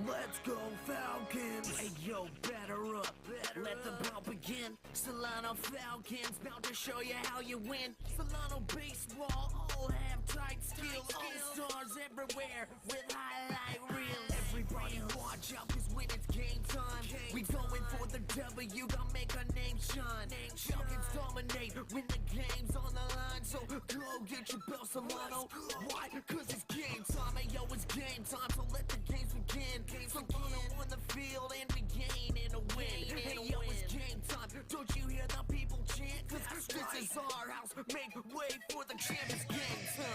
Let's go Falcons! Hey yo, batter up, let the ball begin. Solano Falcons, bound to show you how you win. Solano Baseball, all have tight skills. All-stars everywhere with highlight reels. Everybody watch out, cause when it's game time, we going for the W, gonna make our name shine. Falcons dominate when the game's on the line, so go get your bell, Solano. Why? Cause it's game time, hey yo, it's game time, so let the games begin. Solano on the field and we gain and a win. Hey yo, it's game time, don't you hear the people chant? Cause this is our house, make way for the champions, game time.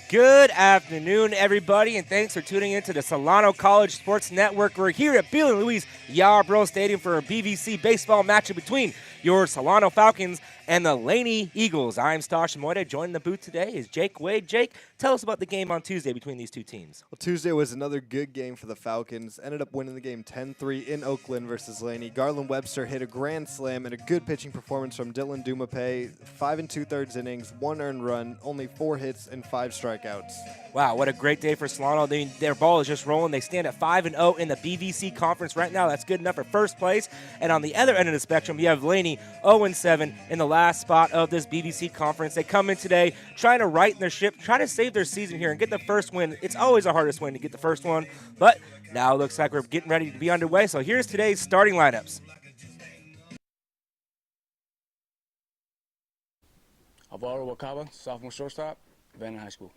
Good afternoon, everybody, and thanks for tuning in to the Solano College Sports Network. We're here at Bill and Louise Yarbrough Stadium for a BVC baseball matchup between your Solano Falcons and the Laney Eagles. I'm Stash Moida. Joining the booth today is Jake Wade. Jake, tell us about the game on Tuesday between these two teams. Well, Tuesday was another good game for the Falcons. Ended up winning the game 10-3 in Oakland versus Laney. Garland Webster hit a grand slam and a good pitching performance from Dylan Dumape. 5 2/3 innings, 1 earned run, only 4 hits and 5 strikeouts. Wow, what a great day for Solano. Their ball is just rolling. They stand at 5-0 in the BVC conference right now. That's good enough for first place. And on the other end of the spectrum, you have Laney 0-7 in the last spot of this BVC conference. They come in today trying to right their ship, try to save their season here and get the first win. It's always the hardest win to get the first one, but now it looks like we're getting ready to be underway. So here's today's starting lineups. Alvaro Wakaba, sophomore shortstop, Vanna High School.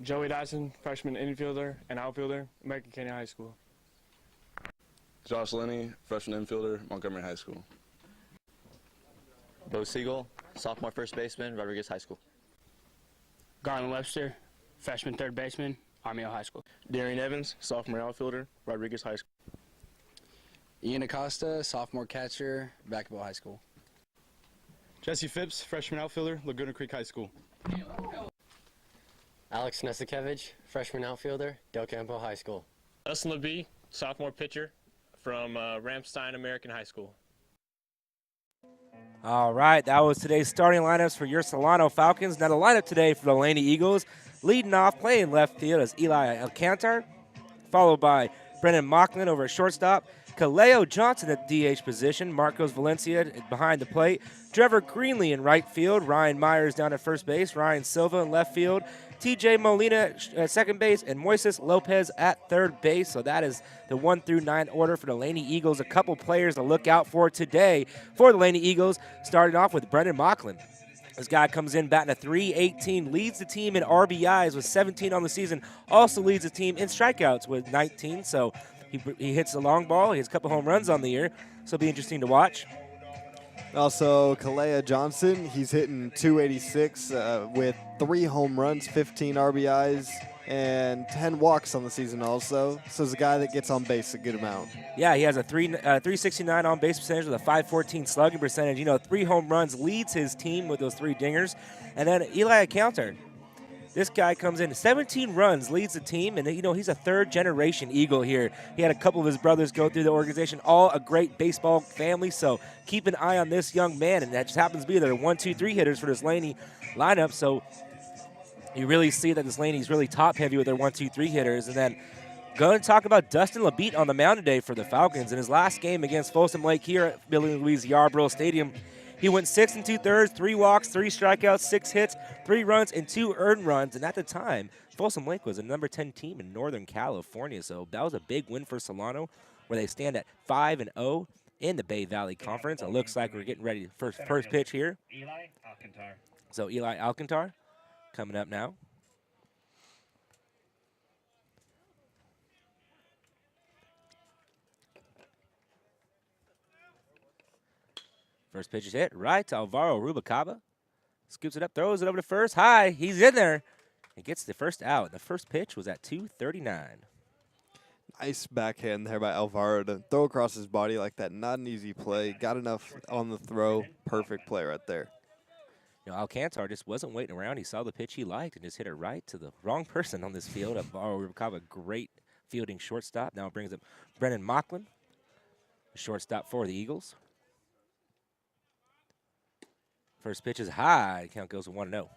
Joey Dyson, freshman infielder and outfielder, American Canyon High School. Josh Laney, freshman infielder, Montgomery High School. Bo Siegel, sophomore first baseman, Rodriguez High School. Garland Webster, freshman third baseman, Armijo High School. Darian Evans, sophomore outfielder, Rodriguez High School. Ian Acosta, sophomore catcher, Vacaville High School. Jesse Phipps, freshman outfielder, Laguna Creek High School. Alex Nesikevich, freshman outfielder, Del Campo High School. Dustin LeBee, sophomore pitcher from Ramstein American High School. All right, that was today's starting lineups for your Solano Falcons. Now the lineup today for the Laney Eagles, leading off playing left field is Eli Alcantar, followed by Brennan Mocklin over at shortstop, Kaleo Johnson at the DH position, Marcos Valencia behind the plate, Trevor Greenlee in right field, Ryan Myers down at first base, Ryan Silva in left field, TJ Molina at second base, and Moises Lopez at third base. So that is the 1 through 9 order for the Laney Eagles. A couple players to look out for today for the Laney Eagles, starting off with Brendan Mocklin. This guy comes in batting a .318, leads the team in RBIs with 17 on the season, also leads the team in strikeouts with 19. So he hits the long ball. He has a couple home runs on the year, so it'll be interesting to watch. Also, Kalea Johnson, he's hitting .286 with 3 home runs, 15 RBIs, and 10 walks on the season also. So he's a guy that gets on base a good amount. Yeah, he has a 369 on base percentage with a .514 slugging percentage. You know, 3 home runs, leads his team with those 3 dingers. And then Eli Counter. This guy comes in 17 runs, leads the team, and you know he's a third-generation Eagle here. He had a couple of his brothers go through the organization, all a great baseball family, so keep an eye on this young man, and that just happens to be their 1, 2, 3 hitters for this Laney lineup, so you really see that this Laney's really top-heavy with their 1, 2, 3 hitters. And then going to talk about Dustin LeBeat on the mound today for the Falcons. In his last game against Folsom Lake here at Billy Louise Yarbrough Stadium, he went 6 2/3, 3 walks, 3 strikeouts, 6 hits, 3 runs, and 2 earned runs. And at the time, Folsom Lake was a number 10 team in Northern California. So that was a big win for Solano, where they stand at 5-0 in the Bay Valley Conference. It looks like we're getting ready for first pitch here. Eli Alcantar. So Eli Alcantar coming up now. First pitch is hit right to Alvaro Rubalcaba. Scoops it up, throws it over to first. High, he's in there. He gets the first out. The first pitch was at 239. Nice backhand there by Alvaro to throw across his body like that. Not an easy play. Got enough on the throw. Perfect play right there. You know, Alcantar just wasn't waiting around. He saw the pitch he liked and just hit it right to the wrong person on this field. Alvaro Rubalcaba, great fielding shortstop. Now it brings up Brennan Mocklin, shortstop for the Eagles. First pitch is high. Count goes to 1-0.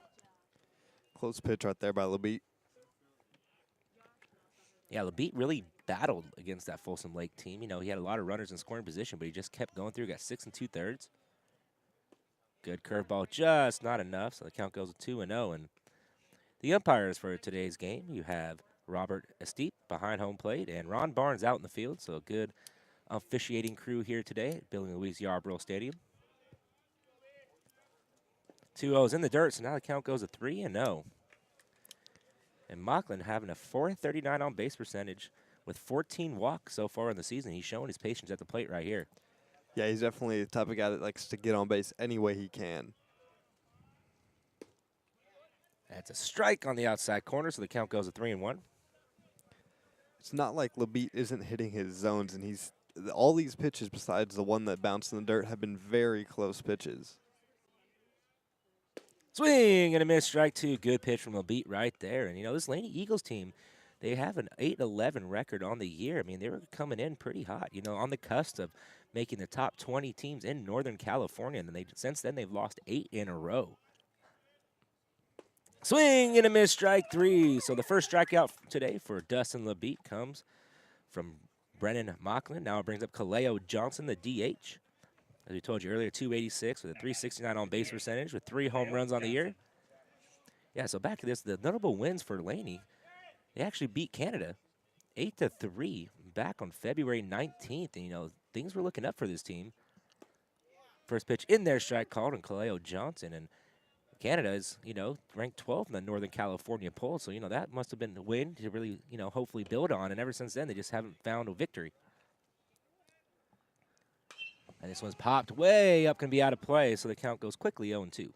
Close pitch right there by LeBeat. Yeah, LaBeat really battled against that Folsom Lake team. You know, he had a lot of runners in scoring position, but he just kept going through. Got 6 2/3. Good curveball, just not enough. So the count goes to 2-0. And the umpires for today's game, you have Robert Esteep behind home plate and Ron Barnes out in the field. So a good officiating crew here today at Billy Louise Yarborough Stadium. 2-0's in the dirt, so now the count goes to 3-0. And Mocklin having a .439 on base percentage with 14 walks so far in the season. He's showing his patience at the plate right here. Yeah, he's definitely the type of guy that likes to get on base any way he can. That's a strike on the outside corner, so the count goes to 3-1. It's not like LaBeat isn't hitting his zones, and all these pitches besides the one that bounced in the dirt have been very close pitches. Swing and a miss, strike 2. Good pitch from LaBeat right there. And, you know, this Laney Eagles team, they have an 8-11 record on the year. I mean, they were coming in pretty hot, you know, on the cusp of making the top 20 teams in Northern California. And since then, they've lost 8 in a row. Swing and a miss, strike 3. So the first strikeout today for Dustin LaBeat comes from Brennan Mocklin. Now it brings up Kaleo Johnson, the DH. As we told you earlier, 286 with a 369 on base percentage with 3 home runs on the year. Yeah, so back to this, the notable wins for Laney. They actually beat Canada 8-3 back on February 19th. And, you know, things were looking up for this team. First pitch in there, strike called, and Kaleo Johnson. And Canada is, you know, ranked 12th in the Northern California poll. So, you know, that must have been the win to really, you know, hopefully build on. And ever since then, they just haven't found a victory. And this one's popped way up, can be out of play, so the count goes quickly 0-2.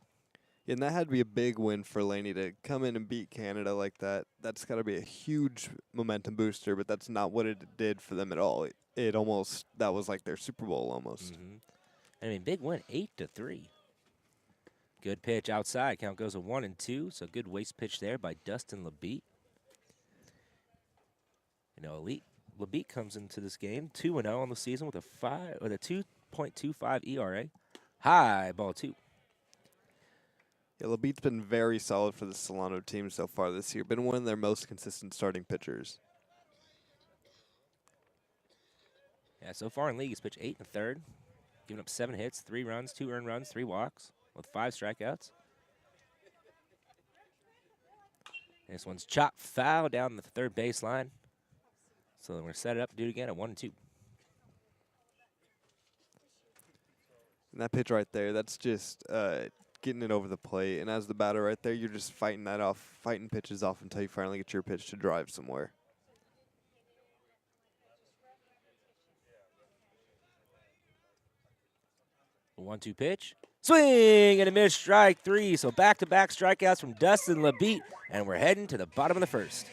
Yeah, and that had to be a big win for Laney to come in and beat Canada like that. That's got to be a huge momentum booster, but that's not what it did for them at all. It almost, that was like their Super Bowl almost. I mean, big win, 8-3. Good pitch outside, count goes to 1-2, so good waste pitch there by Dustin LaBeat. You know, LaBeat comes into this game 2-0 on the season with a 2.25 ERA. High ball 2. Yeah, LaBeat's been very solid for the Solano team so far this year. Been one of their most consistent starting pitchers. Yeah, so far in league, he's pitched 8 1/3, giving up 7 hits, 3 runs, 2 earned runs, 3 walks, with 5 strikeouts. And this one's chopped foul down the third baseline. So we're going to set it up to do it again at 1-2. And that pitch right there, that's just getting it over the plate. And as the batter right there, you're just fighting that off, fighting pitches off until you finally get your pitch to drive somewhere. A 1-2 pitch. Swing and a miss, strike 3. So back-to-back strikeouts from Dustin LaBeat, and we're heading to the bottom of the first.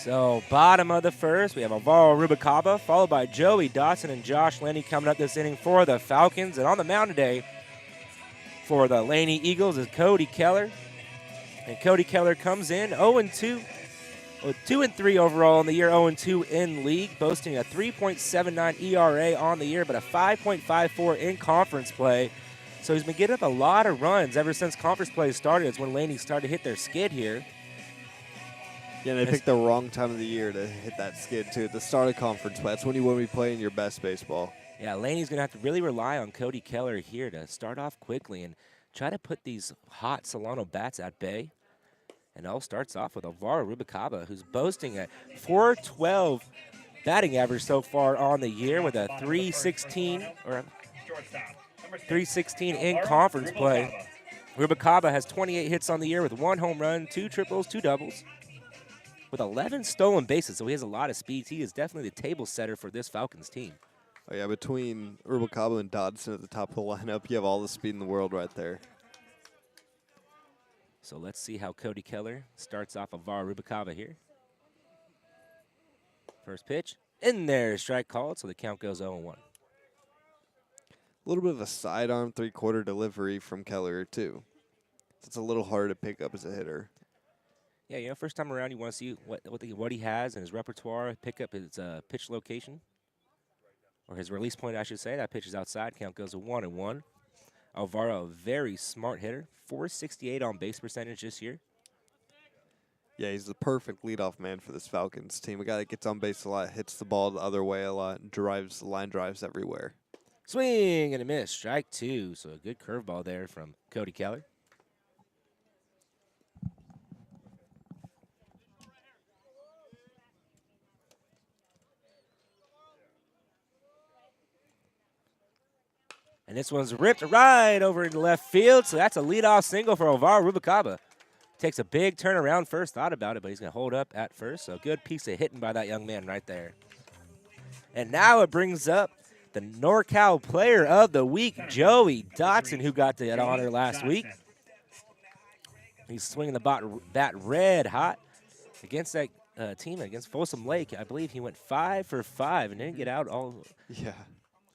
So bottom of the first, we have Alvaro Rubalcaba, followed by Joey Dotson and Josh Laney coming up this inning for the Falcons. And on the mound today for the Laney Eagles is Cody Keller. And Cody Keller comes in 0-2, 2-3 overall in the year, 0-2 in league, boasting a 3.79 ERA on the year, but a 5.54 in conference play. So he's been getting up a lot of runs ever since conference play started. It's when Laney started to hit their skid here. Yeah, they picked the wrong time of the year to hit that skid, too. At the start of conference play, that's when you want to be playing your best baseball. Yeah, Laney's going to have to really rely on Cody Keller here to start off quickly and try to put these hot Solano bats at bay. And all starts off with Alvaro Rubalcaba, who's boasting a .412 batting average so far on the year with a .316 or .316 in conference play. Rubalcaba has 28 hits on the year with 1 home run, 2 triples, 2 doubles, with 11 stolen bases, so he has a lot of speed. He is definitely the table setter for this Falcons team. Oh, yeah, between Rubalcaba and Dodson at the top of the lineup, you have all the speed in the world right there. So let's see how Cody Keller starts off Alvaro Rubalcaba here. First pitch, in there, strike called, so the count goes 0-1. A little bit of a sidearm 3/4 delivery from Keller, too. It's a little harder to pick up as a hitter. Yeah, you know, first time around, you want to see what he has in his repertoire, pick up his pitch location, or his release point, I should say. That pitch is outside. Count goes to 1-1. Alvaro, a very smart hitter, .468 on base percentage this year. Yeah, he's the perfect leadoff man for this Falcons team. A guy that gets on base a lot, hits the ball the other way a lot, and drives line drives everywhere. Swing and a miss, strike 2. So a good curveball there from Cody Keller. And this one's ripped right over into left field, so that's a leadoff single for Alvaro Rubalcaba. Takes a big turnaround first, thought about it, but he's going to hold up at first. So a good piece of hitting by that young man right there. And now it brings up the NorCal Player of the Week, Joey Dotson, who got that honor last week. He's swinging the bat red hot against that team, against Folsom Lake. I believe he went 5 for 5 and didn't get out all. Yeah.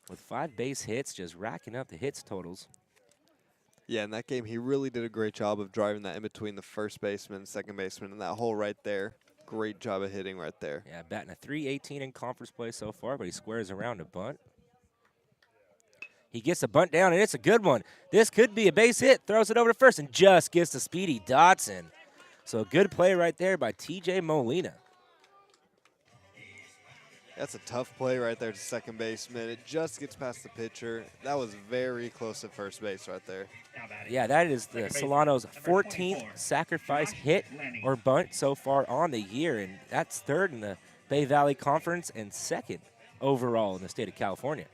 With 5 base hits, just racking up the hits totals. Yeah, in that game, he really did a great job of driving that in between the first baseman and second baseman and that hole right there. Great job of hitting right there. Yeah, batting a .318 in conference play so far, but he squares around a bunt. He gets a bunt down, and it's a good one. This could be a base hit. Throws it over to first and just gets the speedy Dotson. So a good play right there by T.J. Molina. That's a tough play right there to second baseman. It just gets past the pitcher. That was very close at first base right there. Yeah, that is the Solano's 14th sacrifice hit or bunt so far on the year, and that's 3rd in the Bay Valley Conference and 2nd overall in the state of California.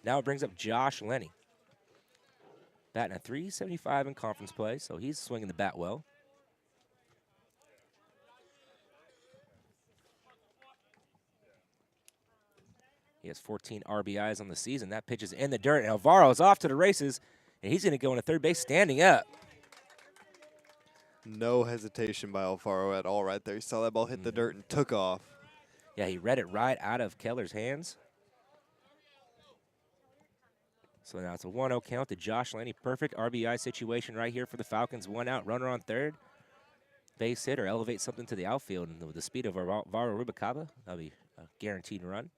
Now it brings up Josh Laney. Batting a .375 in conference play, so he's swinging the bat well. He has 14 RBIs on the season. That pitch is in the dirt, and Alvaro's off to the races, and he's going to go into third base standing up. No hesitation by Alvaro at all right there. He saw that ball hit the dirt and took off. Yeah, he read it right out of Keller's hands. So now it's a 1-0 count to Josh Laney. Perfect RBI situation right here for the Falcons. 1 out, runner on third. Base hit or elevate something to the outfield. And with the speed of Alvaro Rubalcaba, that'll be a guaranteed run.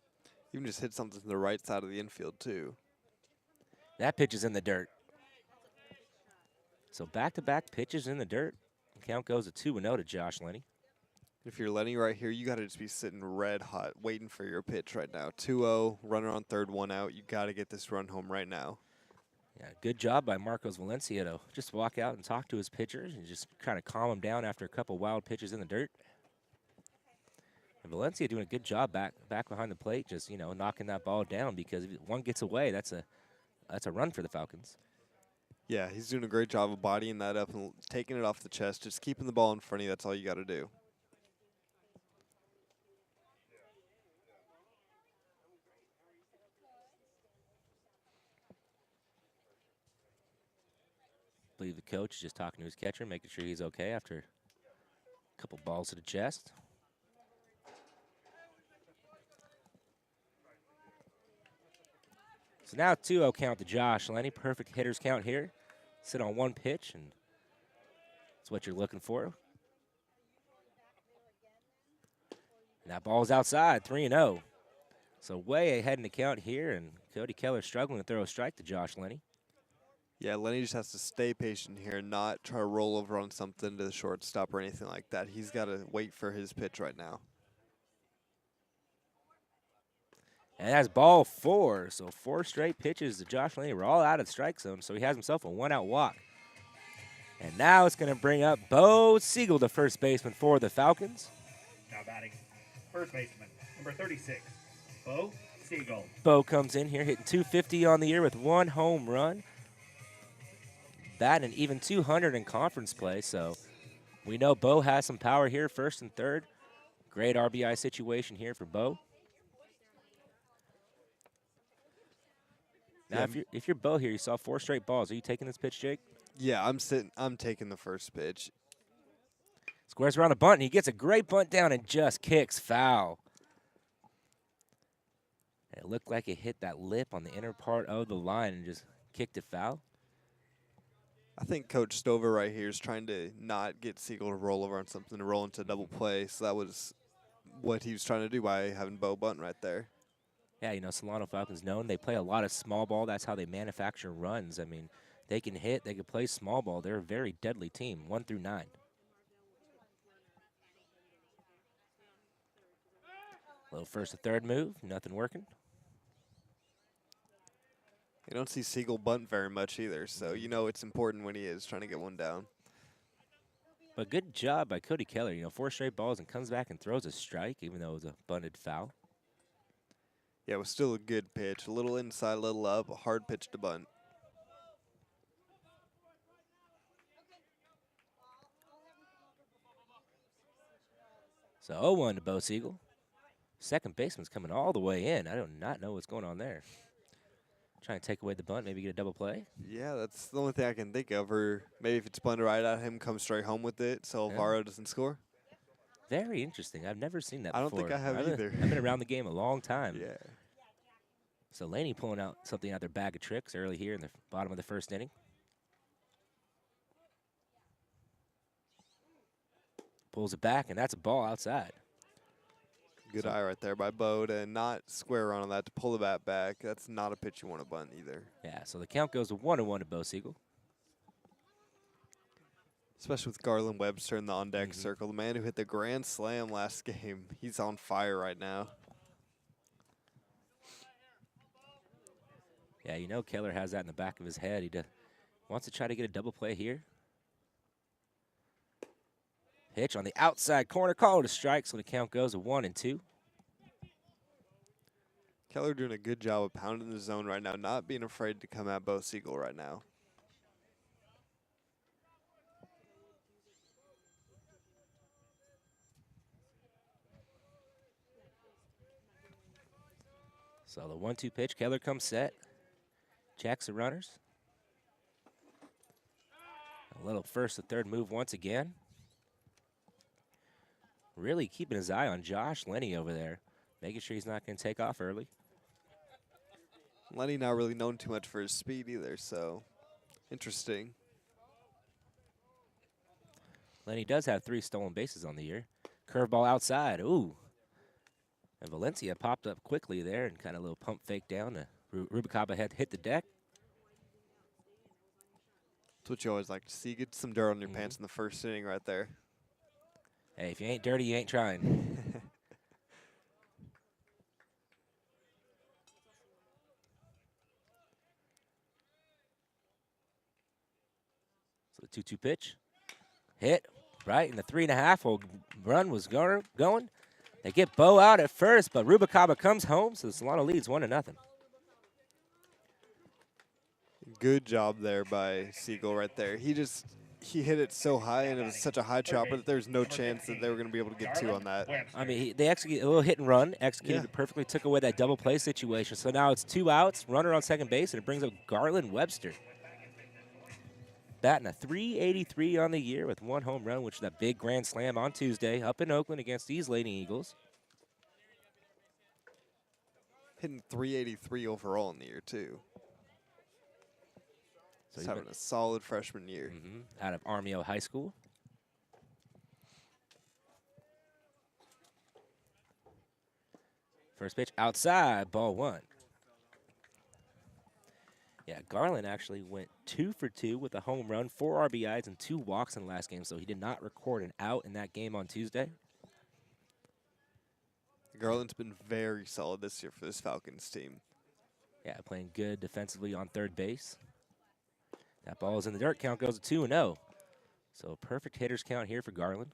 Even just hit something to the right side of the infield, too. That pitch is in the dirt. So back-to-back pitches in the dirt. Count goes to 2-0 to Josh Laney. If you're Lenny right here, you got to just be sitting red hot, waiting for your pitch right now. 2-0, runner on third, 1 out. You got to get this run home right now. Yeah, good job by Marcos Valencia to just walk out and talk to his pitchers and just kind of calm him down after a couple wild pitches in the dirt. And Valencia doing a good job back behind the plate, just, you know, knocking that ball down, because if one gets away, that's a run for the Falcons. Yeah, he's doing a great job of bodying that up and taking it off the chest, just keeping the ball in front of you. That's all you got to do. I believe the coach is just talking to his catcher, making sure he's okay after a couple balls to the chest. So now 2-0 count to Josh Laney. Perfect hitter's count here. Sit on 1 pitch, and that's what you're looking for. And that ball's outside, 3-0. So way ahead in the count here, and Cody Keller struggling to throw a strike to Josh Laney. Yeah, Lenny just has to stay patient here, not try to roll over on something to the shortstop or anything like that. He's got to wait for his pitch right now. And that's ball 4. So 4 straight pitches to Josh Laney. We're all out of the strike zone, so he has himself a 1-out walk. And now it's going to bring up Bo Siegel, the first baseman for the Falcons. Now batting first baseman, number 36, Bo Siegel. Bo comes in here hitting 250 on the year with 1 home run. Batting even 200 in conference play, so we know Bo has some power here, first and third. Great RBI situation here for Bo. Now, if you're Bo here, you saw 4 straight balls. Are you taking this pitch, Jake? Yeah, I'm taking the first pitch. Squares around a bunt, and he gets a great bunt down and just kicks foul. And it looked like it hit that lip on the inner part of the line and just kicked it foul. I think Coach Stover right here is trying to not get Siegel to roll over on something to roll into double play. So that was what he was trying to do by having Bo bunt right there. Yeah, you know, Solano Falcons known they play a lot of small ball. That's how they manufacture runs. I mean, they can hit, they can play small ball. They're a very deadly team, 1 through 9. Little first to third move, nothing working. You don't see Siegel bunt very much either, so you know it's important when he is trying to get one down. But good job by Cody Keller. You know, 4 straight balls and comes back and throws a strike, even though it was a bunted foul. Yeah, it was still a good pitch. A little inside, a little up, a hard pitch to bunt. So 0-1 to Bo Siegel. Second baseman's coming all the way in. I do not know what's going on there. Trying to take away the bunt, maybe get a double play. Yeah, that's the only thing I can think of. Or maybe if it's bunted right at him, come straight home with it so Alvaro doesn't score. Very interesting. I've never seen that before. I don't think I have either. I've been around the game a long time. Yeah. So Laney pulling out something out of their bag of tricks early here in the bottom of the first inning. Pulls it back, and that's a ball outside. Good eye right there by Bo to not square around on that, to pull the bat back. That's not a pitch you want to bunt either. Yeah, so the count goes to 1-1 to Bo Siegel. Especially with Garland Webster in the on-deck circle. The man who hit the grand slam last game. He's on fire right now. Yeah, you know Keller has that in the back of his head. He wants to try to get a double play here. Pitch on the outside corner, call it a strike, so the count goes to 1-2. Keller doing a good job of pounding the zone right now, not being afraid to come at Bo Siegel right now. So the 1-2 pitch, Keller comes set, checks the runners. A little first to third move once again. Really keeping his eye on Josh Laney over there, making sure he's not going to take off early. Laney not really known too much for his speed either, so interesting. Laney does have 3 stolen bases on the year. Curveball outside, ooh. And Valencia popped up quickly there and kind of a little pump fake down. Rubicaba had hit the deck. That's what you always like to see. Get some dirt on your pants in the first inning right there. Hey, if you ain't dirty, you ain't trying. So the 2-2 pitch. Hit right in the 3.5 run was going. They get Bo out at first, but Rubicaba comes home, so Solano leads 1-0. Good job there by Siegel right there. He hit it so high, and it was such a high chopper that there's no chance that they were going to be able to get 2 on that. I mean, they executed a little hit and run, executed it perfectly, took away that double play situation. So now it's 2 outs, runner on second base, and it brings up Garland Webster. Batting a .383 on the year with 1 home run, which is that big grand slam on Tuesday up in Oakland against these Laney Eagles. Hitting .383 overall in the year, too. So he's having a solid freshman year. Out of Armio High School. First pitch outside, ball 1. Yeah, Garland actually went 2 for 2 with a home run, 4 RBIs, and 2 walks in the last game, so he did not record an out in that game on Tuesday. Garland's been very solid this year for this Falcons team. Yeah, playing good defensively on third base. That ball is in the dirt. Count goes to 2-0. So perfect hitters count here for Garland.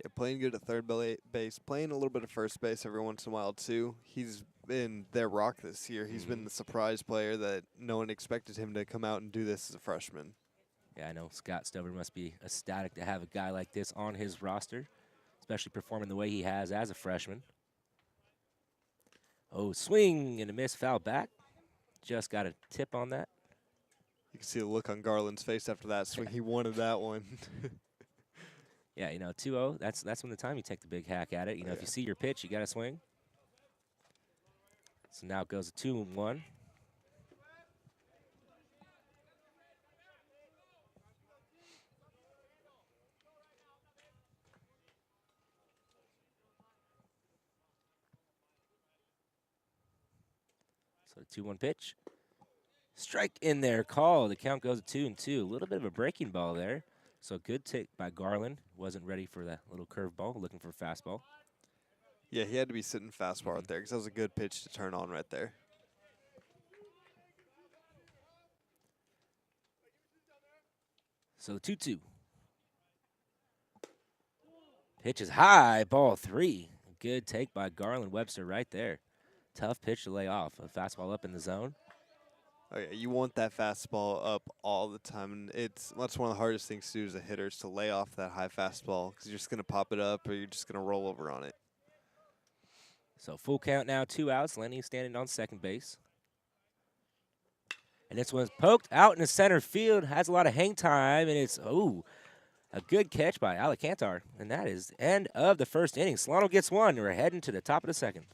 Yeah, playing good at third base, playing a little bit of first base every once in a while too. He's been their rock this year. He's been the surprise player that no one expected him to come out and do this as a freshman. Yeah, I know Scott Stover must be ecstatic to have a guy like this on his roster, especially performing the way he has as a freshman. Oh, swing and a miss, foul back. Just got a tip on that. You can see the look on Garland's face after that swing. He wanted that one. Yeah, you know, 2-0, that's when the time you take the big hack at it. You know, if you see your pitch, you got to swing. So now it goes to 2-1. So the 2-1 pitch. Strike in there, call. The count goes to 2-2. A little bit of a breaking ball there. So good take by Garland. Wasn't ready for that little curveball, looking for a fastball. Yeah, he had to be sitting fastball right there because that was a good pitch to turn on right there. So 2-2. Pitch is high, ball 3. Good take by Garland Webster right there. Tough pitch to lay off. A fastball up in the zone. Oh yeah, you want that fastball up all the time, and that's one of the hardest things to do as a hitter is to lay off that high fastball because you're just going to pop it up or you're just going to roll over on it. So full count now, 2 outs. Laney standing on second base. And this one's poked out in the center field. Has a lot of hang time, and it's, a good catch by Alcantar. And that is the end of the first inning. Solano gets one. We're heading to the top of the second.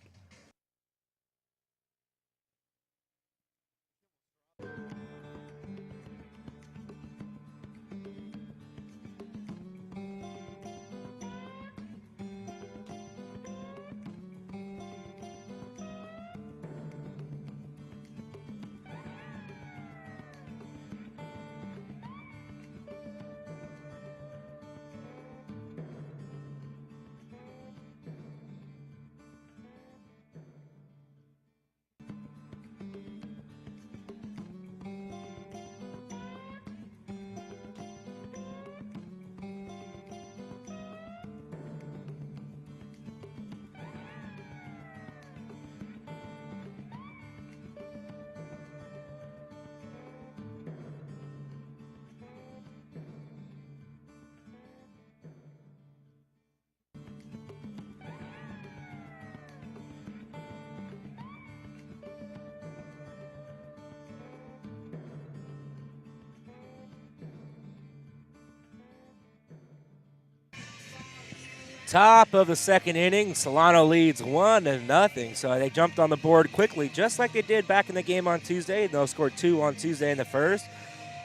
Top of the second inning, Solano leads 1-0. So they jumped on the board quickly, just like they did back in the game on Tuesday. They'll scored 2 on Tuesday in the first.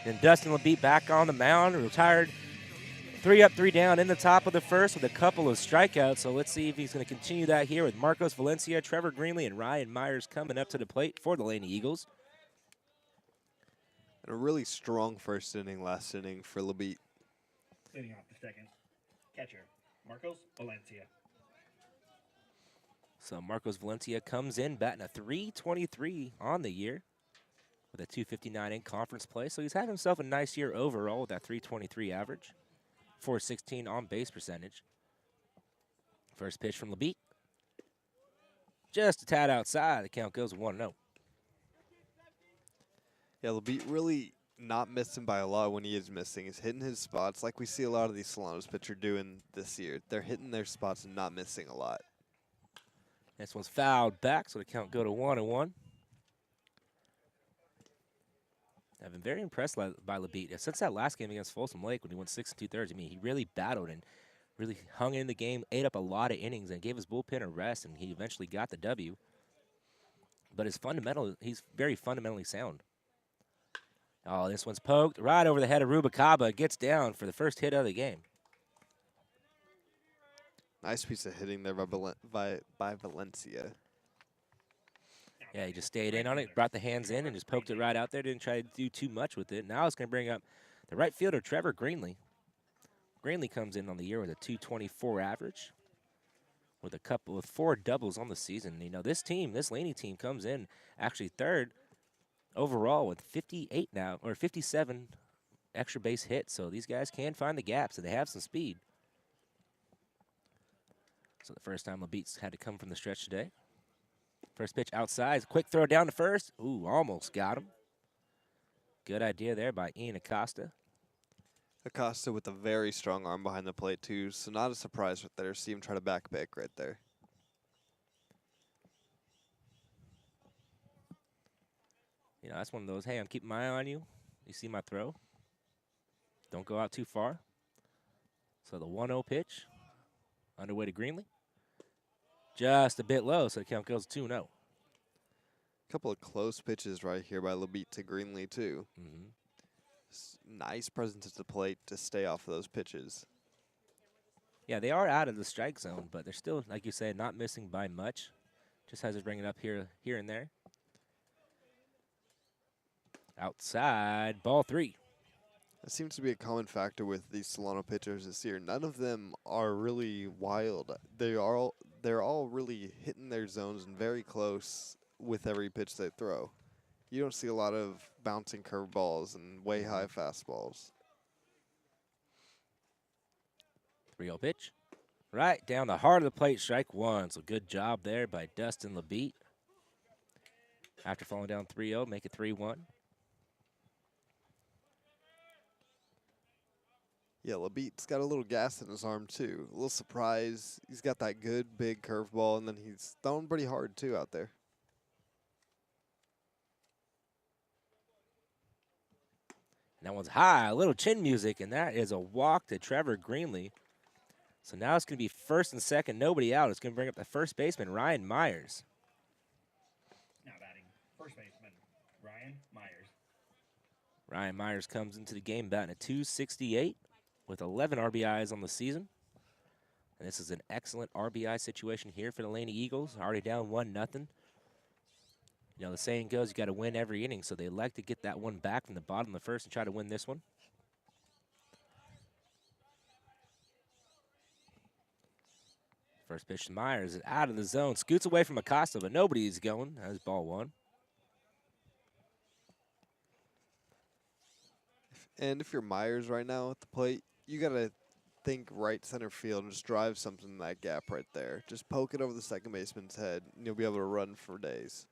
Then Dustin LeBeat back on the mound, retired 3 up, 3 down in the top of the first with a couple of strikeouts. So let's see if he's going to continue that here with Marcos Valencia, Trevor Greenlee, and Ryan Myers coming up to the plate for the Laney Eagles. And a really strong first inning, last inning for LeBeat. Leading off the second, catcher, Marcos Valencia. So Marcos Valencia comes in batting a .323 on the year with a .259 in conference play. So he's had himself a nice year overall with that .323 average. .416 on base percentage. First pitch from LeBeat. Just a tad outside. The count goes 1-0. Yeah, LeBeat really not missing by a lot when he is missing. He's hitting his spots like we see a lot of these Solano's pitchers doing this year. They're hitting their spots and not missing a lot. This one's fouled back, so the count go to 1-1. I've been very impressed by LeBeat. Since that last game against Folsom Lake when he went 6 2/3, I mean, he really battled and really hung in the game, ate up a lot of innings, and gave his bullpen a rest, and he eventually got the W. But he's very fundamentally sound. Oh, this one's poked right over the head of Rubicaba. Gets down for the first hit of the game. Nice piece of hitting there by Valencia. Yeah, he just stayed in on it, brought the hands in, and just poked it right out there. Didn't try to do too much with it. Now it's going to bring up the right fielder, Trevor Greenlee. Greenlee comes in on the year with a .224 average with 4 doubles on the season. You know, this Laney team comes in actually third overall with 57 extra base hit, so these guys can find the gaps, and they have some speed. So the first time LaBeat's had to come from the stretch today. First pitch outside, quick throw down to first. Ooh, almost got him. Good idea there by Ian Acosta. Acosta with a very strong arm behind the plate, too, so not a surprise right there. See him try to back pick right there. You know, that's one of those, hey, I'm keeping my eye on you. You see my throw? Don't go out too far. So the 1-0 pitch, underway to Greenlee. Just a bit low, so the count goes 2-0. A couple of close pitches right here by LaBeat to Greenlee, too. Nice presence at the plate to stay off of those pitches. Yeah, they are out of the strike zone, but they're still, like you said, not missing by much. Just has to bring it up here and there. Outside, ball 3. That seems to be a common factor with these Solano pitchers this year. None of them are really wild. They're all really hitting their zones and very close with every pitch they throw. You don't see a lot of bouncing curveballs and way high fastballs. 3-0 pitch. Right down the heart of the plate, strike 1. So good job there by Dustin LaBeat. After falling down 3-0, make it 3-1. Yeah, LaBeat's got a little gas in his arm, too. A little surprise. He's got that good, big curveball, and then he's throwing pretty hard, too, out there. And that one's high, a little chin music, and that is a walk to Trevor Greenlee. So now it's going to be first and second, nobody out. It's going to bring up the first baseman, Ryan Myers. Now batting first baseman, Ryan Myers. Ryan Myers comes into the game batting at .268 with 11 RBIs on the season. And this is an excellent RBI situation here for the Laney Eagles. Already down 1-0. You know, the saying goes, you got to win every inning, so they like to get that one back from the bottom of the first and try to win this one. First pitch to Myers is out of the zone. Scoots away from Acosta, but nobody's going. That was ball 1. And if you're Myers right now at the plate, you got to think right center field and just drive something in that gap right there. Just poke it over the second baseman's head, and you'll be able to run for days.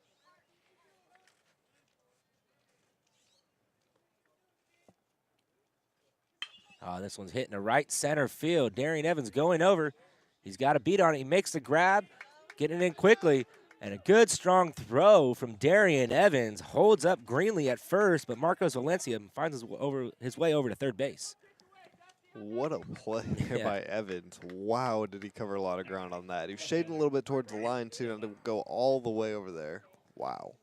Oh, this one's hitting the right center field. Darian Evans going over. He's got a beat on it. He makes the grab, getting it in quickly. And a good, strong throw from Darian Evans. Holds up Greenlee at first, but Marcos Valencia finds his way over to third base. What a play by Evans. Wow, did he cover a lot of ground on that. He was shading a little bit towards the line, too, and to go all the way over there. Wow.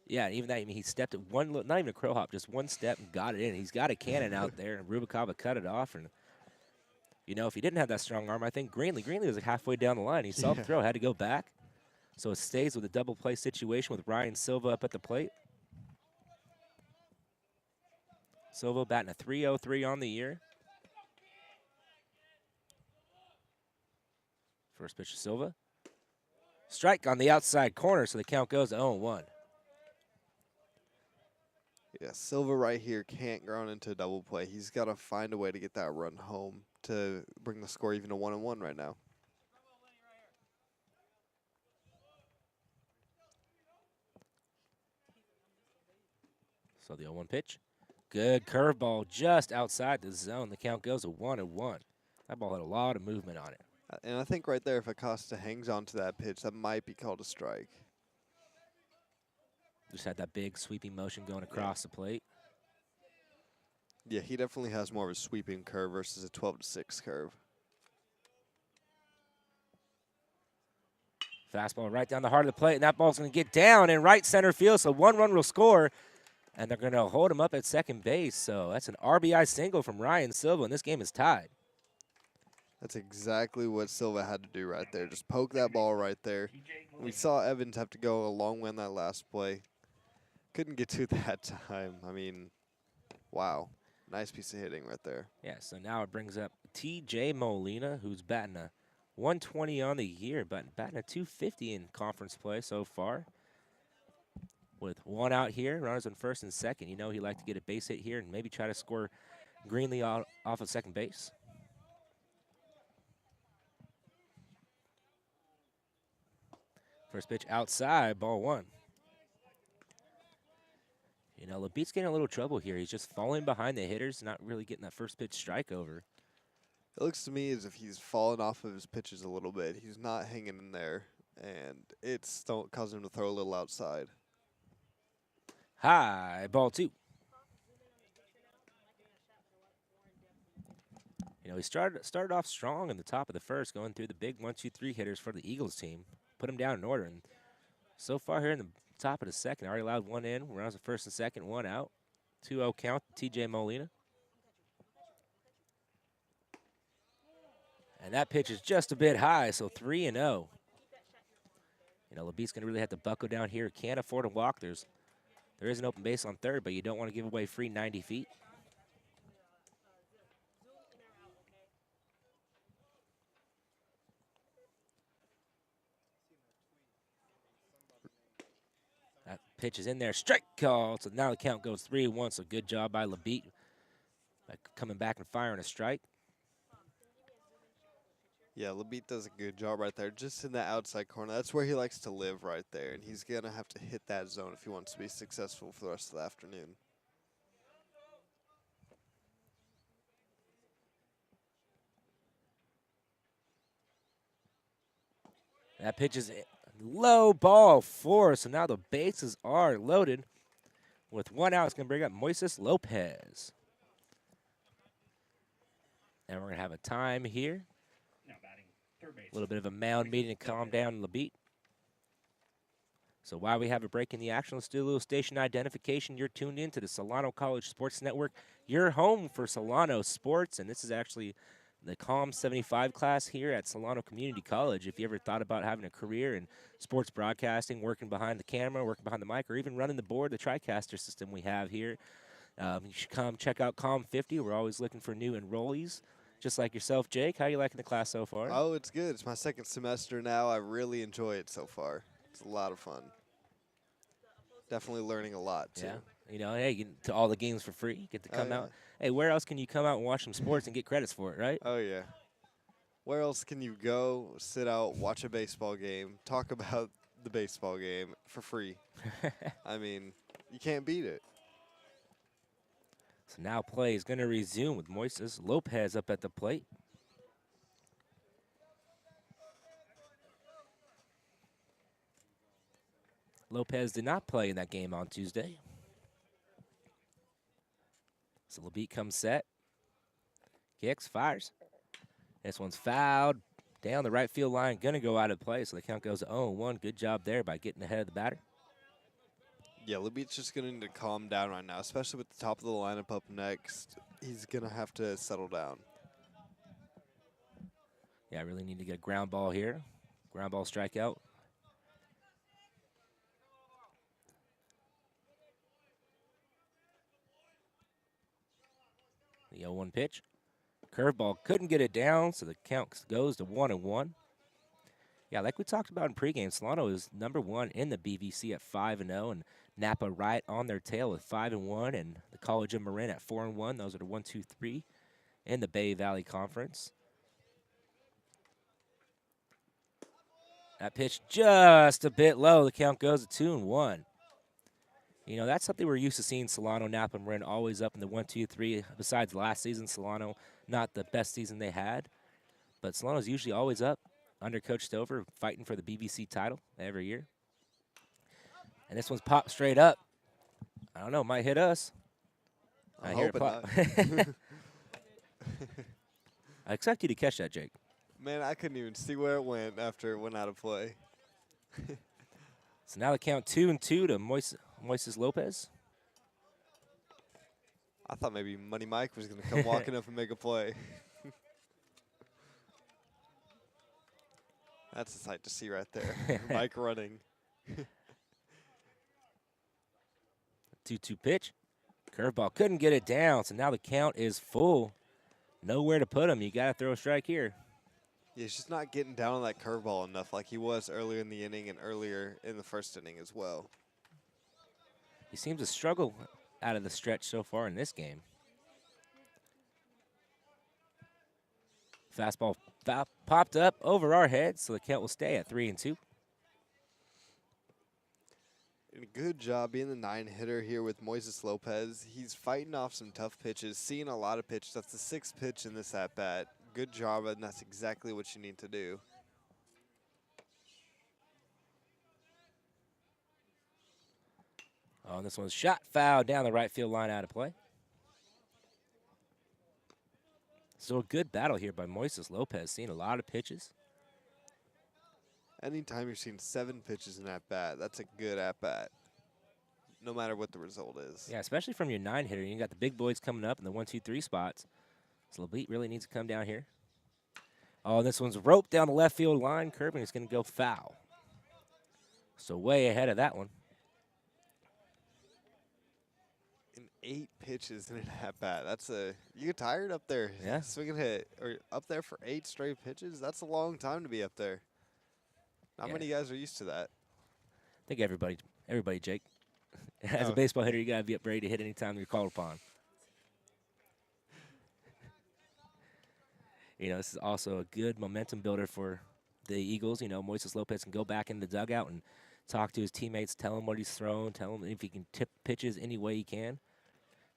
Yeah, even that, I mean, he stepped at one, not even a crow hop, just one step and got it in. He's got a cannon out there, and Rubicava cut it off. And, you know, if he didn't have that strong arm, I think Greenlee was like halfway down the line. He saw the throw, had to go back. So it stays with a double play situation with Ryan Silva up at the plate. Silva batting a .303 on the year. First pitch to Silva. Strike on the outside corner, so the count goes to 0-1. Yeah, Silva right here can't ground into a double play. He's got to find a way to get that run home to bring the score even to 1-1 right now. So the 0-1 pitch. Good curveball just outside the zone. The count goes to 1-1. That ball had a lot of movement on it. And I think right there, if Acosta hangs on to that pitch, that might be called a strike. Just had that big sweeping motion going across the plate. Yeah, he definitely has more of a sweeping curve versus a 12-6 curve. Fastball right down the heart of the plate, and that ball's going to get down in right center field, so 1 run will score, and they're going to hold him up at second base. So that's an RBI single from Ryan Silva, and this game is tied. That's exactly what Silva had to do right there. Just poke that ball right there. We saw Evans have to go a long way on that last play. Couldn't get to it that time. I mean, wow. Nice piece of hitting right there. Yeah, so now it brings up T.J. Molina, who's batting a 120 on the year, but batting a 250 in conference play so far. With one out here, runners on first and second. You know he'd like to get a base hit here and maybe try to score Greenlee off of second base. First pitch outside, ball 1. You know, LeBeat's getting a little trouble here. He's just falling behind the hitters, not really getting that first pitch strike over. It looks to me as if he's fallen off of his pitches a little bit. He's not hanging in there, and it's causing him to throw a little outside. High, ball 2. You know, he started off strong in the top of the first, going through the big 1-2-3 hitters for the Eagles team. Put him down in order, and so far here in the top of the second, already allowed 1 in. Rounds the first and second, 1 out. 2-0 count, TJ Molina. And that pitch is just a bit high, so 3-0. You know, LeBeat's going to really have to buckle down here. Can't afford a walk. There is an open base on third, but you don't want to give away free 90 feet. That pitch is in there. Strike call. So now the count goes 3-1. So good job by LeBeat coming back and firing a strike. Yeah, LeBeat does a good job right there, just in that outside corner. That's where he likes to live right there, and he's going to have to hit that zone if he wants to be successful for the rest of the afternoon. That pitch is low, ball 4. So now the bases are loaded. With 1 out, it's going to bring up Moises Lopez. And we're going to have a time here. Now batting third base. A little bit of a mound meeting to calm down LeBeat. So while we have a break in the action, let's do a little station identification. You're tuned in to the Solano College Sports Network. You're home for Solano Sports, and this is actually the COM 75 class here at Solano Community College. If you ever thought about having a career in sports broadcasting, working behind the camera, working behind the mic, or even running the board, the TriCaster system we have here, you should come check out COM 50. We're always looking for new enrollees. Just like yourself, Jake. How are you liking the class so far? Oh, it's good. It's my second semester now. I really enjoy it so far. It's a lot of fun. Definitely learning a lot, too. Yeah. You know, hey, you get to all the games for free. You get to come out. Hey, where else can you come out and watch some sports and get credits for it, right? Oh, yeah. Where else can you go, sit out, watch a baseball game, talk about the baseball game for free? I mean, you can't beat it. So now play is going to resume with Moises Lopez up at the plate. Lopez did not play in that game on Tuesday. So LeBeat comes set. Kicks, fires. This one's fouled down the right field line. Going to go out of play, so the count goes 0-1. Good job there by getting ahead of the batter. Yeah, LeBeat's just going to need to calm down right now, especially with the top of the lineup up next. He's going to have to settle down. Yeah, I really need to get a ground ball here. Ground ball strikeout. The 0-1 pitch. Curveball couldn't get it down, so the count goes to 1-1. Yeah, like we talked about in pregame, Solano is #1 in the BVC at 5-0, and Napa right on their tail with 5-1, and the College of Marin at 4-1. Those are the 1, 2, 3 in the Bay Valley Conference. That pitch just a bit low. The count goes to 2-1. You know, that's something we're used to seeing Solano, Napa, Marin always up in the 1, 2, 3. Besides last season, Solano, not the best season they had. But Solano's usually always up under Coach Stover, fighting for the BVC title every year. And this one's popped straight up. I don't know, might hit us. I hear it pop. I expect you to catch that, Jake. Man, I couldn't even see where it went after it went out of play. So now the count 2-2 to Moises Lopez. I thought maybe Money Mike was going to come walking up and make a play. That's a sight to see right there. Mike running. 2-2 pitch. Curveball couldn't get it down, so now the count is full. Nowhere to put him. You got to throw a strike here. Yeah, he's just not getting down on that curveball enough like he was earlier in the inning and earlier in the first inning as well. He seems to struggle out of the stretch so far in this game. Fastball popped up over our heads, so the count will stay at 3-2. And a good job being the 9-hitter here with Moises Lopez. He's fighting off some tough pitches, seeing a lot of pitches. That's the 6th pitch in this at-bat. Good job, and that's exactly what you need to do. Oh, and this one's shot foul down the right field line, out of play. So a good battle here by Moises Lopez, seeing a lot of pitches. Anytime you're seeing 7 pitches in at-bat, that's a good at-bat, no matter what the result is. Yeah, especially from your 9-hitter. You got the big boys coming up in the 1, 2, 3 spots. So LeBeat really needs to come down here. Oh, this one's roped down the left field line. Curving is going to go foul. So way ahead of that one. In 8 pitches in an at-bat, you get tired up there. Yeah. Swinging hit, or up there for 8 straight pitches, that's a long time to be up there. Not many guys are used to that. I think everybody, Jake. As a baseball hitter, you got to be up ready to hit anytime you're called upon. You know, this is also a good momentum builder for the Eagles. You know, Moises Lopez can go back in the dugout and talk to his teammates, tell him what he's thrown, tell him if he can tip pitches any way he can.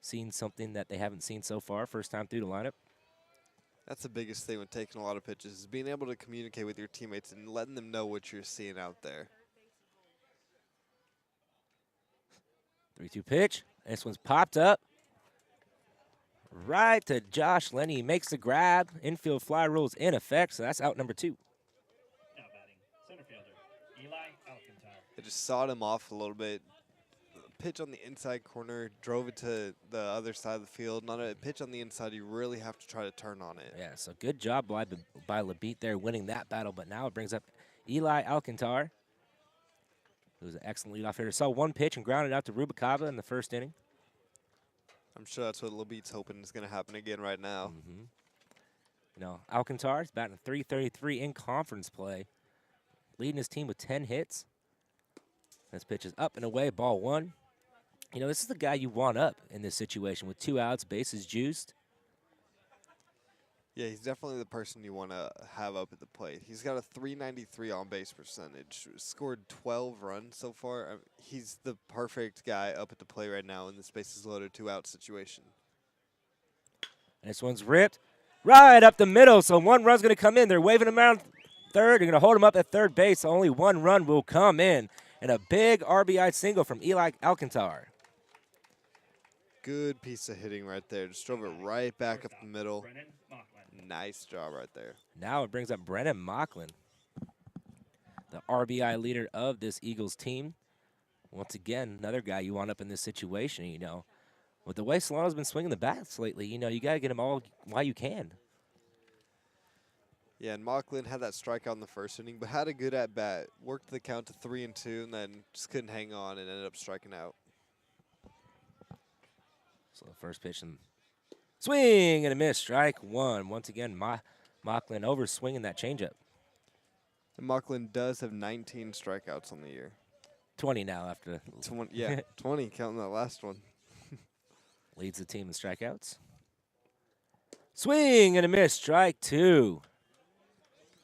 Seeing something that they haven't seen so far, first time through the lineup. That's the biggest thing with taking a lot of pitches, is being able to communicate with your teammates and letting them know what you're seeing out there. 3-2 pitch. This one's popped up. Right to Josh Laney. He makes the grab. Infield fly rules in effect, so that's out number 2. Now batting, center fielder, Eli Alcantara. They just sawed him off a little bit. Pitch on the inside corner, drove it to the other side of the field. Not a pitch on the inside, you really have to try to turn on it. Yeah, so good job by LeBeat there winning that battle, but now it brings up Eli Alcantara, who's an excellent leadoff hitter. Saw one pitch and grounded out to Rubalcaba in the first inning. I'm sure that's what LeBeat's hoping is going to happen again right now. You know, Alcantara's batting .333 in conference play, leading his team with 10 hits. This pitch is up and away, ball 1. You know, this is the guy you want up in this situation with 2 outs, bases juiced. Yeah, he's definitely the person you want to have up at the plate. He's got a .393 on-base percentage, scored 12 runs so far. He's the perfect guy up at the plate right now in this bases loaded 2-out situation. And this one's ripped right up the middle, so 1 run's going to come in. They're waving him around third. They're going to hold him up at third base, so only 1 run will come in. And a big RBI single from Eli Alcantara. Good piece of hitting right there. Just drove it right back up the middle. Nice job right there. Now it brings up Brennan Mocklin, the RBI leader of this Eagles team. Once again, another guy you want up in this situation, you know. With the way Solano's been swinging the bats lately, you know, you got to get him all while you can. Yeah, and Mocklin had that strikeout in the first inning, but had a good at-bat. Worked the count to 3-2, and then just couldn't hang on and ended up striking out. So the first pitch and swing and a miss, strike 1. Once again, Mocklin over swinging that changeup. And Mocklin does have 19 strikeouts on the year. 20 now after. 20, yeah, 20 counting that last one. Leads the team in strikeouts. Swing and a miss, strike 2.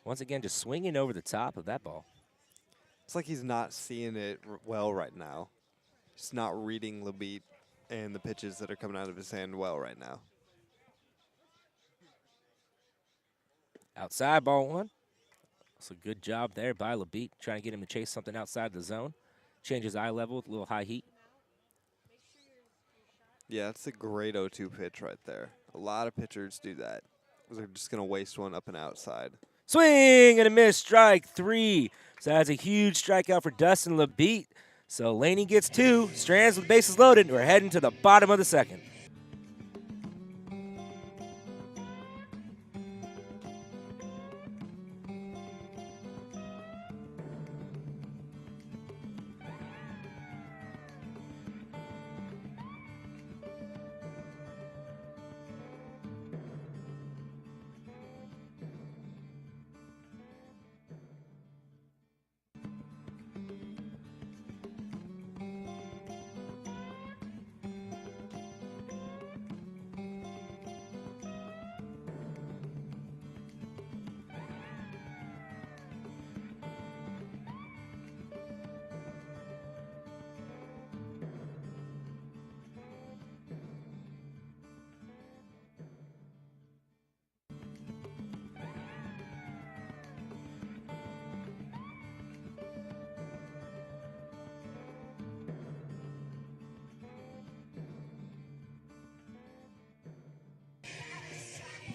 Once again, just swinging over the top of that ball. It's like he's not seeing it well right now. He's not reading LeBeat and the pitches that are coming out of his hand well right now. Outside, ball 1. So good job there by LeBeat, trying to get him to chase something outside the zone. Change his eye level with a little high heat. Yeah, that's a great 0-2 pitch right there. A lot of pitchers do that. They're just going to waste one up and outside. Swing and a miss, strike 3. So that's a huge strikeout for Dustin LeBeat. So Laney gets 2, Strands with bases loaded. We're heading to the bottom of the second.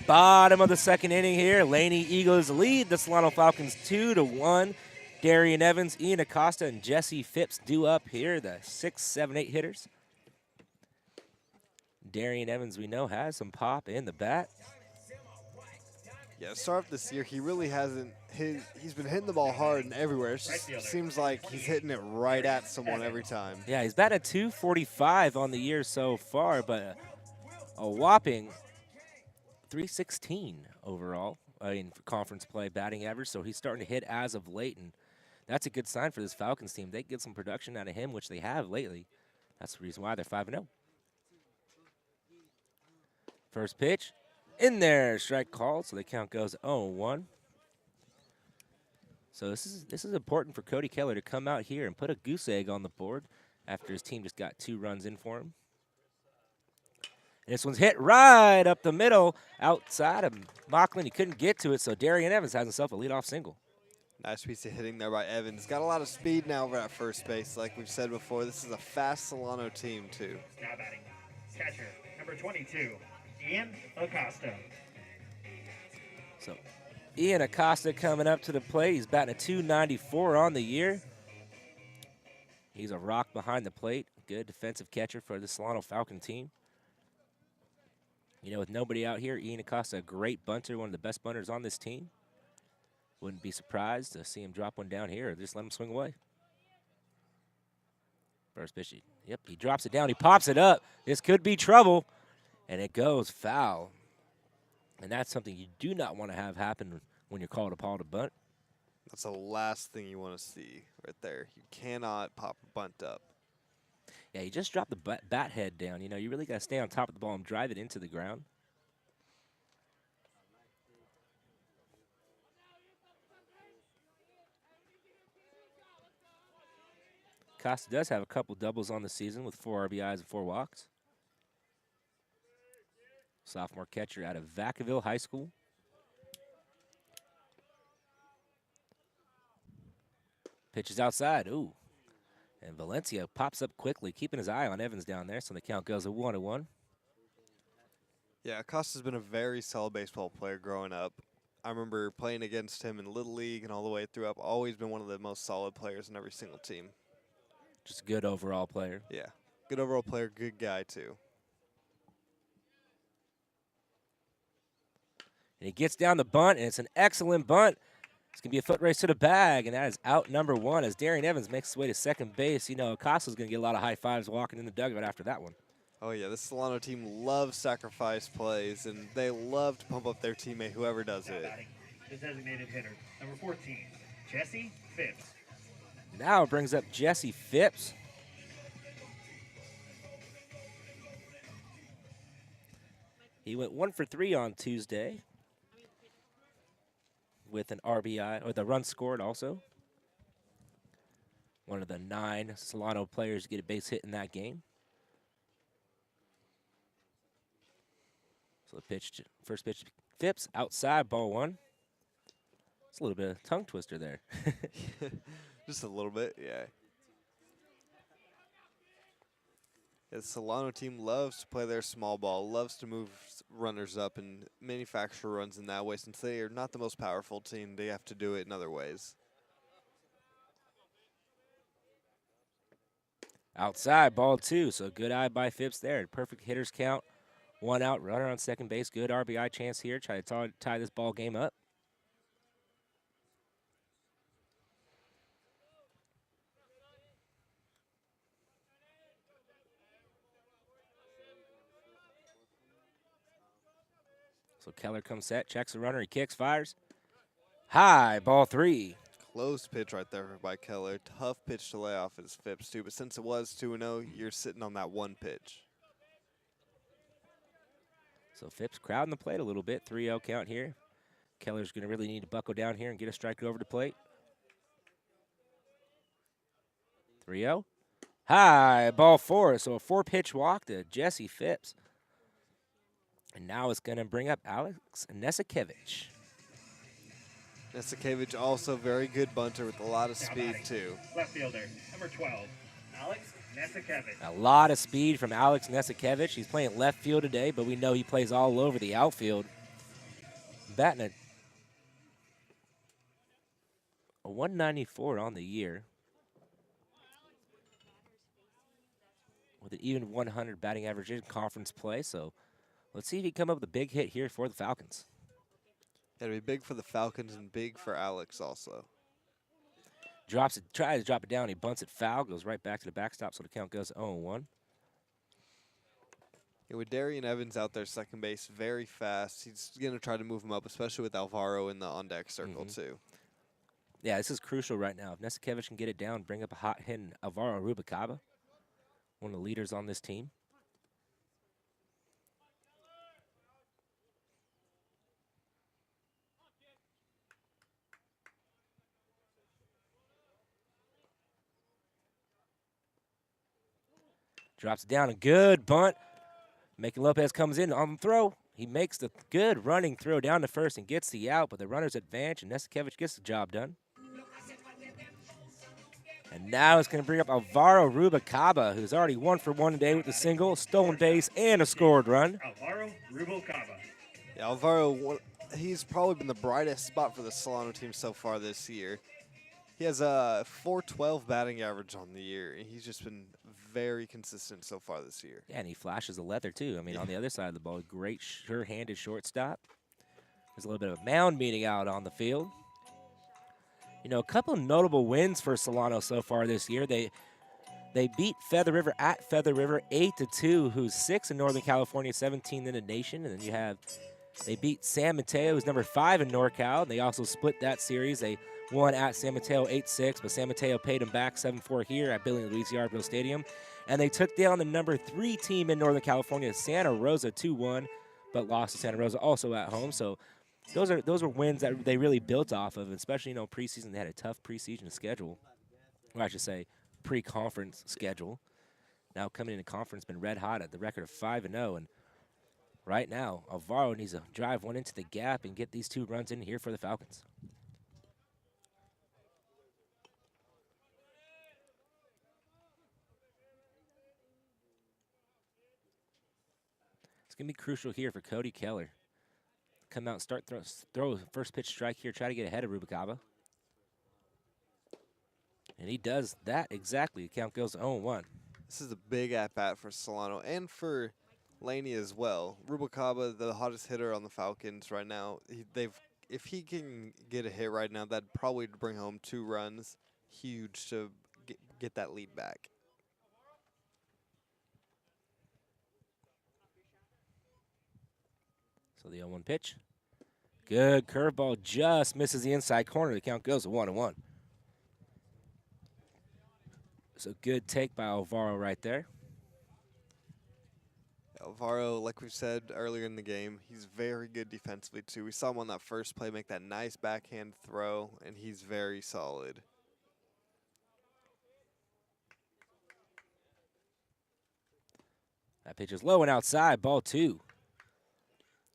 bottom of the second inning here. Laney Eagles lead the Solano Falcons 2-1. Darian Evans, Ian Acosta, and Jesse Phipps due up here, the 6, 7, 8 hitters. Darian Evans, we know, has some pop in the bat. Yeah, start off this year, he really hasn't hit. He's been hitting the ball hard and everywhere. It just seems like he's hitting it right at someone every time. Yeah, he's batted .245 on the year so far, but a whopping .316 overall in conference play batting average. So he's starting to hit as of late, and that's a good sign for this Falcons team. They get some production out of him, which they have lately. That's the reason why they're 5-0. First pitch. In there, strike called, so the count goes 0-1. So this is important for Cody Keller to come out here and put a goose egg on the board after his team just got 2 runs in for him. And this one's hit right up the middle outside of Mocklin. He couldn't get to it, so Darian Evans has himself a leadoff single. Nice piece of hitting there by Evans. Got a lot of speed now over at first base. Like we've said before, this is a fast Solano team, too. Now batting, catcher, number 22, Ian Acosta. So Ian Acosta coming up to the plate. He's batting a .294 on the year. He's a rock behind the plate. Good defensive catcher for the Solano Falcon team. You know, with nobody out here, Ian Acosta, a great bunter, one of the best bunters on this team. Wouldn't be surprised to see him drop one down here or just let him swing away. First pitch, yep, he drops it down. He pops it up. This could be trouble, and it goes foul. And that's something you do not want to have happen when you're called upon to bunt. That's the last thing you want to see right there. You cannot pop a bunt up. Yeah, you just drop the bat head down. You know, you really got to stay on top of the ball and drive it into the ground. Costa does have a couple doubles on the season with 4 RBIs and 4 walks. Sophomore catcher out of Vacaville High School. Pitches outside. Ooh. And Valencia pops up quickly, keeping his eye on Evans down there, so the count goes 1-1. Yeah, Acosta's been a very solid baseball player growing up. I remember playing against him in Little League and all the way through up. Always been one of the most solid players in every single team. Just a good overall player. Yeah, good overall player, good guy too. And he gets down the bunt, and it's an excellent bunt. It's going to be a foot race to the bag, and that is out number 1 as Darian Evans makes his way to second base. You know, Acosta's going to get a lot of high fives walking in the dugout after that one. Oh, yeah, this Solano team loves sacrifice plays, and they love to pump up their teammate, whoever does it. The designated hitter, number 14, Jesse Phipps. Now it brings up Jesse Phipps. He went 1 for 3 on Tuesday with an RBI, or the run scored also. One of the 9 Solano players to get a base hit in that game. So the pitch, first pitch, Phipps, outside, ball 1. It's a little bit of a tongue twister there. Just a little bit, yeah. The Solano team loves to play their small ball, loves to move runners up and manufacture runs in that way. Since they are not the most powerful team, they have to do it in other ways. Outside, ball 2, so good eye by Phipps there. Perfect hitter's count, 1 out, runner on second base. Good RBI chance here. Try to tie this ball game up. So Keller comes set, checks the runner, he kicks, fires. High, ball 3. Close pitch right there by Keller. Tough pitch to lay off his Phipps, too. But since it was 2-0, you're sitting on that 1 pitch. So Phipps crowding the plate a little bit. 3-0 count here. Keller's going to really need to buckle down here and get a strike over the plate. 3-0. High, ball 4. So a 4-pitch walk to Jesse Phipps. And now it's going to bring up Alex Nesikevich. Nesikevich also very good bunter with a lot of speed, too. Left fielder, number 12, Alex Nesikevich. A lot of speed from Alex Nesikevich. He's playing left field today, but we know he plays all over the outfield. batting a 194 on the year with an even 100 batting average in conference play. So let's see if he can come up with a big hit here for the Falcons. It'll be big for the Falcons and big for Alex also. Drops it, tries to drop it down. He bunts it foul, goes right back to the backstop, so the count goes 0-1. Yeah, with Darian Evans out there second base, very fast. He's going to try to move him up, especially with Alvaro in the on-deck circle, too. Yeah, this is crucial right now. If Nesikevich can get it down, bring up a hot hit in Alvaro Rubalcaba, one of the leaders on this team. Drops it down, a good bunt. Making Lopez comes in on the throw. He makes the good running throw down to first and gets the out, but the runners advance, and Nesikevich gets the job done. And now it's going to bring up Alvaro Rubalcaba, who's already 1 for 1 today with a single, stolen base, and a scored run. Alvaro Rubalcaba. Yeah, Alvaro, he's probably been the brightest spot for the Solano team so far this year. He has a .412 batting average on the year, and he's just been very consistent so far this year. Yeah, and he flashes the leather, too. I mean, on the other side of the ball, great sure-handed shortstop. There's a little bit of a mound meeting out on the field. You know, a couple of notable wins for Solano so far this year. They beat Feather River at Feather River 8-2, who's 6th in Northern California, 17th in the nation. And then they beat San Mateo, who's number 5 in NorCal. And they also split that series. They won at San Mateo 8-6, but San Mateo paid them back 7-4 here at Billy Luis Yarborough Stadium. And they took down the number 3 team in Northern California, Santa Rosa, 2-1, but lost to Santa Rosa also at home. So those are wins that they really built off of, especially, you know, preseason. They had a tough preseason schedule, or I should say pre-conference schedule. Now coming into conference, been red hot at the record of 5-0, and right now Alvaro needs to drive one into the gap and get these 2 runs in here for the Falcons. It's going to be crucial here for Cody Keller. Come out and start throw first pitch strike here, try to get ahead of Rubalcaba. And he does that exactly. The count goes 0-1. This is a big at-bat for Solano and for Laney as well. Rubalcaba, the hottest hitter on the Falcons right now. If he can get a hit right now, that'd probably bring home 2 runs. Huge to get that lead back. So the 0-1 pitch. Good curveball, just misses the inside corner. The count goes 1-1. So good take by Alvaro right there. Alvaro, like we said earlier in the game, he's very good defensively too. We saw him on that first play make that nice backhand throw, and he's very solid. That pitch is low and outside, ball 2.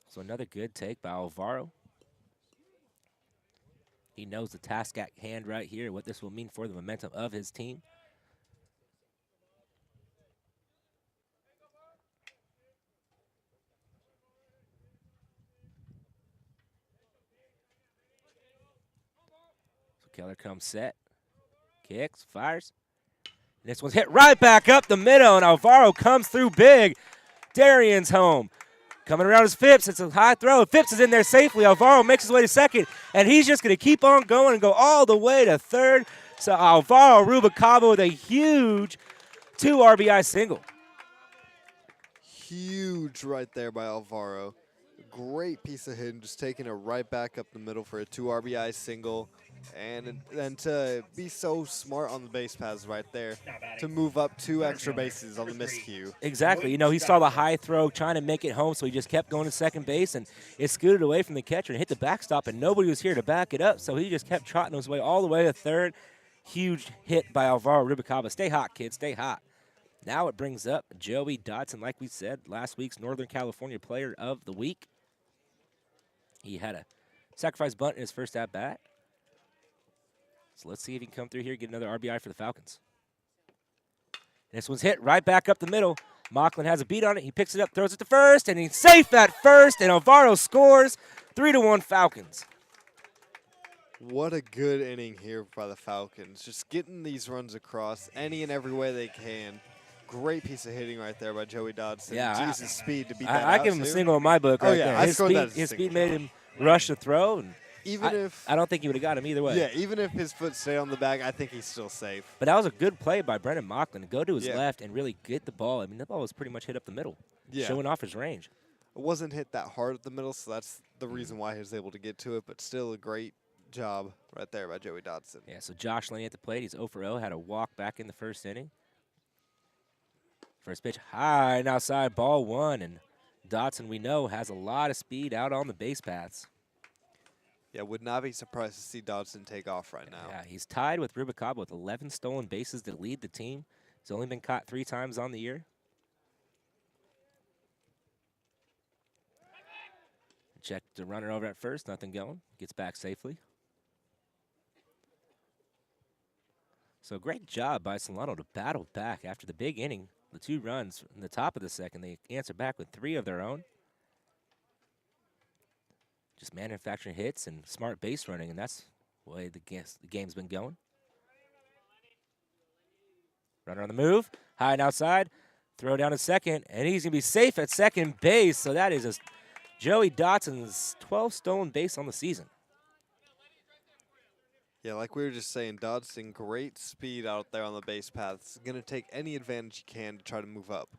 So another good take by Alvaro. He knows the task at hand right here, what this will mean for the momentum of his team. So Keller comes set, kicks, fires. And this one's hit right back up the middle, and Alvaro comes through big. Darian's home. Coming around is Phipps. It's a high throw. Phipps is in there safely. Alvaro makes his way to second, and he's just going to keep on going and go all the way to third. So Alvaro Rubalcaba with a huge 2 RBI single. Huge right there by Alvaro. Great piece of hitting, just taking it right back up the middle for a 2 RBI single. And then to be so smart on the base paths right there, to move up 2 extra bases on the miscue. Exactly. You know, he saw the high throw trying to make it home, so he just kept going to second base, and it scooted away from the catcher and hit the backstop, and nobody was here to back it up, so he just kept trotting his way all the way to third. Huge hit by Alvaro Rubalcaba. Stay hot, kids. Stay hot. Now it brings up Joey Dotson, like we said, last week's Northern California Player of the Week. He had a sacrifice bunt in his first at-bat. So let's see if he can come through here and get another RBI for the Falcons. And this one's hit right back up the middle. Mocklin has a beat on it. He picks it up, throws it to first, and he's safe at first, and Alvaro scores. 3-1 Falcons. What a good inning here by the Falcons. Just getting these runs across any and every way they can. Great piece of hitting right there by Joey Dodson. Yeah, Jesus speed to beat that I out give him too. a single in my book Oh right yeah, there. I His scored speed, that as a his single. speed made him rush to throw. And I don't think he would have got him either way. Yeah, even if his foot stayed on the bag, I think he's still safe. But that was a good play by Brendan Mocklin to go to his Yeah. left and really get the ball. I mean, the ball was pretty much hit up the middle, Yeah. showing off his range. It wasn't hit that hard at the middle, so that's the reason why he was able to get to it, but still a great job right there by Joey Dodson. Yeah, so Josh Laney at the plate. He's 0 for 0, had a walk back in the first inning. First pitch high and outside, ball one. And Dodson, we know, has a lot of speed out on the base paths. Yeah, would not be surprised to see Dodson take off right now. Yeah, he's tied with Rubalcaba with 11 stolen bases to lead the team. He's only been caught 3 times on the year. Check the runner over at first, nothing going. Gets back safely. So great job by Solano to battle back after the big inning. The 2 runs in the top of the second, they answer back with 3 of their own. Just manufacturing hits and smart base running, and that's the way the game's been going. Runner on the move, high and outside, throw down to second, and he's going to be safe at second base. So that is Joey Dodson's 12th stolen base on the season. Yeah, like we were just saying, Dodson, great speed out there on the base paths. Going to take any advantage he can to try to move up.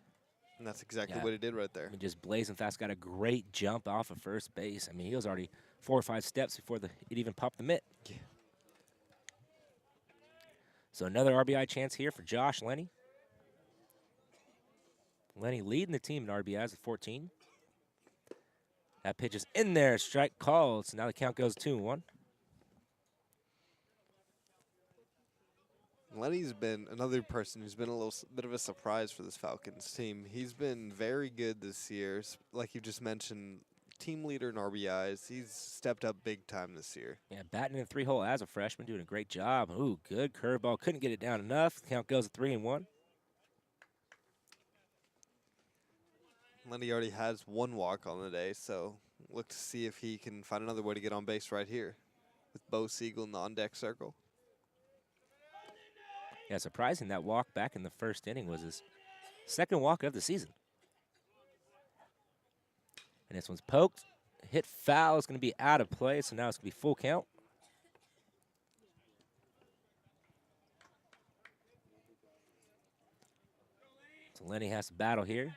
And that's exactly what he did right there. I mean, just blazing fast, got a great jump off of first base. I mean, he was already 4 or 5 steps before it even popped the mitt. Yeah. So another RBI chance here for Josh Laney. Laney leading the team in RBIs with 14. That pitch is in there, strike called. So now the count goes 2-1. Lenny's been another person who's been a little bit of a surprise for this Falcons team. He's been very good this year. Like you just mentioned, team leader in RBIs. He's stepped up big time this year. Yeah, batting in a 3-hole as a freshman, doing a great job. Ooh, good curveball. Couldn't get it down enough. Count goes to 3-1. Lenny already has 1 walk on the day, so look to see if he can find another way to get on base right here with Bo Siegel in the on-deck circle. Yeah, surprising that walk back in the first inning was his 2nd walk of the season. And this one's poked. Hit foul. It's going to be out of play, so now it's going to be full count. So Lenny has to battle here.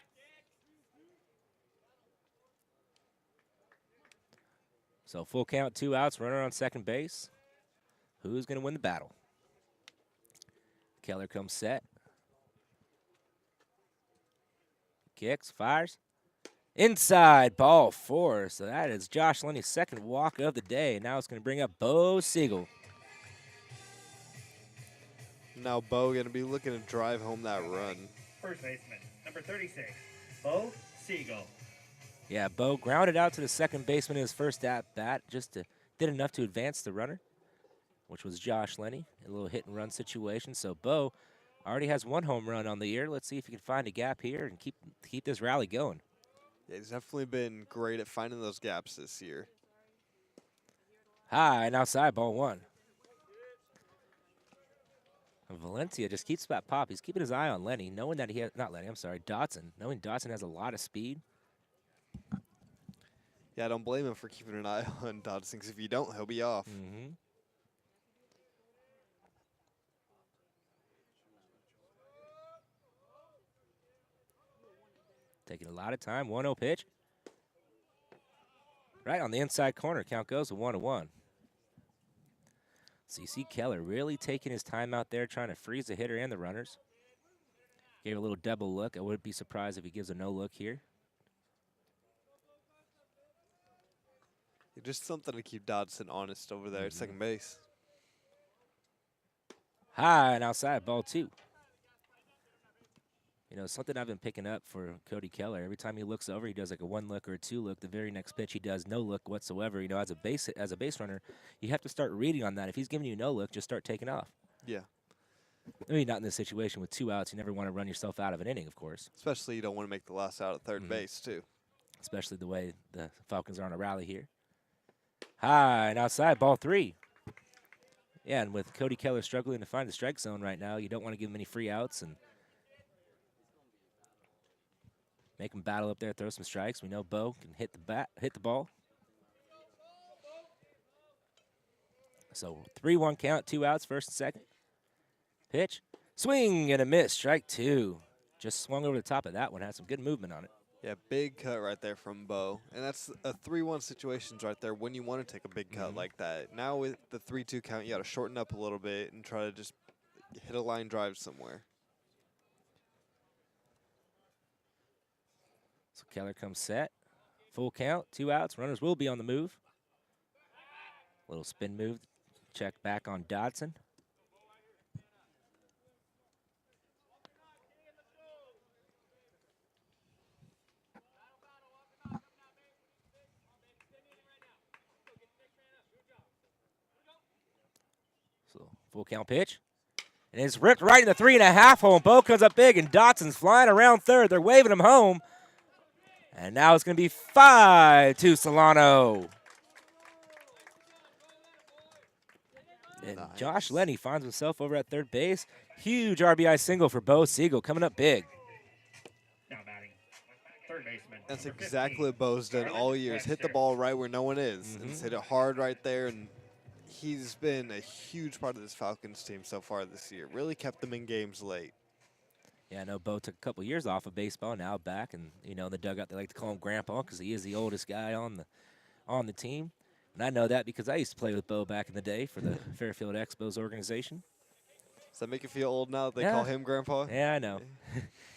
So full count, 2 outs, runner on second base. Who's going to win the battle? Keller comes set. Kicks, fires. Inside, ball 4. So that is Josh Lenny's 2nd walk of the day. Now it's going to bring up Bo Siegel. Now Bo going to be looking to drive home that run. First baseman, number 36, Bo Siegel. Yeah, Bo grounded out to the second baseman in his first at-bat. Did enough to advance the runner, which was Josh Lenny. A little hit-and-run situation. So Bo already has 1 home run on the year. Let's see if he can find a gap here and keep this rally going. Yeah, he's definitely been great at finding those gaps this year. High and outside, ball 1. And Valencia just keeps that pop. He's keeping his eye on Lenny, knowing that he has, not Lenny, I'm sorry, Dodson, knowing Dodson has a lot of speed. Yeah, I don't blame him for keeping an eye on Dodson, because if you don't, he'll be off. Mm-hmm. Taking a lot of time. 1-0 pitch. Right on the inside corner. Count goes to 1-1. So you see Keller really taking his time out there, trying to freeze the hitter and the runners. Gave a little double look. I wouldn't be surprised if he gives a no look here. Just something to keep Dodson honest over there at second base. High and outside, ball 2. You know, something I've been picking up for Cody Keller. Every time he looks over, he does like a 1 look or a 2 look. The very next pitch, he does no look whatsoever. You know, as a base runner, you have to start reading on that. If he's giving you no look, just start taking off. Yeah. I mean, not in this situation with 2 outs. You never want to run yourself out of an inning, of course. Especially you don't want to make the last out at third base, too. Especially the way the Falcons are on a rally here. High and outside, ball 3. Yeah, and with Cody Keller struggling to find the strike zone right now, you don't want to give him any free outs and make him battle up there, throw some strikes. We know Bo can hit the ball. So 3-1 count, 2 outs, first and second. Pitch, swing and a miss, strike 2. Just swung over the top of that one, had some good movement on it. Yeah, big cut right there from Bo. And that's a 3-1 situations right there when you want to take a big cut like that. Now with the 3-2 count, you got to shorten up a little bit and try to just hit a line drive somewhere. So Keller comes set. Full count, 2 outs. Runners will be on the move. Little spin move. Check back on Dodson. So full count pitch. And it's ripped right in the 3.5 hole. Bo comes up big, and Dodson's flying around third. They're waving him home. And now it's going to be 5 to Solano. And nice. Josh Laney finds himself over at third base. Huge RBI single for Bo Siegel, coming up big. Now batting, third baseman. That's number exactly 15, what Bo's done all years. Hit the ball right where no one is. And Mhm. hit it hard right there. And he's been a huge part of this Falcons team so far this year. Really kept them in games late. Yeah, I know Bo took a couple years off of baseball, now back, and you know in the dugout they like to call him Grandpa because he is the oldest guy on the team. And I know that because I used to play with Bo back in the day for the Fairfield Expos organization. Does that make you feel old now that they Yeah. call him Grandpa? Yeah, I know.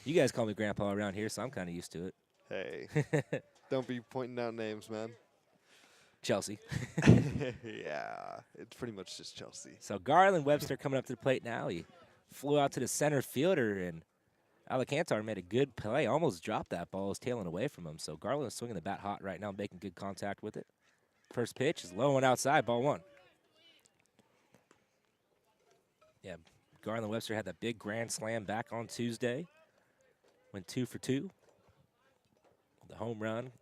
You guys call me Grandpa around here, so I'm kind of used to it. Hey, don't be pointing out names, man. Chelsea. Yeah, it's pretty much just Chelsea. So Garland Webster coming up to the plate now. He flew out to the center fielder, and Alcantar made a good play. Almost dropped that ball. It was tailing away from him. So Garland is swinging the bat hot right now, making good contact with it. First pitch is low and outside, ball 1. Yeah, Garland Webster had that big grand slam back on Tuesday. Went 2 for 2. The home run,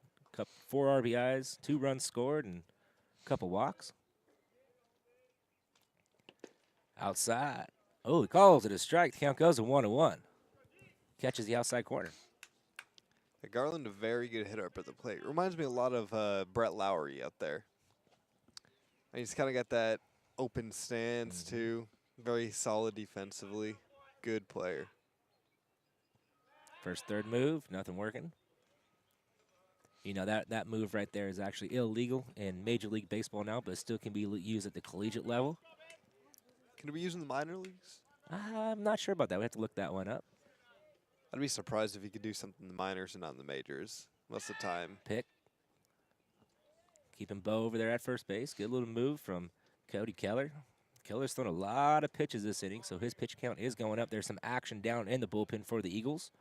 4 RBIs, 2 runs scored, and a couple walks. Outside. Oh, he calls it a strike. The count goes to 1-1. Catches the outside corner. Garland, a very good hitter up at the plate. Reminds me a lot of Brett Lowry out there. And he's kind of got that open stance, too. Very solid defensively. Good player. First, third move, nothing working. You know, that move right there is actually illegal in Major League Baseball now, but it still can be used at the collegiate level. Can it be used in the minor leagues? I'm not sure about that. We have to look that one up. I'd be surprised if he could do something in the minors and not in the majors most of the time. Pick. Keeping Bo over there at first base. Good little move from Cody Keller. Keller's thrown a lot of pitches this inning, so his pitch count is going up. There's some action down in the bullpen for the Eagles.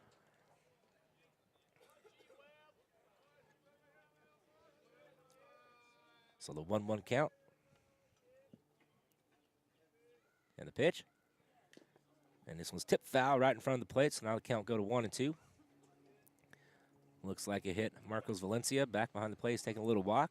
So the 1-1 count. And the pitch. And this one's tipped foul right in front of the plate, so now the count go to 1-2. Looks like it hit Marcos Valencia back behind the plate. He's taking a little walk.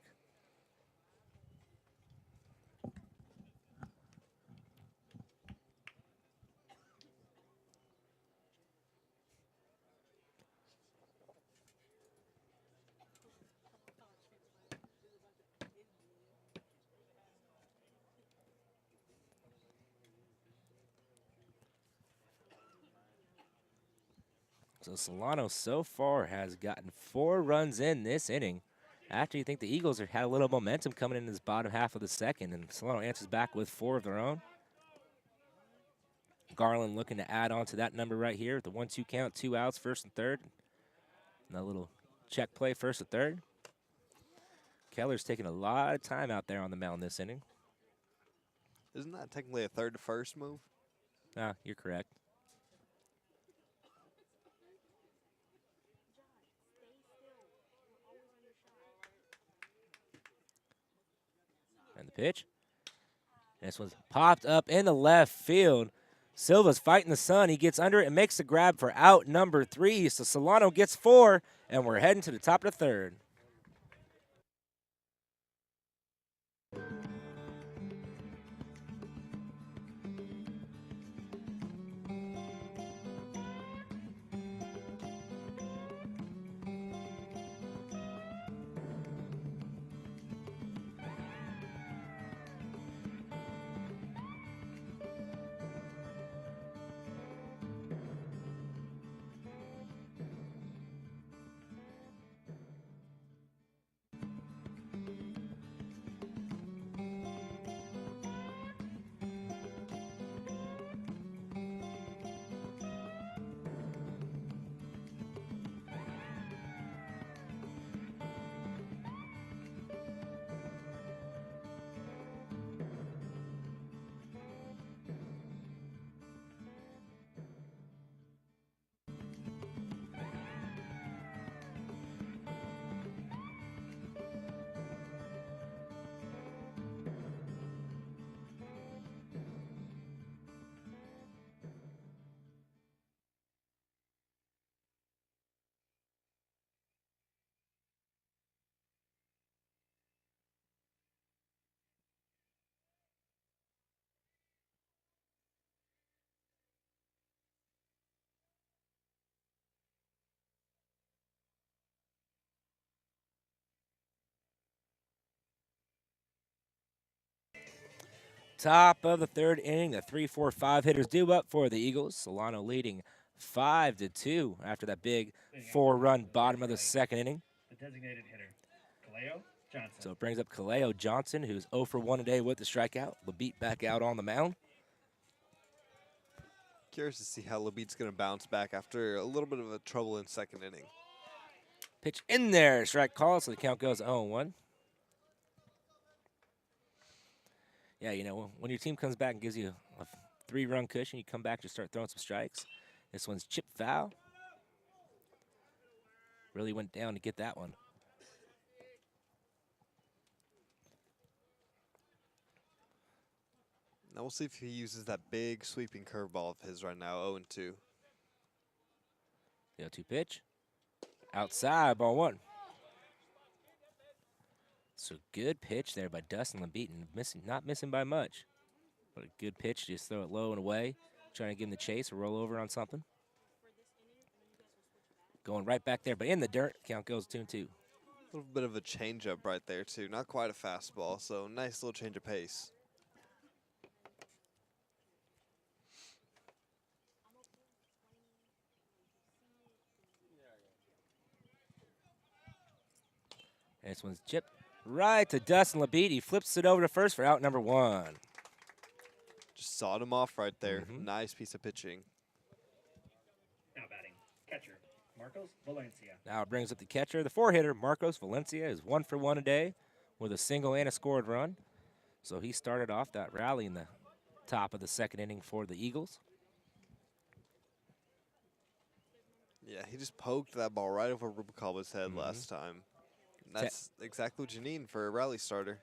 So Solano so far has gotten 4 runs in this inning. After you think the Eagles had a little momentum coming in this bottom half of the second, and Solano answers back with 4 of their own. Garland looking to add on to that number right here with the 1-2 count, 2 outs, first and third. And a little check play, first and third. Keller's taking a lot of time out there on the mound this inning. Isn't that technically a third to first move? Ah, you're correct. And the pitch. This one's popped up in the left field. Silva's fighting the sun. He gets under it and makes the grab for out number 3. So Solano gets 4, and we're heading to the top of the third. Top of the third inning, the 3-4-5 hitters due up for the Eagles. Solano leading 5-2 after that big 4-run bottom of the second inning. The designated hitter, Kaleo Johnson. So it brings up Kaleo Johnson, who's 0 for 1 today with the strikeout. Labite back out on the mound. Curious to see how Labite's going to bounce back after a little bit of a trouble in second inning. Pitch in there, strike call, so the count goes 0-1. Yeah, you know, when your team comes back and gives you a 3-run cushion, you come back and start throwing some strikes. This one's chip foul. Really went down to get that one. Now we'll see if he uses that big sweeping curveball of his right now, 0-2. 0-2 pitch. Outside, ball 1. So good pitch there by Dustin Labite, not missing by much. But a good pitch, just throw it low and away. Trying to give him the chase or roll over on something. Going right back there, but in the dirt. Count goes 2-2. A little bit of a changeup right there, too. Not quite a fastball, so nice little change of pace. And this one's chipped right to Dustin Labite. He flips it over to first for out number 1. Just sawed him off right there. Nice piece of pitching. Now batting, catcher, Marcos Valencia. Now it brings up the catcher. The 4-hitter, Marcos Valencia, is 1 for 1 today with a single and a scored run. So he started off that rally in the top of the second inning for the Eagles. Yeah, he just poked that ball right over Rubalcaba's head last time. And that's exactly what you need for a rally starter.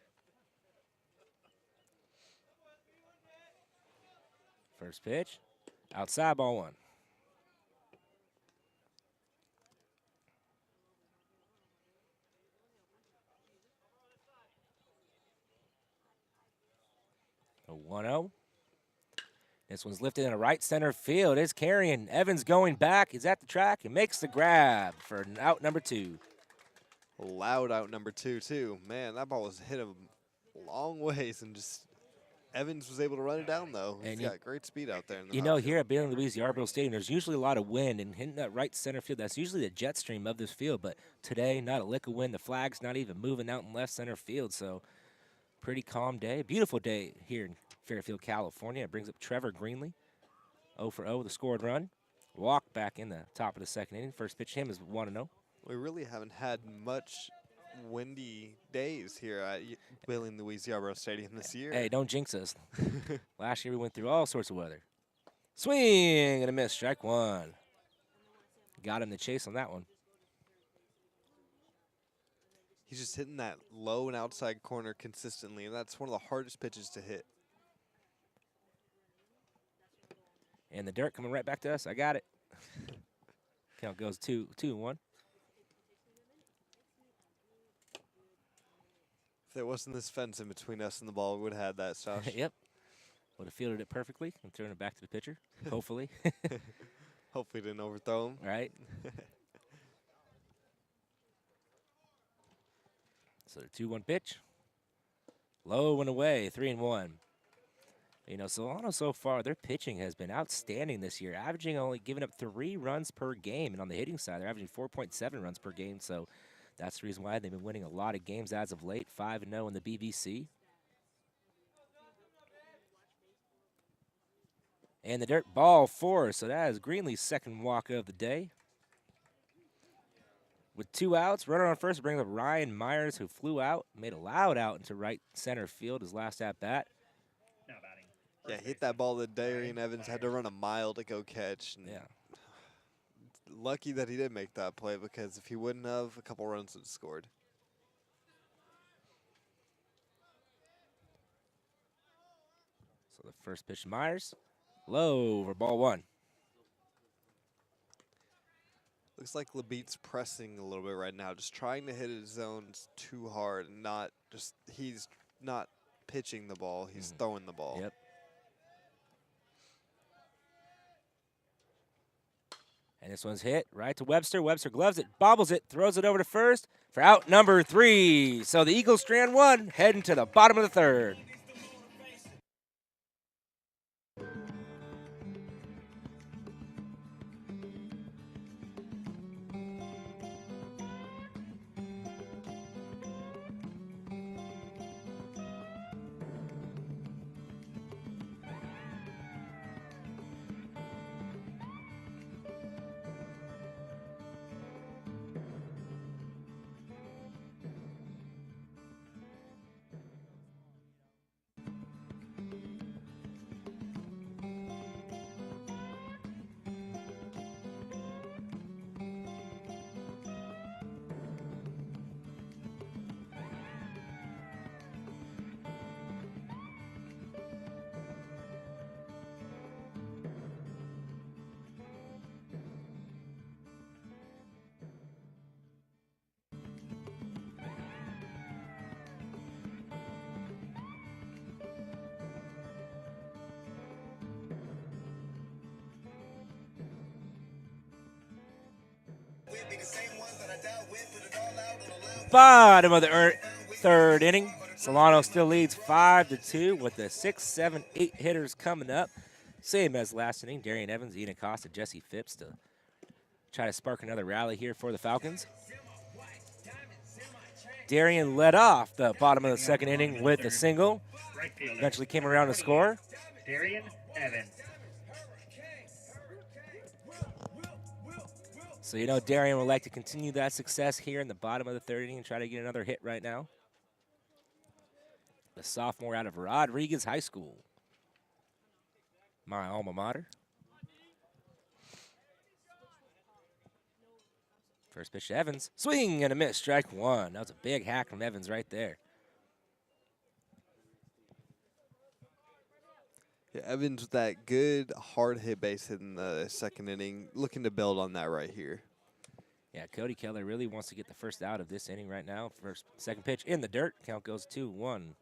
First pitch, outside, ball 1. A 1-0. This one's lifted in a right center field. It's carrying. Evans going back. He's at the track and makes the grab for out number 2. Loud out number 2, too. Man, that ball was hit a long ways, and just Evans was able to run it down, though. He's got great speed out there. You know, here at Bailey Louise Yarborough Stadium, there's usually a lot of wind, and hitting that right center field, that's usually the jet stream of this field. But today, not a lick of wind. The flag's not even moving out in left center field, so pretty calm day. Beautiful day here in Fairfield, California. It brings up Trevor Greenlee, 0 for 0 with a scored run. Walk back in the top of the second inning. First pitch to him is 1-0. We really haven't had much windy days here at Bailey Louise Yarborough Stadium this year. Hey, don't jinx us. Last year we went through all sorts of weather. Swing and a miss, strike 1. Got him the chase on that one. He's just hitting that low and outside corner consistently, and that's one of the hardest pitches to hit. And the dirt coming right back to us. I got it. Count goes 2-1. If there wasn't this fence in between us and the ball, we would have had that, Josh. Yep. Would have fielded it perfectly and thrown it back to the pitcher, hopefully. Hopefully didn't overthrow him. Right. So the 2-1 pitch. Low and away, 3-1. You know, Solano so far, their pitching has been outstanding this year, averaging only giving up 3 runs per game. And on the hitting side, they're averaging 4.7 runs per game. So that's the reason why they've been winning a lot of games as of late, 5-0 in the BBC. And the dirt, ball 4. So that is Greenlee's second walk of the day. With 2 outs, runner on first brings up Ryan Myers, who flew out, made a loud out into right center field his last at bat. Now batting. Yeah, hit that ball that Darian Evans had to run a mile to go catch. And yeah. Lucky that he did make that play, because if he wouldn't have, a couple runs would have scored. So the first pitch to Myers, low over ball 1. Looks like Labite's pressing a little bit right now, just trying to hit his zones too hard, and he's not pitching the ball, he's throwing the ball. Yep. And this one's hit right to Webster. Webster gloves it, bobbles it, throws it over to first for out number 3. So the Eagles strand 1, heading to the bottom of the 3rd. Bottom of the third inning. Solano still leads 5-2 with the 6, 7, 8 hitters coming up. Same as last inning. Darian Evans, Ian Acosta, Jesse Phipps to try to spark another rally here for the Falcons. Darian led off the bottom of the second inning with a single. Eventually came around to score. Darian Evans. So you know Darian would like to continue that success here in the bottom of the third inning and try to get another hit right now. The sophomore out of Rodriguez High School. My alma mater. First pitch to Evans. Swing and a miss. Strike one. That was a big hack from Evans right there. Yeah, Evans with that good hard hit base hit in the second inning. Looking to build on that right here. Yeah, Cody Keller really wants to get the first out of this inning right now. Second pitch in the dirt. Count goes 2-1.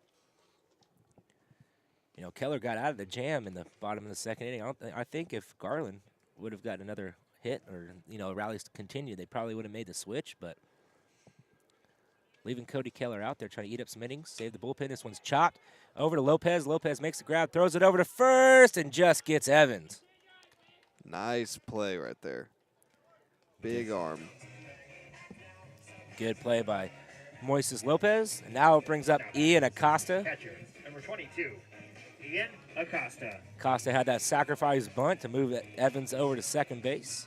You know, Keller got out of the jam in the bottom of the second inning. I think if Garland would have gotten another hit or, you know, rallies to continue, they probably would have made the switch, but leaving Cody Keller out there trying to eat up some innings, save the bullpen. This one's chopped over to Lopez. Lopez makes the grab, throws it over to first, and just gets Evans. Nice play right there. Big arm. Good play by Moises Lopez. And now it brings up Ian Acosta. Catcher, number 22, Ian Acosta. Acosta had that sacrifice bunt to move Evans over to second base.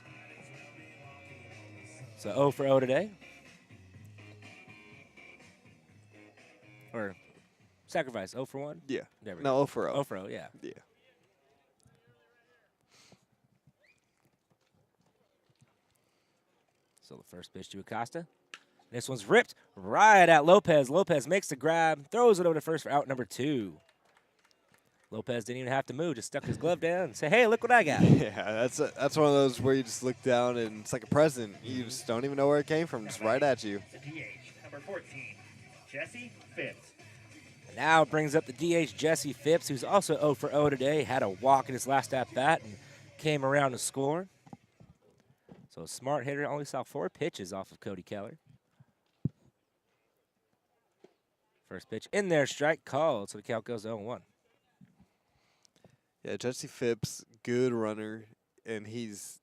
So 0 for 0 today. Or sacrifice, 0 for 1? Yeah. There we no, go. 0 for 0. 0 for 0, yeah. Yeah. So the first pitch to Acosta. This one's ripped right at Lopez. Lopez makes the grab, throws it over to first for out number 2. Lopez didn't even have to move, just stuck his glove down and say, hey, look what I got. Yeah, that's one of those where you just look down and it's like a present. You just don't even know where it came from, just right at you. The DH, number 14, Jesse Phipps. Now it brings up the DH, Jesse Phipps, who's also 0 for 0 today. Had a walk in his last at-bat and came around to score. So a smart hitter, only saw 4 pitches off of Cody Keller. First pitch in there, strike called, so the count goes 0-1. Yeah, Jesse Phipps, good runner, and he's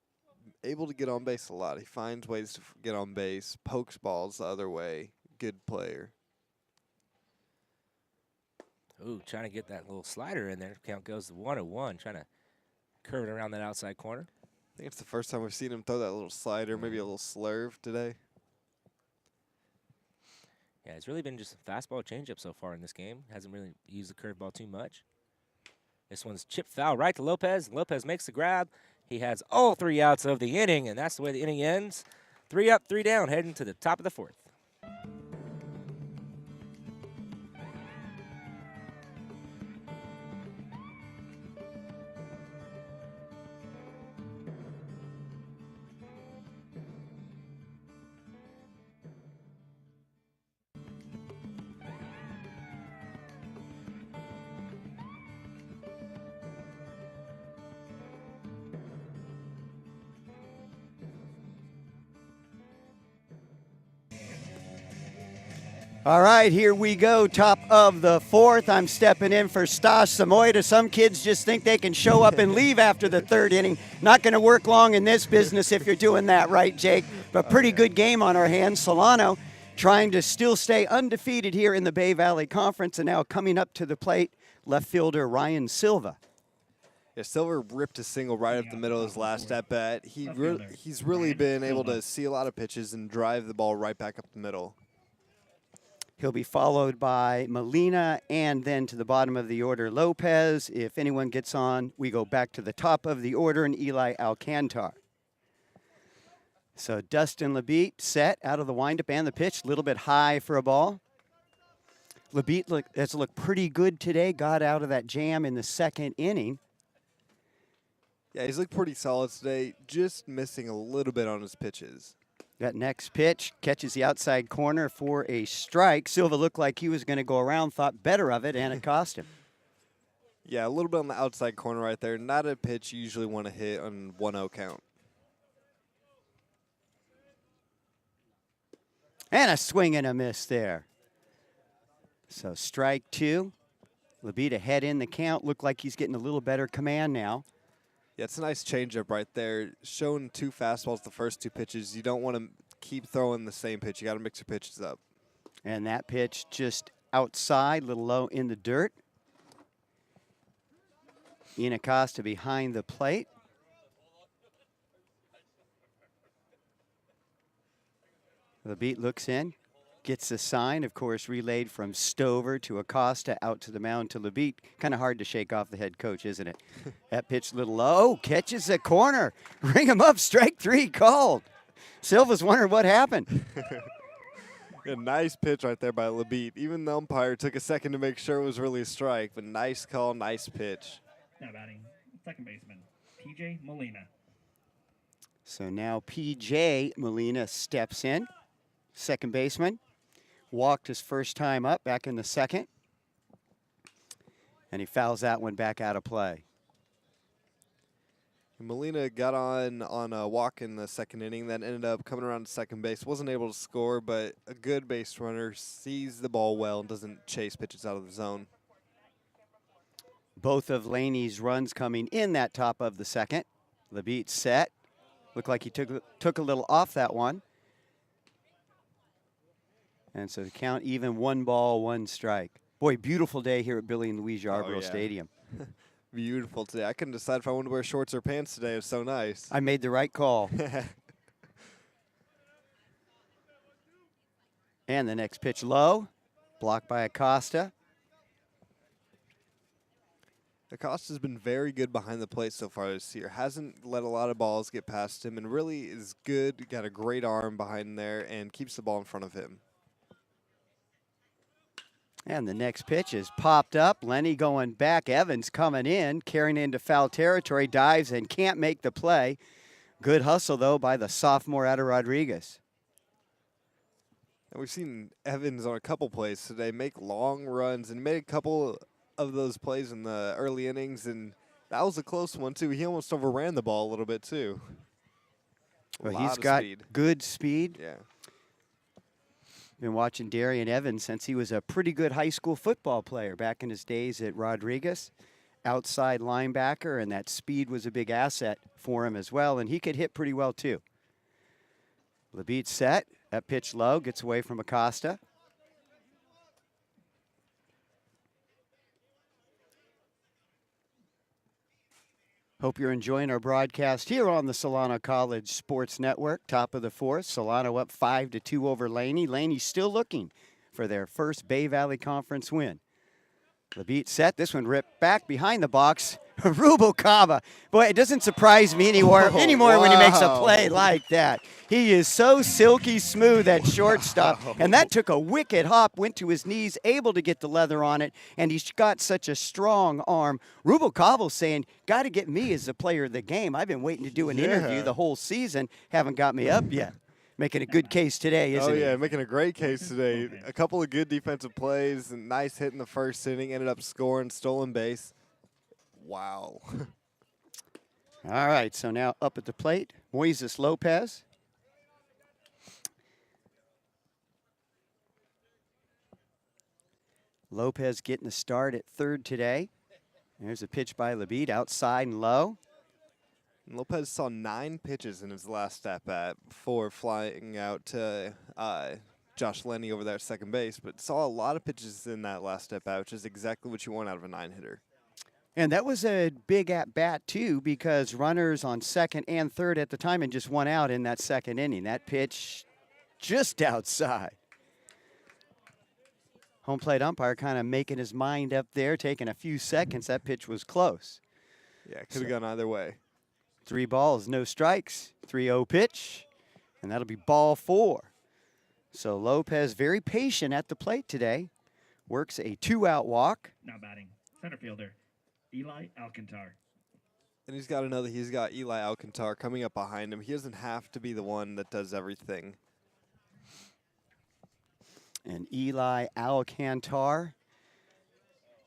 able to get on base a lot. He finds ways to get on base, pokes balls the other way. Good player. Ooh, trying to get that little slider in there. Count goes to 1-1, trying to curve it around that outside corner. I think it's the first time we've seen him throw that little slider, maybe a little slurve today. Yeah, it's really been just a fastball changeup so far in this game. Hasn't really used the curveball too much. This one's chip foul right to Lopez. Lopez makes the grab. He has all 3 outs of the inning, and that's the way the inning ends. 3 up, 3 down, heading to the top of the 4th. All right, here we go. Top of the 4th. I'm stepping in for Stas Samoyeda. Some kids just think they can show up and leave after the 3rd inning. Not going to work long in this business if you're doing that right, Jake. But pretty good game on our hands. Solano trying to still stay undefeated here in the Bay Valley Conference. And now coming up to the plate, left fielder Ryan Silva. Yeah, Silver ripped a single right up the middle of his last at-bat. He's really been able to see a lot of pitches and drive the ball right back up the middle. He'll be followed by Molina and then to the bottom of the order, Lopez. If anyone gets on, we go back to the top of the order and Eli Alcantar. So Dustin Labitte set out of the windup and the pitch, a little bit high for a ball. Labitte has looked pretty good today, got out of that jam in the 2nd inning. Yeah, he's looked pretty solid today, just missing a little bit on his pitches. That next pitch catches the outside corner for a strike. Silva looked like he was going to go around, thought better of it, and it cost him. Yeah, a little bit on the outside corner right there. Not a pitch you usually want to hit on 1-0 count. And a swing and a miss there. So strike two. Labita head in the count. Looked like he's getting a little better command now. Yeah, it's a nice changeup right there. Showing 2 fastballs the first 2 pitches. You don't want to keep throwing the same pitch. You got to mix your pitches up. And that pitch just outside, a little low in the dirt. Ian Acosta behind the plate. Labite looks in, gets the sign, of course, relayed from Stover to Acosta, out to the mound to Labite. Kind of hard to shake off the head coach, isn't it? That pitch a little low, catches the corner. Ring him up, strike 3 called. Silva's wondering what happened. A nice pitch right there by Labite. Even the umpire took a second to make sure it was really a strike, but nice call, nice pitch. Now batting, second baseman, P.J. Molina. So now P.J. Molina steps in. Second baseman. Walked his first time up back in the second. And he fouls that one back out of play. Molina got on a walk in the second inning, then ended up coming around to second base. Wasn't able to score, but a good base runner, sees the ball well and doesn't chase pitches out of the zone. Both of Laney's runs coming in that top of the second. Labite set. Looked like he took a little off that one. And so the count even, 1 ball, 1 strike. Boy, beautiful day here at Billy and Louise Yarborough Stadium. Beautiful today. I couldn't decide if I wanted to wear shorts or pants today. It's so nice. I made the right call. And the next pitch low. Blocked by Acosta. Acosta's been very good behind the plate so far this year. Hasn't let a lot of balls get past him and really is good. Got a great arm behind there and keeps the ball in front of him. And the next pitch is popped up. Laney going back. Evans coming in, carrying into foul territory, dives and can't make the play. Good hustle, though, by the sophomore out of Rodriguez. And we've seen Evans on a couple plays today make long runs and made a couple of those plays in the early innings, and that was a close one, too. He almost overran the ball a little bit, too. Well, he's got good speed. Yeah. Been watching Darian Evans since he was a pretty good high school football player back in his days at Rodriguez. Outside linebacker, and that speed was a big asset for him as well, and he could hit pretty well, too. Labite set. That pitch low, gets away from Acosta. Hope you're enjoying our broadcast here on the Solano College Sports Network. Top of the fourth, Solano up 5-2 over Laney. Laney still looking for their first Bay Valley Conference win. Labite set, this one ripped back behind the box. Rubalcaba. Boy, it doesn't surprise me anymore when he makes a play like that. He is so silky smooth at shortstop. And that took a wicked hop, went to his knees, able to get the leather on it, and he's got such a strong arm. Rubalcaba saying, got to get me as the player of the game. I've been waiting to do an interview the whole season. Haven't got me up yet. Making a good case today, isn't he? Oh, yeah, making a great case today. A couple of good defensive plays, and nice hit in the first inning, ended up scoring, stolen base. Wow. All right, so now up at the plate, Moises Lopez. Lopez getting the start at third today. There's a pitch by Labite, outside and low. Lopez saw 9 pitches in his last at-bat before flying out to Josh Laney over there at second base, but saw a lot of pitches in that last at-bat, which is exactly what you want out of a 9-hitter. And that was a big at-bat, too, because runners on second and third at the time and just 1 out in that second inning. That pitch just outside. Home plate umpire kind of making his mind up there, taking a few seconds. That pitch was close. Yeah, could have gone either way. 3 balls, no strikes, 3-0 pitch, and that'll be ball 4. So Lopez very patient at the plate today. Works a 2-out walk. Now batting, center fielder, Eli Alcantar. And he's got Eli Alcantar coming up behind him. He doesn't have to be the one that does everything. And Eli Alcantar,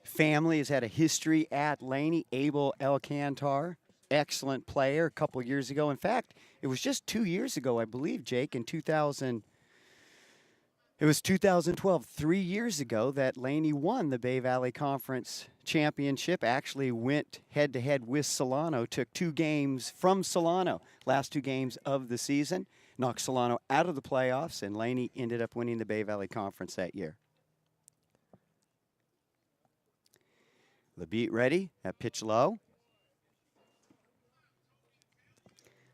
family has had a history at Laney. Abel Alcantar, excellent player a couple years ago. In fact, it was just 2 years ago, I believe, Jake, in 2000. It was 2012, 3 years ago, that Laney won the Bay Valley Conference Championship. Actually went head-to-head with Solano, took 2 games from Solano, last 2 games of the season, knocked Solano out of the playoffs, and Laney ended up winning the Bay Valley Conference that year. The beat ready, that pitch low.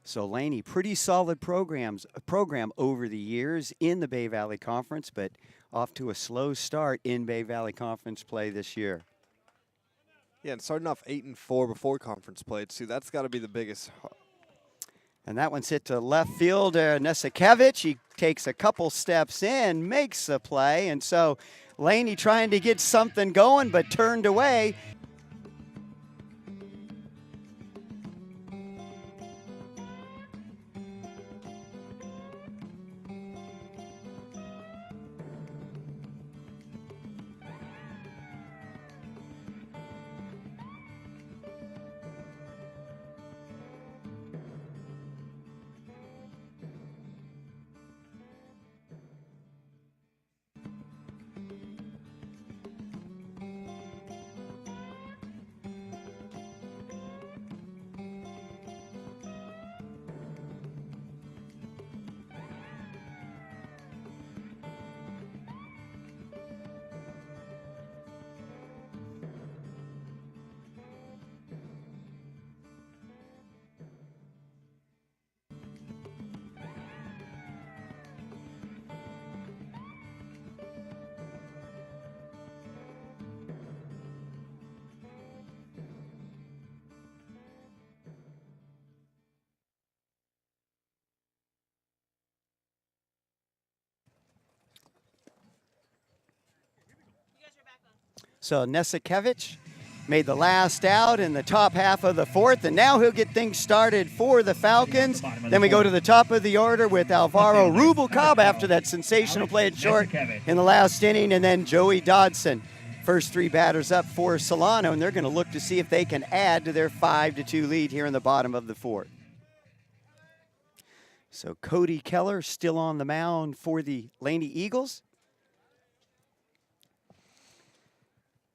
So Laney, pretty solid program over the years in the Bay Valley Conference, but off to a slow start in Bay Valley Conference play this year. Yeah, and starting off 8-4 before conference play too. That's got to be the biggest. And that one's hit to left field. Nesikevich, he takes a couple steps in, makes a play, and so Laney trying to get something going, but turned away. So Nesikevich made the last out in the top half of the 4th, and now he'll get things started for the Falcons. Then we go to the top of the order with Alvaro Rubalcaba after that sensational play at short in the last inning, and then Joey Dodson. First 3 batters up for Solano, and they're going to look to see if they can add to their 5-2 lead here in the bottom of the 4th. So Cody Keller still on the mound for the Laney Eagles.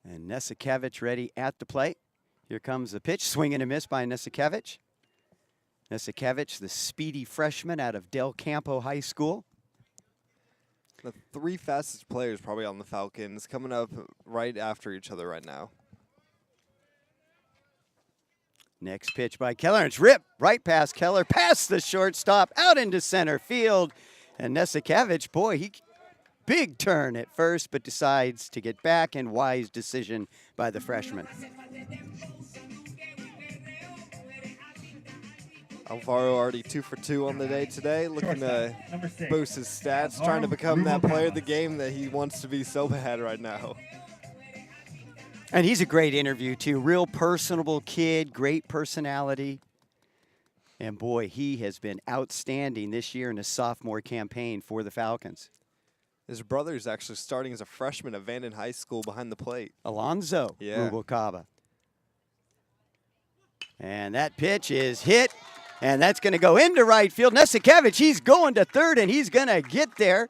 And Nesikevich ready at the plate. Here comes the pitch. Swing and a miss by Nesikevich. Nesikevich, the speedy freshman out of Del Campo High School. The 3 fastest players probably on the Falcons coming up right after each other right now. Next pitch by Keller. It's ripped right past Keller, past the shortstop, out into center field. And Nesikevich, boy, he big turn at first, but decides to get back, and wise decision by the freshman. Alvaro already 2 for 2 on the day today, looking to boost his stats, trying to become that player of the game that he wants to be so bad right now. And he's a great interview, too. Real personable kid, great personality. And, boy, he has been outstanding this year in his sophomore campaign for the Falcons. His brother is actually starting as a freshman at Vanden High School behind the plate. Alonzo Yeah. Rubalcaba. And that pitch is hit, and that's going to go into right field. Nesikevich, he's going to third, and he's going to get there.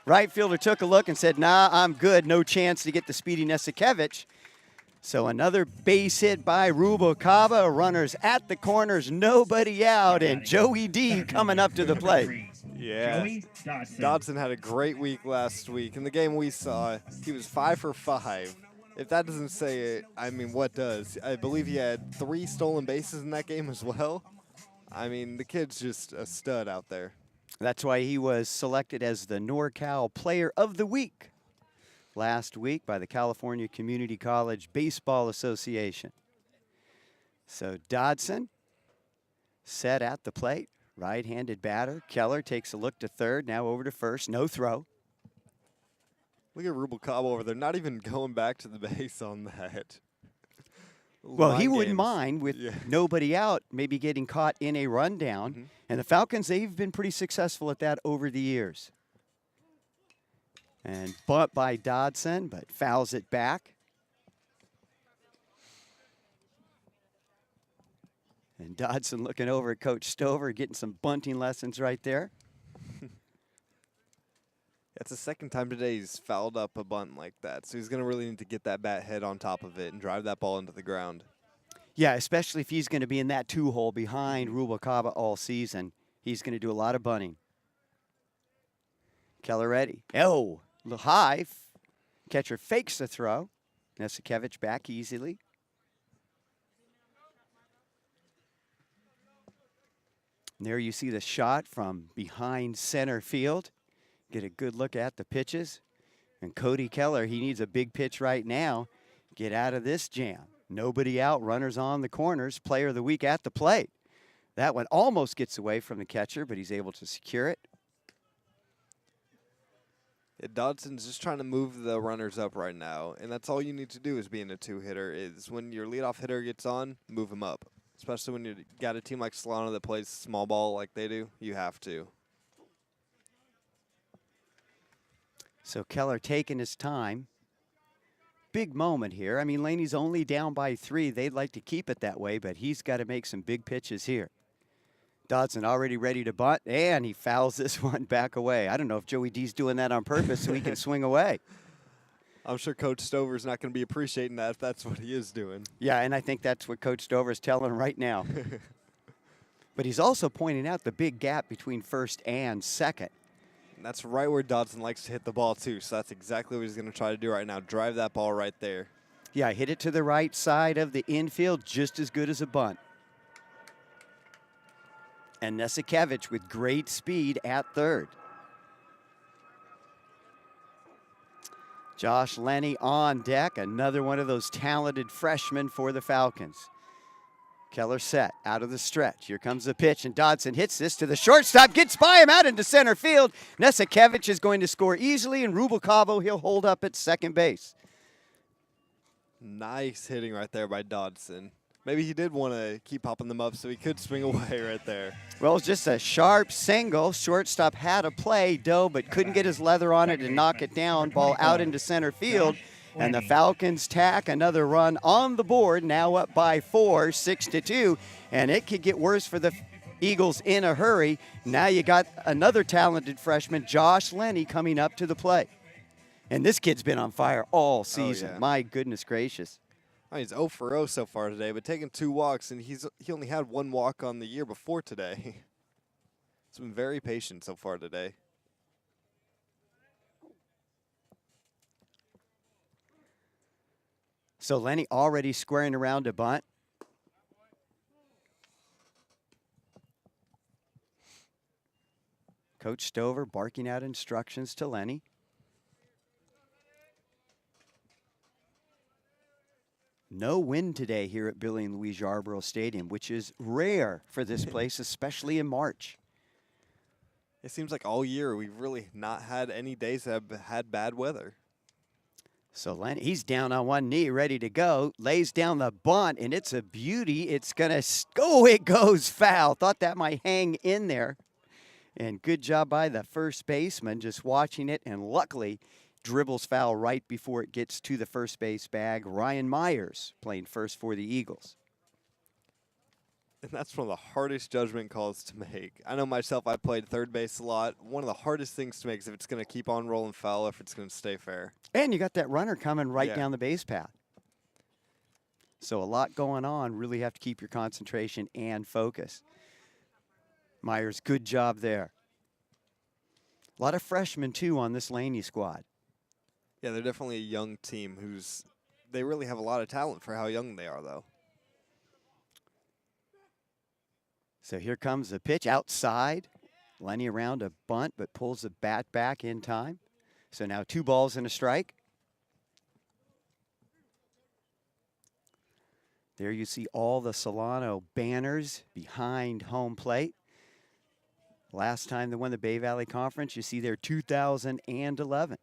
Right fielder took a look and said, nah, I'm good. No chance to get the speedy Nesikevich. So another base hit by Rubalcaba. Runners at the corners, nobody out, and Joey D coming up to the plate. Yeah, Dodson had a great week last week. In the game we saw, he was 5 for 5. If that doesn't say it, I mean, what does? I believe he had 3 stolen bases in that game as well. I mean, the kid's just a stud out there. That's why he was selected as the NorCal Player of the Week last week by the California Community College Baseball Association. So Dodson set at the plate. Right-handed batter. Keller takes a look to third, now over to first. No throw. Look at Rubalcaba over there, not even going back to the base on that. Well, he wouldn't mind with nobody out, maybe getting caught in a rundown. And the Falcons, they've been pretty successful at that over the years. And bunt by Dodson, but fouls it back. And Dodson looking over at Coach Stover, getting some bunting lessons right there. It's the second time today he's fouled up a bunt like that, so he's going to really need to get that bat head on top of it and drive that ball into the ground. Yeah, especially if he's going to be in that 2-hole behind Rubalcaba all season. He's going to do a lot of bunting. Keller ready. Oh, a little high. Catcher fakes the throw. Nesikevich back easily. And there you see the shot from behind center field. Get a good look at the pitches. And Cody Keller, he needs a big pitch right now. Get out of this jam. Nobody out, runners on the corners, player of the week at the plate. That one almost gets away from the catcher, but he's able to secure it. Yeah, Dodson's just trying to move the runners up right now, and that's all you need to do as being a two-hitter is when your leadoff hitter gets on, move him up. Especially when you got a team like Solano that plays small ball like they do, you have to. So Keller taking his time. Big moment here. I mean, Laney's only down by 3. They'd like to keep it that way, but he's got to make some big pitches here. Dodson already ready to bunt, and he fouls this one back away. I don't know if Joey D's doing that on purpose so he can swing away. I'm sure Coach Stover's not going to be appreciating that if that's what he is doing. Yeah, and I think that's what Coach Stover's telling him right now. But he's also pointing out the big gap between first and second. And that's right where Dodson likes to hit the ball, too. So that's exactly what he's going to try to do right now. Drive that ball right there. Yeah, hit it to the right side of the infield, just as good as a bunt. And Nesikevich with great speed at third. Josh Laney on deck, another one of those talented freshmen for the Falcons. Keller set, out of the stretch. Here comes the pitch, and Dodson hits this to the shortstop, gets by him out into center field. Nesikevich is going to score easily, and Rubalcaba, he'll hold up at second base. Nice hitting right there by Dodson. Maybe he did want to keep popping them up so he could swing away right there. Well, it's just a sharp single. Shortstop had a play, Doe, but couldn't get his leather on it and knock it down. Ball out into center field. And the Falcons tack another run on the board, now up by 4, 6-2. And it could get worse for the Eagles in a hurry. Now you got another talented freshman, Josh Laney, coming up to the plate. And this kid's been on fire all season. Oh, yeah. My goodness gracious. Oh, he's 0 for 0 so far today, but taking 2 walks, and he only had 1 walk on the year before today. He's been very patient so far today. So Laney already squaring around to bunt. Coach Stover barking out instructions to Laney. No wind today here at Billy and Louise Yarborough Stadium, which is rare for this place, especially in March. It seems like all year we've really not had any days that have had bad weather. So Laney, he's down on one knee, ready to go. Lays down the bunt, and it's a beauty. It's going to go. It goes foul. Thought that might hang in there. And good job by the first baseman just watching it, and luckily dribbles foul right before it gets to the first base bag. Ryan Myers playing first for the Eagles. And that's one of the hardest judgment calls to make. I know myself, I played third base a lot. One of the hardest things to make is if it's going to keep on rolling foul or if it's going to stay fair. And you got that runner coming right Yeah. down the base path. So a lot going on. Really have to keep your concentration and focus. Myers, good job there. A lot of freshmen, too, on this Laney squad. Yeah, they're definitely a young team they really have a lot of talent for how young they are, though. So here comes the pitch outside. Laney around a bunt, but pulls the bat back in time. So now 2 balls and a strike. There you see all the Solano banners behind home plate. Last time they won the Bay Valley Conference, you see there 2011.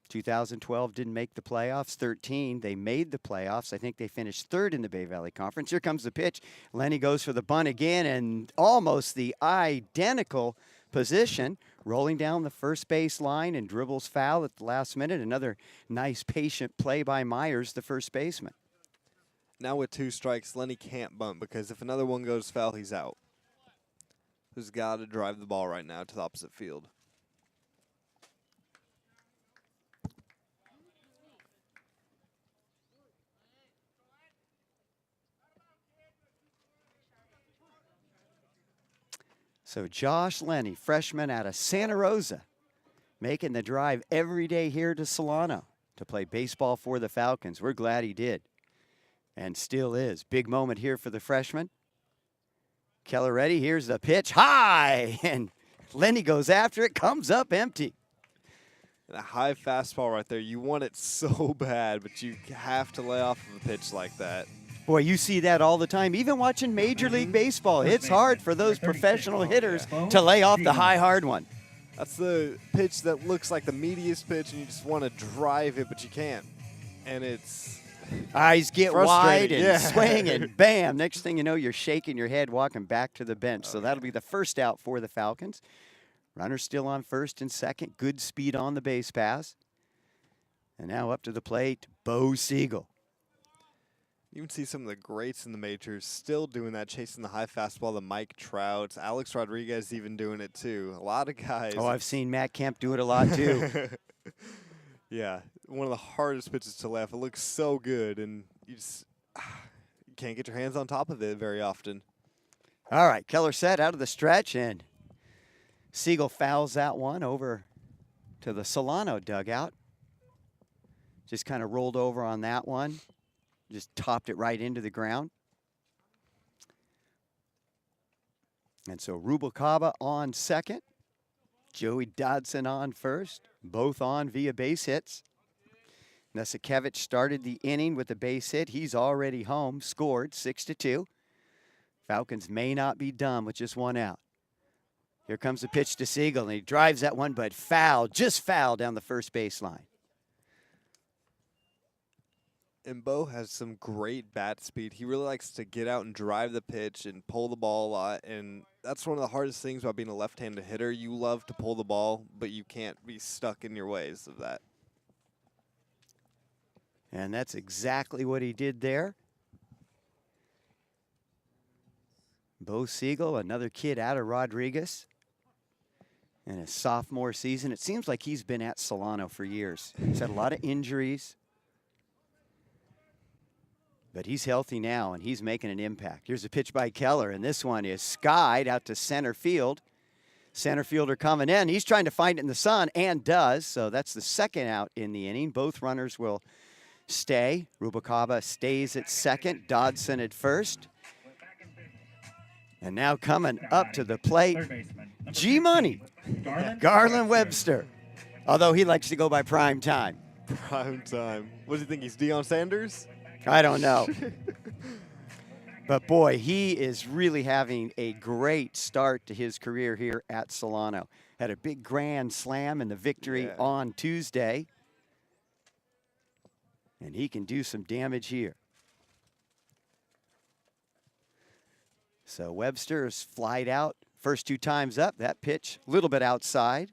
2012 didn't make the playoffs. 13, they made the playoffs. I think they finished 3rd in the Bay Valley Conference. Here comes the pitch. Laney goes for the bunt again, and almost the identical position, rolling down the first base line and dribbles foul at the last minute. Another nice patient play by Myers, the first baseman. Now with 2 strikes, Lenny can't bunt because if another one goes foul, he's out. Who's got to drive the ball right now to the opposite field. So Josh Laney, freshman out of Santa Rosa, making the drive every day here to Solano to play baseball for the Falcons. We're glad he did, and still is. Big moment here for the freshman. Keller ready. Here's the pitch. High! And Laney goes after it, comes up empty. A high fastball right there. You want it so bad, but you have to lay off of a pitch like that. Boy, you see that all the time. Even watching Major League Baseball, it's hard for those professional hitters to lay off the high, hard one. That's the pitch that looks like the meatiest pitch, and you just want to drive it, but you can't. And it's eyes get wide and yeah. swing, and bam, next thing you know, you're shaking your head walking back to the bench. So that'll be the first out for the Falcons. Runner still on first and second. Good speed on the base pass. And now up to the plate, Bo Siegel. You can see some of the greats in the majors still doing that, chasing the high fastball, the Mike Trouts. Alex Rodriguez even doing it too. A lot of guys. Oh, I've seen Matt Kemp do it a lot too. Yeah, one of the hardest pitches to left. It looks so good, and you just you can't get your hands on top of it very often. All right, Keller set out of the stretch, and Siegel fouls that one over to the Solano dugout. Just kind of rolled over on that one. Just topped it right into the ground. And so Rubalcaba on second. Joey Dodson on first. Both on via base hits. Nesikevich started the inning with a base hit. He's already home, scored 6-2. Falcons may not be done with just one out. Here comes the pitch to Siegel, and he drives that one, but foul, just foul down the first baseline. And Bo has some great bat speed. He really likes to get out and drive the pitch and pull the ball a lot. And that's one of the hardest things about being a left-handed hitter. You love to pull the ball, but you can't be stuck in your ways of that. And that's exactly what he did there. Bo Siegel, another kid out of Rodriguez. In his sophomore season, it seems like he's been at Solano for years. He's had a lot of injuries. But he's healthy now, and he's making an impact. Here's a pitch by Keller, and this one is skied out to center field. Center fielder coming in. He's trying to find it in the sun, and does. So that's the second out in the inning. Both runners will stay. Rubalcaba stays at second. Dodson at first. And now coming up to the plate, G-Money, Garland Webster. Although he likes to go by prime time. Prime time. What does he think? He's Deion Sanders? I don't know. But, boy, he is really having a great start to his career here at Solano. Had a big grand slam in the victory on Tuesday. And he can do some damage here. So Webster is flied out. First two times up, that pitch a little bit outside.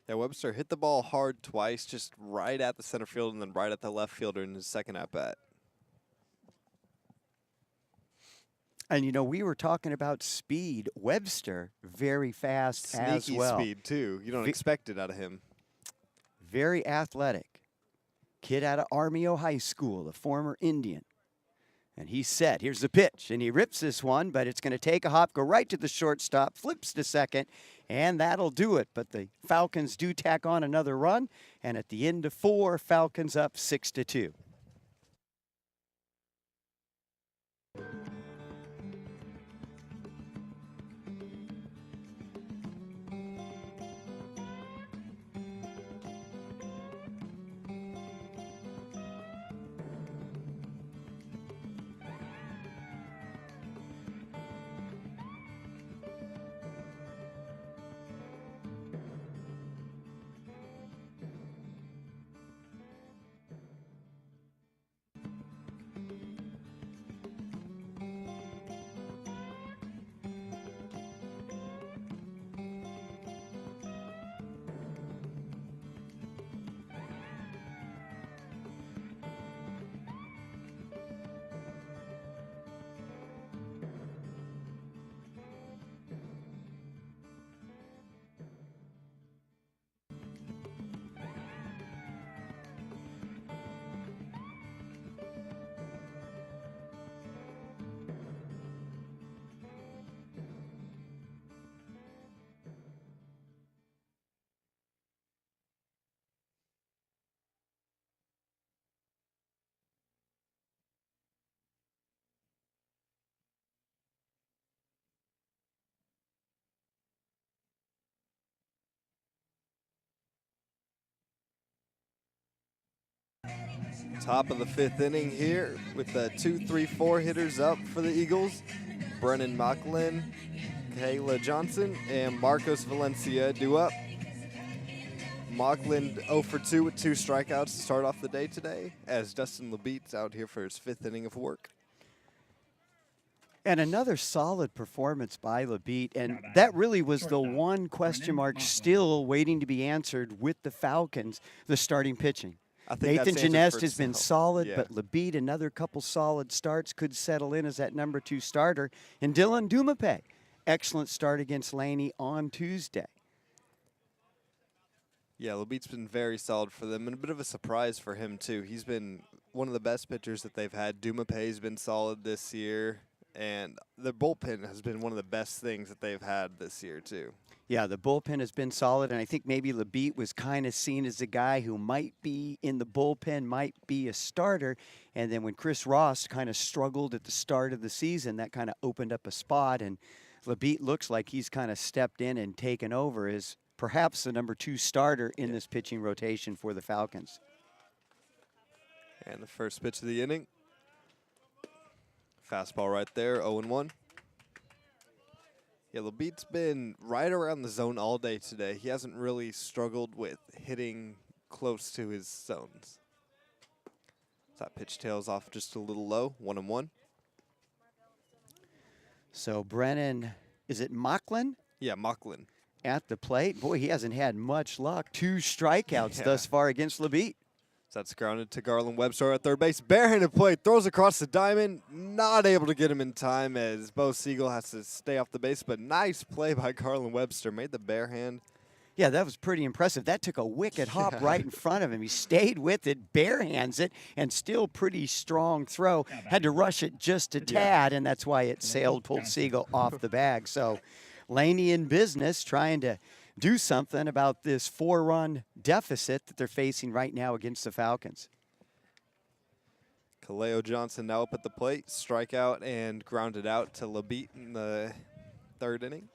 Yeah, Webster hit the ball hard twice, just right at the center field and then right at the left fielder in his second at-bat. And, you know, we were talking about speed. Webster, very fast as well. Sneaky speed, too. You don't expect it out of him. Very athletic. Kid out of Armio High School, the former Indian. And he's set. Here's the pitch. And he rips this one, but it's going to take a hop, go right to the shortstop, flips to second, and that'll do it. But the Falcons do tack on another run. And at the end of 4, Falcons up 6-2. Top of the 5th inning here with the 2, 3, 4 hitters up for the Eagles. Brennan Mocklin, Kayla Johnson, and Marcos Valencia due up. Mocklin 0 for 2 with 2 strikeouts to start off the day today, as Dustin LeBeat's out here for his 5th inning of work. And another solid performance by LeBeat, and that really was the one question mark still waiting to be answered with the Falcons, the starting pitching. I think Nathan that's Genest answered has for been itself. solid, Yeah. but LeBeat, another couple solid starts, could settle in as that number 2 starter. And Dylan Dumape, excellent start against Laney on Tuesday. Yeah, LeBeat's been very solid for them, and a bit of a surprise for him, too. He's been one of the best pitchers that they've had. Dumape's been solid this year, and the bullpen has been one of the best things that they've had this year, too. Yeah, the bullpen has been solid, and I think maybe LeBeat was kind of seen as a guy who might be in the bullpen, might be a starter. And then when Chris Ross kind of struggled at the start of the season, that kind of opened up a spot, and LeBeat looks like he's kind of stepped in and taken over as perhaps the number 2 starter in this pitching rotation for the Falcons. And the first pitch of the inning. Fastball right there, 0-1. Yeah, LeBeat's been right around the zone all day today. He hasn't really struggled with hitting close to his zones. So that pitch tails off just a little low, 1-1. So Brennan, is it Mocklin? Yeah, Mocklin. At the plate. Boy, he hasn't had much luck. 2 strikeouts thus far against LeBeat. So that's grounded to Garland Webster at third base. Barehanded play, throws across the diamond. Not able to get him in time as Bo Siegel has to stay off the base. But nice play by Garland Webster. Made the bare hand. Yeah, that was pretty impressive. That took a wicked hop right in front of him. He stayed with it, bare hands it, and still pretty strong throw. Had to rush it just a tad, and that's why it pulled Siegel off the bag. So Laney in business, trying to do something about this 4-run deficit that they're facing right now against the Falcons. Kaleo Johnson now up at the plate, strikeout and grounded out to LeBeat in the 3rd inning.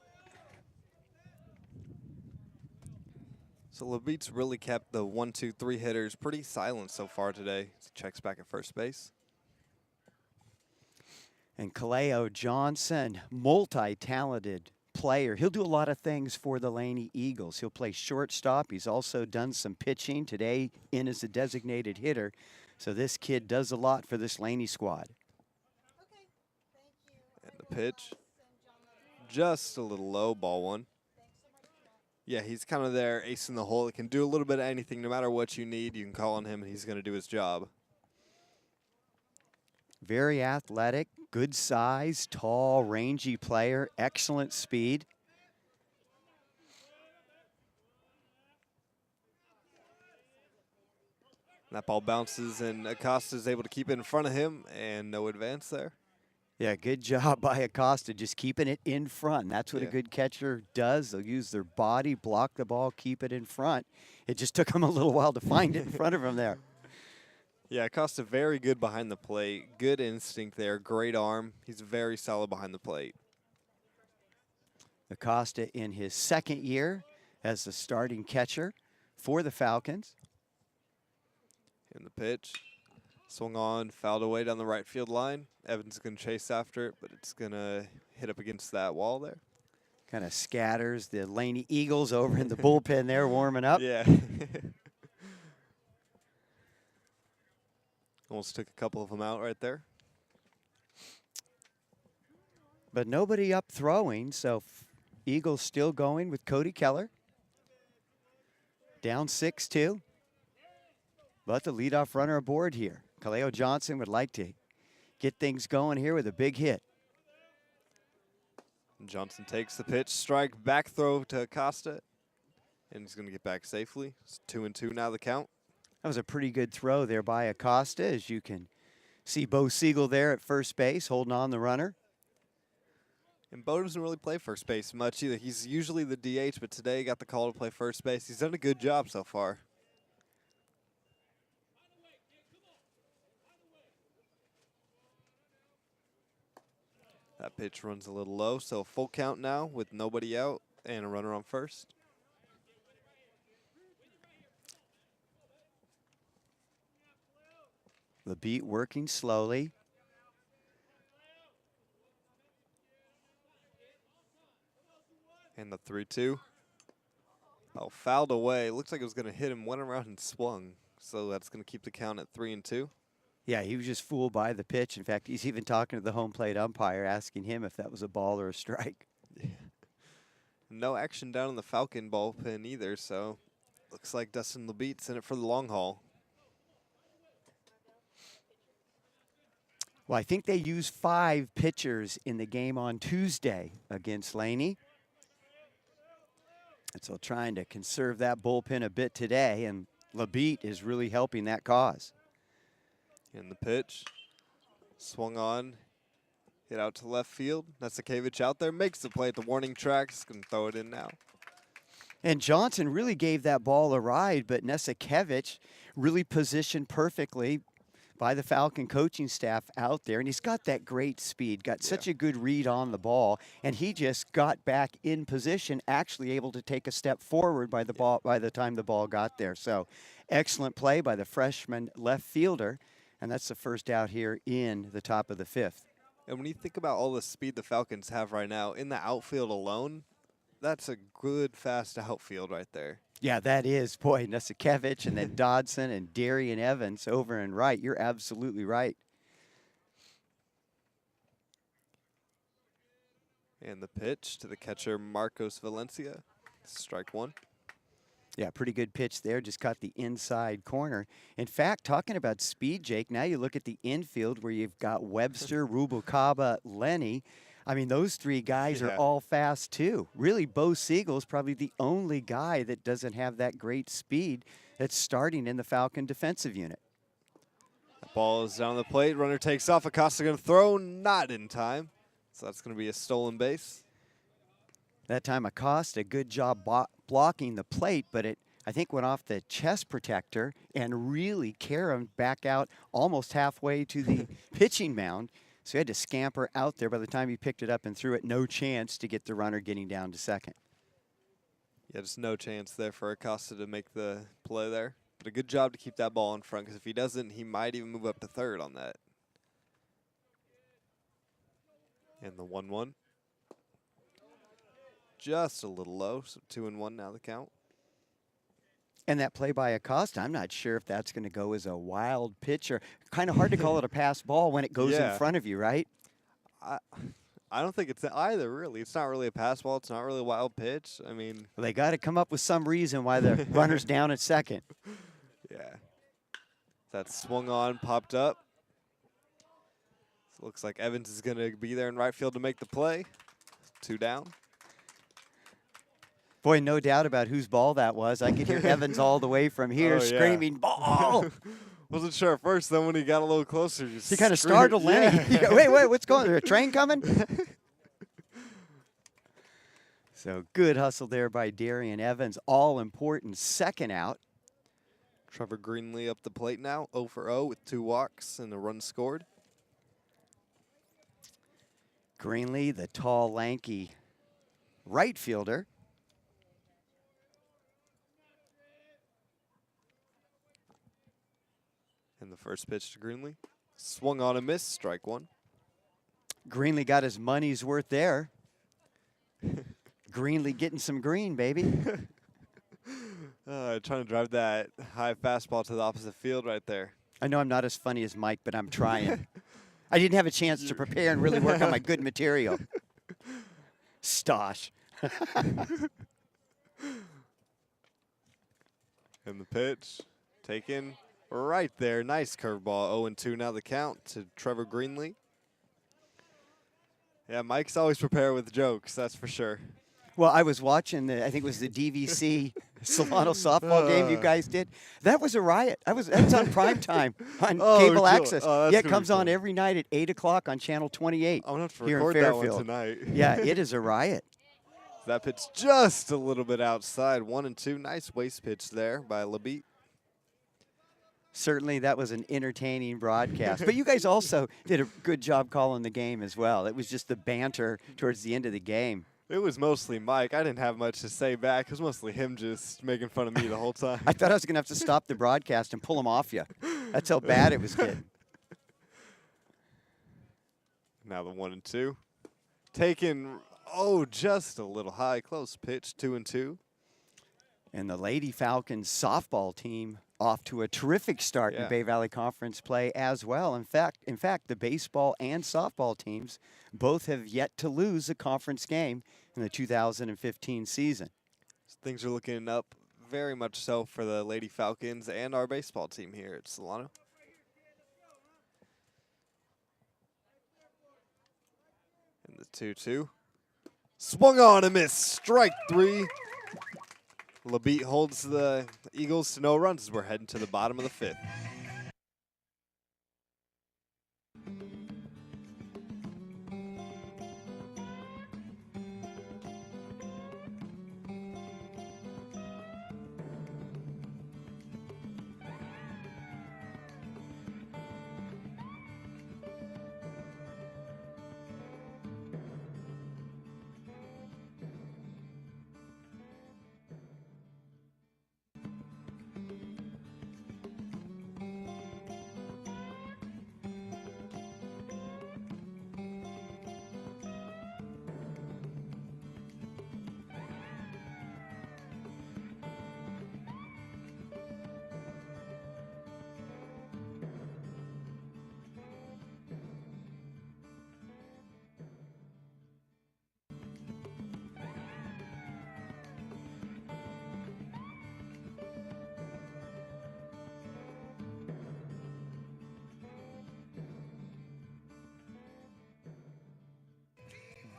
So LeBeat's really kept the 1, 2, 3 hitters pretty silent so far today. Checks back at first base. And Kaleo Johnson, multi-talented player. He'll do a lot of things for the Laney Eagles. He'll play shortstop. He's also done some pitching today in as a designated hitter. So this kid does a lot for this Laney squad. And the pitch, just a little low, ball 1. Yeah, he's kind of their ace in the hole. He can do a little bit of anything. No matter what you need, you can call on him, and he's going to do his job. Very athletic, good size, tall, rangy player, excellent speed. That ball bounces, and Acosta's able to keep it in front of him, and no advance there. Yeah, good job by Acosta, just keeping it in front. That's what a good catcher does. They'll use their body, block the ball, keep it in front. It just took him a little while to find it in front of him there. Yeah, Acosta very good behind the plate. Good instinct there, great arm. He's very solid behind the plate. Acosta in his 2nd year as the starting catcher for the Falcons. In the pitch, swung on, fouled away down the right field line. Evans is going to chase after it, but it's going to hit up against that wall there. Kind of scatters the Laney Eagles over in the bullpen there, warming up. Yeah. Almost took a couple of them out right there. But nobody up throwing, so Eagles still going with Cody Keller. Down 6-2. But the leadoff runner aboard here. Kaleo Johnson would like to get things going here with a big hit. Johnson takes the pitch, strike, back throw to Acosta, and he's going to get back safely. It's 2-2 now the count. That was a pretty good throw there by Acosta, as you can see Bo Siegel there at first base holding on the runner. And Bo doesn't really play first base much either. He's usually the DH, but today he got the call to play first base. He's done a good job so far. That pitch runs a little low, so full count now with nobody out and a runner on first. LeBeat working slowly. And the 3-2. Oh, fouled away. Looks like it was going to hit him, went around and swung. So that's going to keep the count at 3-2. Yeah, he was just fooled by the pitch. In fact, he's even talking to the home plate umpire, asking him if that was a ball or a strike. Yeah. No action down in the Falcon bullpen either, so looks like Dustin LeBeat's in it for the long haul. Well, I think they used 5 pitchers in the game on Tuesday against Laney. And so trying to conserve that bullpen a bit today, and LeBeat is really helping that cause. And the pitch, swung on, hit out to left field. Nesakevich out there, makes the play at the warning tracks, going to throw it in now. And Johnson really gave that ball a ride, but Nesakevich really positioned perfectly by the Falcon coaching staff out there. And he's got that great speed, got such a good read on the ball, and he just got back in position, actually able to take a step forward by the ball by the time the ball got there. So excellent play by the freshman left fielder. And that's the first out here in the top of the 5th. And when you think about all the speed the Falcons have right now in the outfield alone, that's a good, fast outfield right there. Yeah, that is. Boy, Nesakevich and then Dodson and Darian Evans over and right. You're absolutely right. And the pitch to the catcher, Marcos Valencia. Strike 1. Yeah, pretty good pitch there. Just caught the inside corner. In fact, talking about speed, Jake, now you look at the infield where you've got Webster, Rubalcaba, Laney. I mean, those 3 guys are all fast, too. Really, Bo Siegel's probably the only guy that doesn't have that great speed that's starting in the Falcon defensive unit. The ball is down the plate. Runner takes off. Acosta going to throw. Not in time. So that's going to be a stolen base. That time Acosta, good job blocking the plate, but it, I think, went off the chest protector and really carried him back out almost halfway to the pitching mound. So he had to scamper out there. By the time he picked it up and threw it, no chance to get the runner getting down to second. Yeah, just no chance there for Acosta to make the play there. But a good job to keep that ball in front, because if he doesn't, he might even move up to third on that. And the 1-1. Just a little low, so 2-1 now the count. And that play by Acosta, I'm not sure if that's going to go as a wild pitch or kind of hard to call it a pass ball when it goes in front of you, right? I don't think it's either, really. It's not really a pass ball. It's not really a wild pitch. I mean, well, they got to come up with some reason why the runner's down at second. Yeah. That swung on, popped up. So looks like Evans is going to be there in right field to make the play. 2 down. Boy, no doubt about whose ball that was. I could hear Evans all the way from here screaming, ball! Wasn't sure at first, then when he got a little closer, he kind of startled Laney. Yeah. Wait, what's going on? Is there a train coming? So good hustle there by Darian Evans. All important second out. Trevor Greenlee up the plate now, 0 for 0 with 2 walks and a run scored. Greenlee, the tall, lanky right fielder. And the first pitch to Greenlee. Swung on a miss, strike 1. Greenlee got his money's worth there. Greenlee getting some green, baby. Trying to drive that high fastball to the opposite field right there. I know I'm not as funny as Mike, but I'm trying. I didn't have a chance to prepare and really work on my good material. Stosh. And the pitch taken right there. Nice curveball. 0-2 now the count to Trevor Greenlee. Yeah, Mike's always prepared with jokes, that's for sure. Well, I was watching I think it was the DVC Solano softball game you guys did. That was a riot. That's on prime time on cable access. It comes on every night at 8 o'clock on Channel 28 I'm going to have to here in record that Fairfield. one tonight. Yeah, it is a riot. That pitch just a little bit outside. 1-2. Nice waist pitch there by LeBeat. Certainly, that was an entertaining broadcast. But you guys also did a good job calling the game as well. It was just the banter towards the end of the game. It was mostly Mike. I didn't have much to say back. It was mostly him just making fun of me the whole time. I thought I was going to have to stop the broadcast and pull him off you. That's how bad it was getting. Now the 1-2. Taken, just a little high. Close pitch, 2-2. And the Lady Falcons softball team off to a terrific start in Bay Valley Conference play as well. In fact, the baseball and softball teams both have yet to lose a conference game in the 2015 season. Things are looking up very much so for the Lady Falcons and our baseball team here at Solano. And the 2-2. Swung on and missed. Strike 3. LaBeat holds the Eagles to no runs as we're heading to the bottom of the 5th.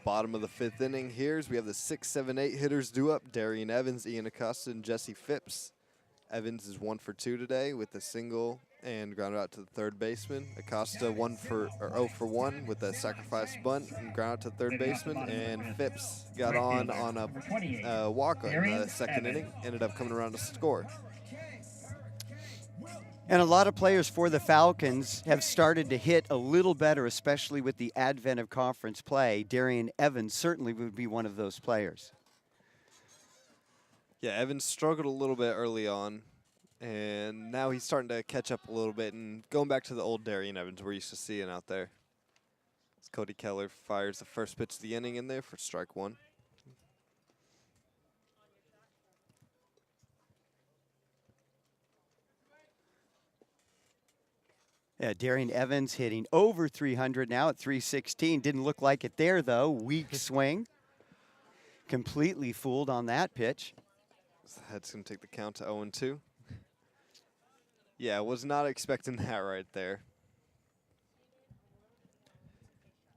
Bottom of the 5th inning here as we have the 6, 7, 8 hitters due up. Darian Evans, Ian Acosta, and Jesse Phipps. Evans is 1 for 2 today with a single and grounded out to the third baseman. Acosta 0 for 1 with a sacrifice bunt and ground out to the third baseman. And Phipps got on a walk in the second inning, ended up coming around to score. And a lot of players for the Falcons have started to hit a little better, especially with the advent of conference play. Darian Evans certainly would be one of those players. Yeah, Evans struggled a little bit early on, and now he's starting to catch up a little bit and going back to the old Darian Evans we're used to seeing out there. As Cody Keller fires the first pitch of the inning in there for strike 1. Yeah, Darian Evans hitting over 300 now at 316. Didn't look like it there, though. Weak swing. Completely fooled on that pitch. That's going to take the count to 0-2. Yeah, was not expecting that right there.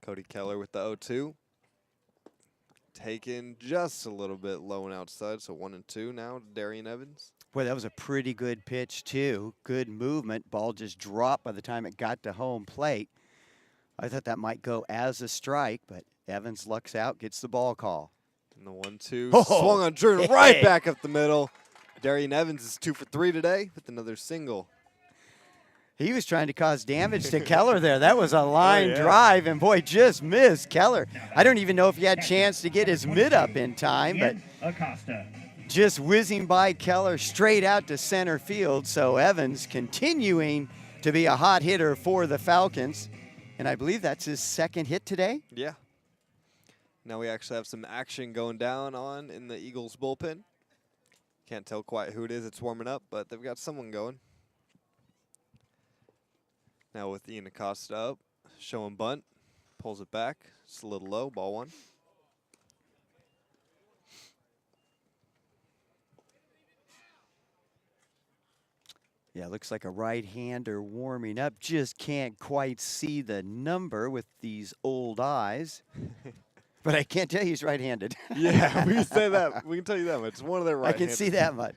Cody Keller with the 0-2. Taken just a little bit low and outside, so 1-2 now to Darian Evans. Boy, that was a pretty good pitch, too. Good movement. Ball just dropped by the time it got to home plate. I thought that might go as a strike, but Evans lucks out, gets the ball call. And the 1-2 swung on, driven right back up the middle. Darian Evans is 2 for 3 today with another single. He was trying to cause damage to Keller there. That was a line drive, and boy, just missed Keller. I don't even know if he had a chance to get his mid up in time, but just whizzing by Keller straight out to center field. So Evans continuing to be a hot hitter for the Falcons. And I believe that's his second hit today. Yeah. Now we actually have some action going down in the Eagles bullpen. Can't tell quite who it is. It's warming up, but they've got someone going. Now with Ian Acosta up, showing bunt, pulls it back. It's a little low, ball 1. Yeah, looks like a right-hander warming up. Just can't quite see the number with these old eyes. But I can't tell you he's right-handed. Yeah, we can say that. We can tell you that much. It's one of their right-handed. I can see that much.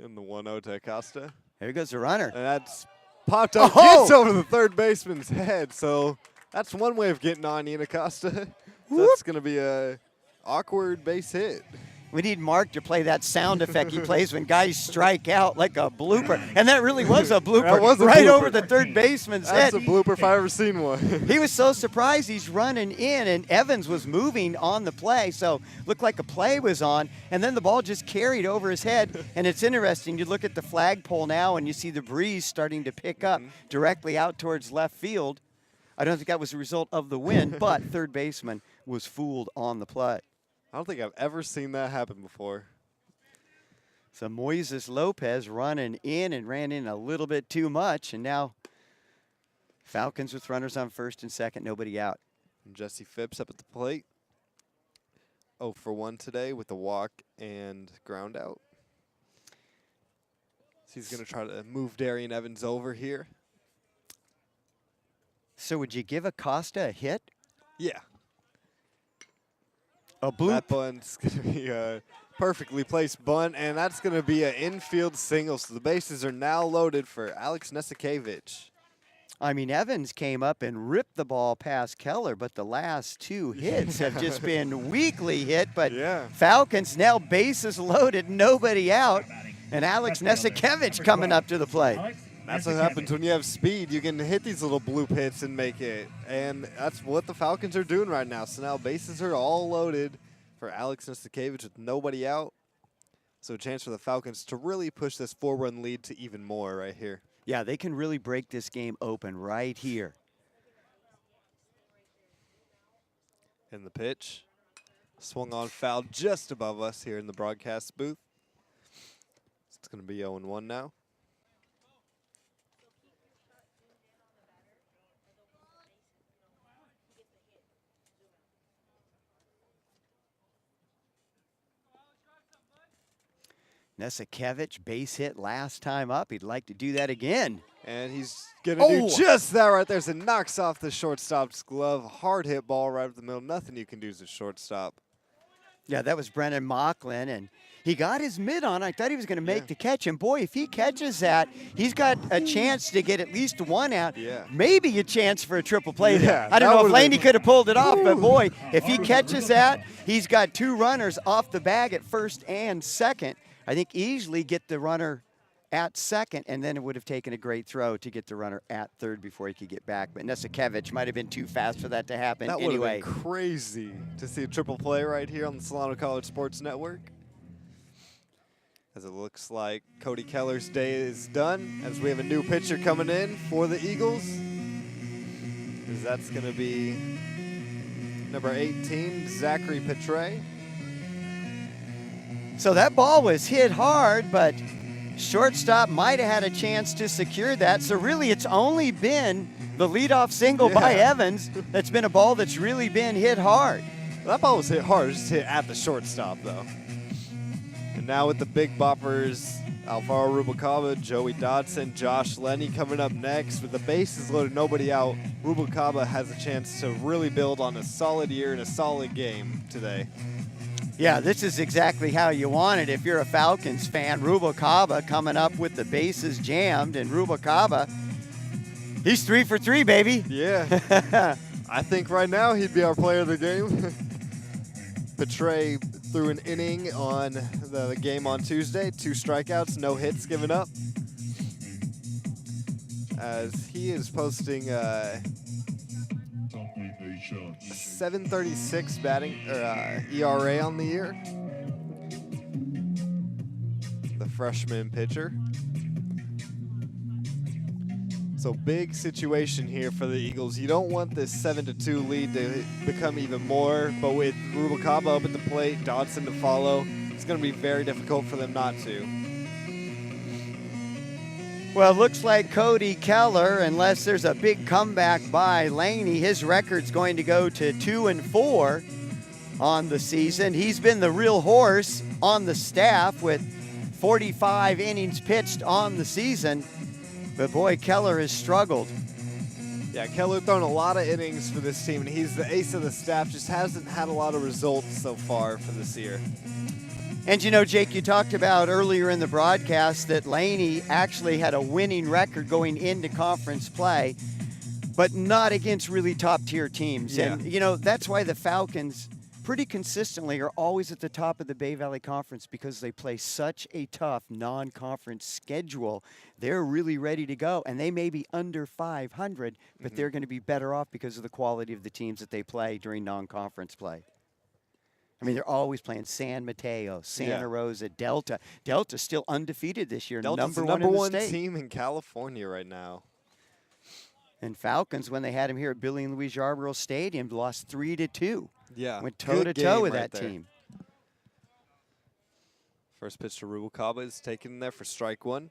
And the 1-0 to Acosta. There goes the runner. And that's popped up, gets over the third baseman's head. So that's one way of getting on Ian Acosta. That's going to be a awkward base hit. We need Mark to play that sound effect he plays when guys strike out, like a blooper. And that really was a blooper. That was a right blooper. Over the third baseman's head. That's a blooper if I ever seen one. He was so surprised he's running in, and Evans was moving on the play, so looked like a play was on, and then the ball just carried over his head. And it's interesting, you look at the flagpole now, and you see the breeze starting to pick up directly out towards left field. I don't think that was a result of the win, but third baseman was fooled on the play. I don't think I've ever seen that happen before. So Moises Lopez running in and ran in a little bit too much, and now Falcons with runners on first and second, nobody out. And Jesse Phipps up at the plate. 0 for 1 today with a walk and ground out. So he's going to try to move Darian Evans over here. So would you give Acosta a hit? Yeah. A bloop. That bunt's going to be a perfectly placed bunt, and that's going to be an infield single. So the bases are now loaded for Alex Nesikevich. I mean, Evans came up and ripped the ball past Keller, but the last two hits have just been weakly hit. But Falcons now bases loaded, nobody out, and Alex Nesikevich coming up to the plate. That's what happens when you have speed. You can hit these little bloop hits and make it. And that's what the Falcons are doing right now. So now bases are all loaded for Alex Nesikevich with nobody out. So a chance for the Falcons to really push this 4-run lead to even more right here. Yeah, they can really break this game open right here. And the pitch. Swung on foul just above us here in the broadcast booth. It's going to be 0-1 now. Nesikevich, base hit last time up. He'd like to do that again. And he's going to do just that right there. So it knocks off the shortstop's glove. Hard hit ball right up the middle. Nothing you can do as a shortstop. Yeah, that was Brennan Mocklin, and he got his mitt on. I thought he was going to make the catch, and boy, if he catches that, he's got a chance to get at least one out. Yeah. Maybe a chance for a triple play there. I don't know if Laney could have pulled it off, but boy, if he catches that, he's got two runners off the bag at first and second. I think easily get the runner at second, and then it would have taken a great throw to get the runner at third before he could get back. But Nesikevich might have been too fast for that to happen that anyway. That would have been crazy to see a triple play right here on the Solano College Sports Network. As it looks like Cody Keller's day is done, as we have a new pitcher coming in for the Eagles. As that's going to be number 18, Zachary Petre. So that ball was hit hard, but shortstop might have had a chance to secure that. So really it's only been the leadoff single by Evans that's been a ball that's really been hit hard. Well, that ball was hit hard, just hit at the shortstop though. And now with the big boppers, Alvaro Rubalcaba, Joey Dodson, Josh Lenny coming up next. With the bases loaded, nobody out, Rubalcaba has a chance to really build on a solid year and a solid game today. Yeah, this is exactly how you want it if you're a Falcons fan. Rubalcaba coming up with the bases jammed, and Rubalcaba, he's 3 for 3, baby. Yeah. I think right now he'd be our player of the game. Petre threw an inning on the game on Tuesday. 2 strikeouts, no hits given up. As he is posting 7.36 batting ERA on the year. The freshman pitcher. So big situation here for the Eagles. You don't want this 7-2 lead to become even more, but with Rubalcaba up at the plate, Dodson to follow, it's going to be very difficult for them not to. Well, it looks like Cody Keller, unless there's a big comeback by Laney, his record's going to go to 2-4 on the season. He's been the real horse on the staff with 45 innings pitched on the season. But boy, Keller has struggled. Yeah, Keller thrown a lot of innings for this team, and he's the ace of the staff, just hasn't had a lot of results so far for this year. And you know, Jake, you talked about earlier in the broadcast that Laney actually had a winning record going into conference play, but not against really top-tier teams. Yeah. And, you know, that's why the Falcons pretty consistently are always at the top of the Bay Valley Conference, because they play such a tough non-conference schedule. They're really ready to go, and they may be under 500, but they're going to be better off because of the quality of the teams that they play during non-conference play. I mean, they're always playing San Mateo, Santa Rosa, Delta. Delta's still undefeated this year, Delta's number one in the state. team in California right now. And Falcons, when they had him here at Billy and Louise Yarborough Stadium, lost 3-2. Yeah. Went toe-to-toe with right that team. First pitch to Rubalcaba is taken there for strike one.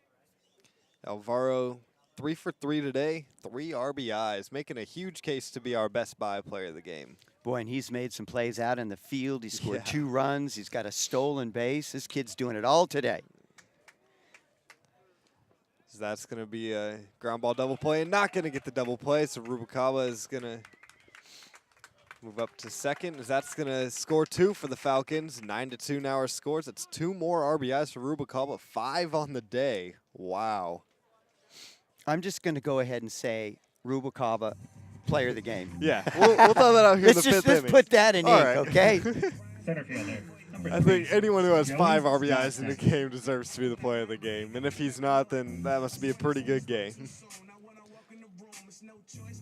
Alvaro, 3 for 3 today, 3 RBIs, making a huge case to be our best buy player of the game. Boy, and he's made some plays out in the field. He scored Yeah. 2 runs. He's got a stolen base. This kid's doing it all today. So that's going to be a ground ball double play, and not going to get the double play. So Rubalcaba is going to move up to second. That's going to score 2 for the Falcons. 9-2 now our scores. That's 2 more RBIs for Rubalcaba. 5 on the day. Wow. I'm just going to go ahead and say Rubalcaba, player of the game. Yeah, we'll throw that out here in the fifth inning. Let's put that in ink, okay? Center fielder. I think anyone who has 5 RBIs in the game deserves to be the player of the game. And if he's not, then that must be a pretty good game.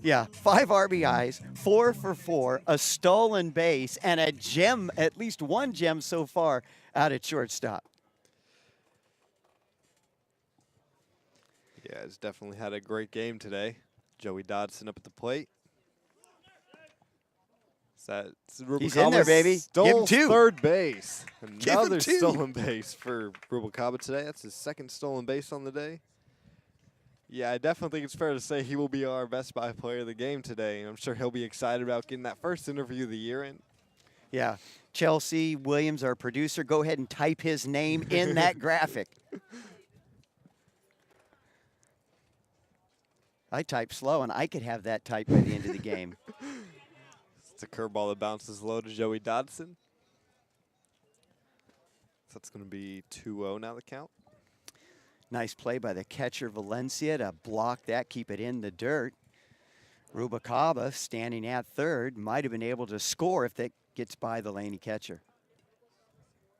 Yeah, 5 RBIs, 4 for 4, a stolen base, and a gem, at least one gem so far out at shortstop. Yeah, he's definitely had a great game today. Joey Dodson up at the plate. He's in there, baby. Stole Give him 2. third base. Give him Another 2. stolen base for Rubalcaba today. That's his 2nd stolen base on the day. Yeah, I definitely think it's fair to say he will be our best buy player of the game today. And I'm sure he'll be excited about getting that first interview of the year in. Yeah, Chelsea Williams, our producer, go ahead and type his name in that graphic. I type slow, and I could have that typed by the end of the game. It's a curveball that bounces low to Joey Dodson. So that's going to be 2-0 now the count. Nice play by the catcher Valencia to block that, keep it in the dirt. Rubalcaba standing at third might have been able to score if that gets by the Laney catcher.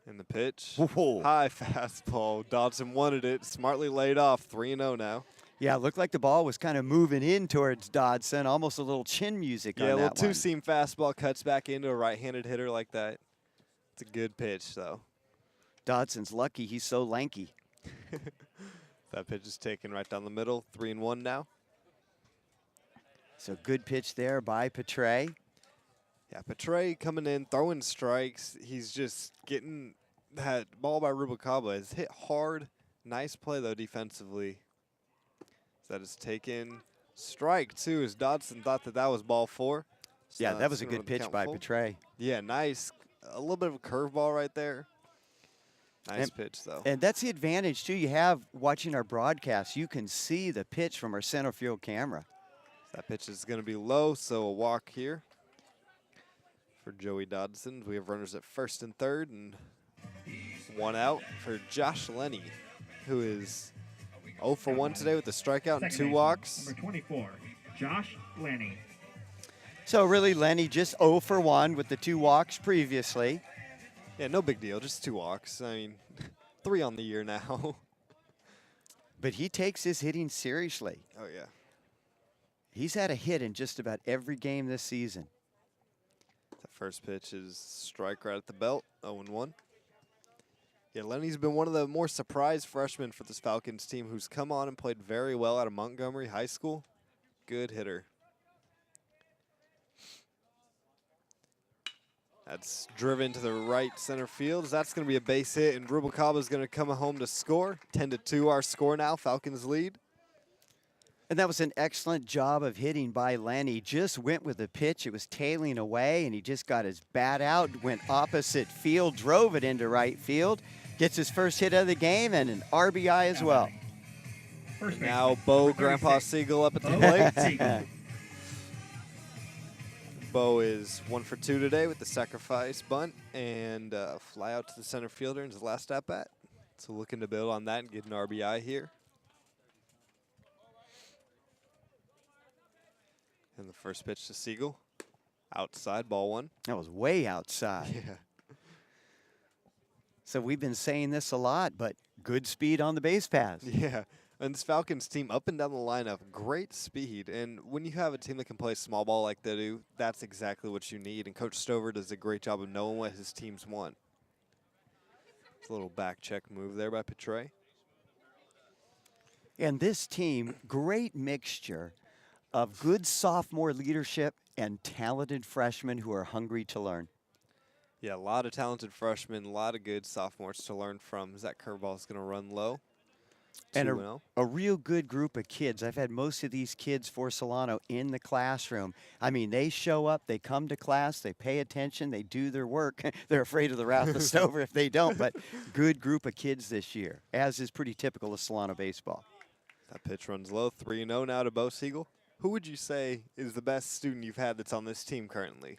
And the pitch. Whoa. High fastball. Dodson wanted it. Smartly laid off. 3-0 now. Yeah, it looked like the ball was kind of moving in towards Dodson, almost a little chin music on that one. Yeah, a little two-seam fastball cuts back into a right-handed hitter like that. It's a good pitch, though. Dodson's lucky he's so lanky. That pitch is taken right down the middle. 3-1 now. So good pitch there by Petray. Yeah, Petray coming in, throwing strikes. He's just getting that ball by Rubalcaba. It's hit hard. Nice play, though, defensively. That is taken. Strike, too, as Dodson thought that was ball 4. So yeah, that was a good pitch by Petray. Yeah, nice. A little bit of a curveball right there. Nice pitch, though. And that's the advantage, too. You have, watching our broadcast, you can see the pitch from our center field camera. That pitch is going to be low, so a walk here for Joey Dodson. We have runners at first and third, and 1 out for Josh Laney, who is 0 for 1 today with a strikeout and 2 walks. Number 24, Josh Laney. So really, Laney just 0 for 1 with the 2 walks previously. Yeah, no big deal, just 2 walks. I mean, 3 on the year now. But he takes his hitting seriously. Oh, yeah. He's had a hit in just about every game this season. The first pitch is strike right at the belt, 0-1. Yeah, Lenny's been one of the more surprised freshmen for this Falcons team who's come on and played very well out of Montgomery High School. Good hitter. That's driven to the right center field. That's going to be a base hit, and Rubalcaba is going to come home to score. 10-2 our score now. Falcons lead. And that was an excellent job of hitting by Laney. Just went with the pitch. It was tailing away, and he just got his bat out, went opposite field, drove it into right field. Gets his first hit of the game and an RBI as well. Now Bo Grandpa Siegel up at the plate. Bo is 1 for 2 today with the sacrifice bunt and fly out to the center fielder in his last at bat. So looking to build on that and get an RBI here. And the first pitch to Siegel. Outside, ball 1. That was way outside. Yeah. So we've been saying this a lot, but good speed on the base paths. Yeah. And this Falcons team up and down the lineup, great speed. And when you have a team that can play small ball like they do, that's exactly what you need. And Coach Stover does a great job of knowing what his teams want. It's a little back check move there by Petray. And this team, great mixture of good sophomore leadership and talented freshmen who are hungry to learn. Yeah, a lot of talented freshmen, a lot of good sophomores to learn from. That curveball is going to run low. And 2-0. a real good group of kids. I've had most of these kids for Solano in the classroom. I mean, they show up, they come to class, they pay attention, they do their work. They're afraid of the wrath of Stover if they don't, but good group of kids this year, as is pretty typical of Solano baseball. That pitch runs low. 3-0 now to Bo Siegel. Who would you say is the best student you've had that's on this team currently?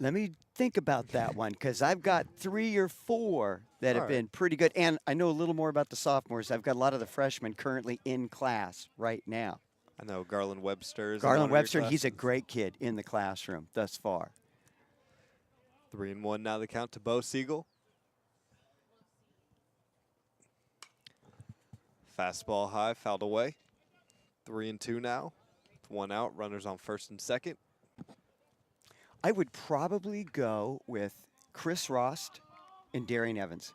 Let me think about that one, because I've got 3 or 4 that have been pretty good. And I know a little more about the sophomores. I've got a lot of the freshmen currently in class right now. I know Garland Webster is Garland Webster, he's a great kid in the classroom thus far. 3-1 now the count to Bo Siegel. Fastball high, fouled away. 3-2 now. 1 out, runners on first and second. I would probably go with Chris Rost and Darian Evans.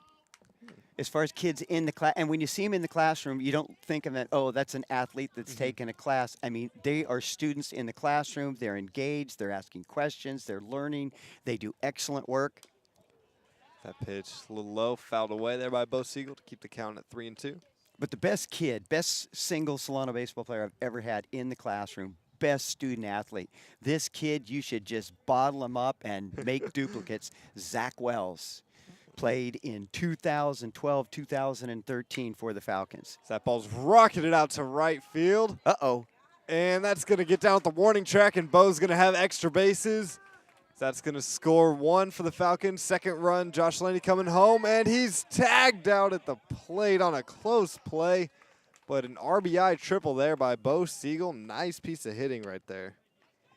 As far as kids in the class, and when you see them in the classroom, you don't think of that, oh, that's an athlete that's taken a class. I mean, they are students in the classroom. They're engaged. They're asking questions. They're learning. They do excellent work. That pitch a little low, fouled away there by Bo Siegel to keep the count at 3-2. But the best kid, best single Solano baseball player I've ever had in the classroom, best student athlete. This kid, you should just bottle him up and make duplicates. Zach Wells played in 2012, 2013 for the Falcons. That ball's rocketed out to right field. Uh-oh. And that's going to get down at the warning track, and Bo's going to have extra bases. That's going to score 1 for the Falcons. Second run, Josh Laney coming home, and he's tagged out at the plate on a close play. But an RBI triple there by Bo Siegel. Nice piece of hitting right there.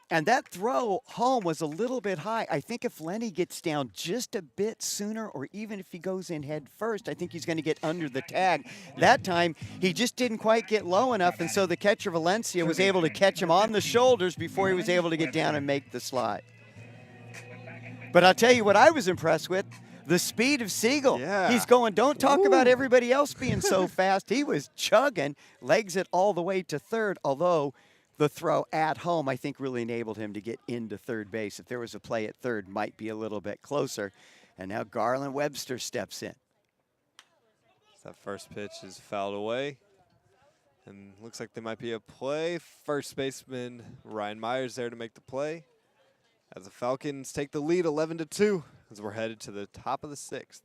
And that throw home was a little bit high. I think if Lenny gets down just a bit sooner, or even if he goes in head first, I think he's going to get under the tag. That time, he just didn't quite get low enough, and so the catcher, Valencia, was able to catch him on the shoulders before he was able to get down and make the slide. But I'll tell you what I was impressed with, the speed of Siegel. Yeah. He's going, don't talk about everybody else being so fast. He was chugging, legs it all the way to third, although the throw at home, I think, really enabled him to get into third base. If there was a play at third, might be a little bit closer. And now Garland Webster steps in. That first pitch is fouled away. And looks like there might be a play. First baseman Ryan Myers there to make the play. As the Falcons take the lead 11-2 as we're headed to the top of the 6th.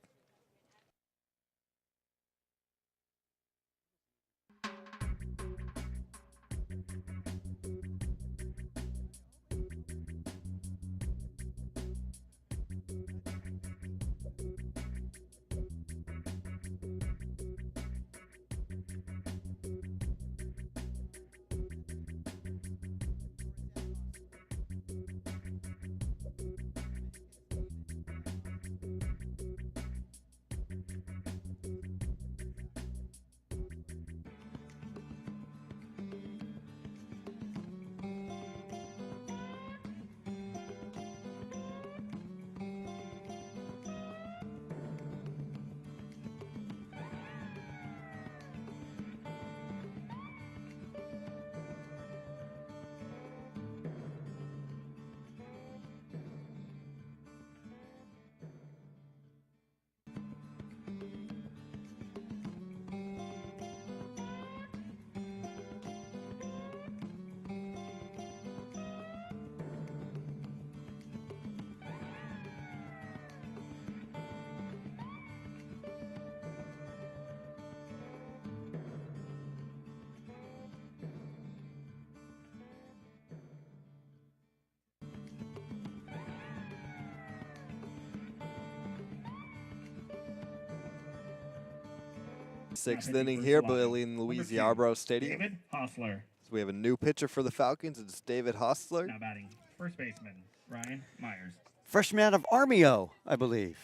Sixth inning here, Billy in Louise Yarbrough Stadium. David Hostler. So we have a new pitcher for the Falcons. It's David Hostler. Now batting first baseman Ryan Myers. Freshman out of Armio, I believe.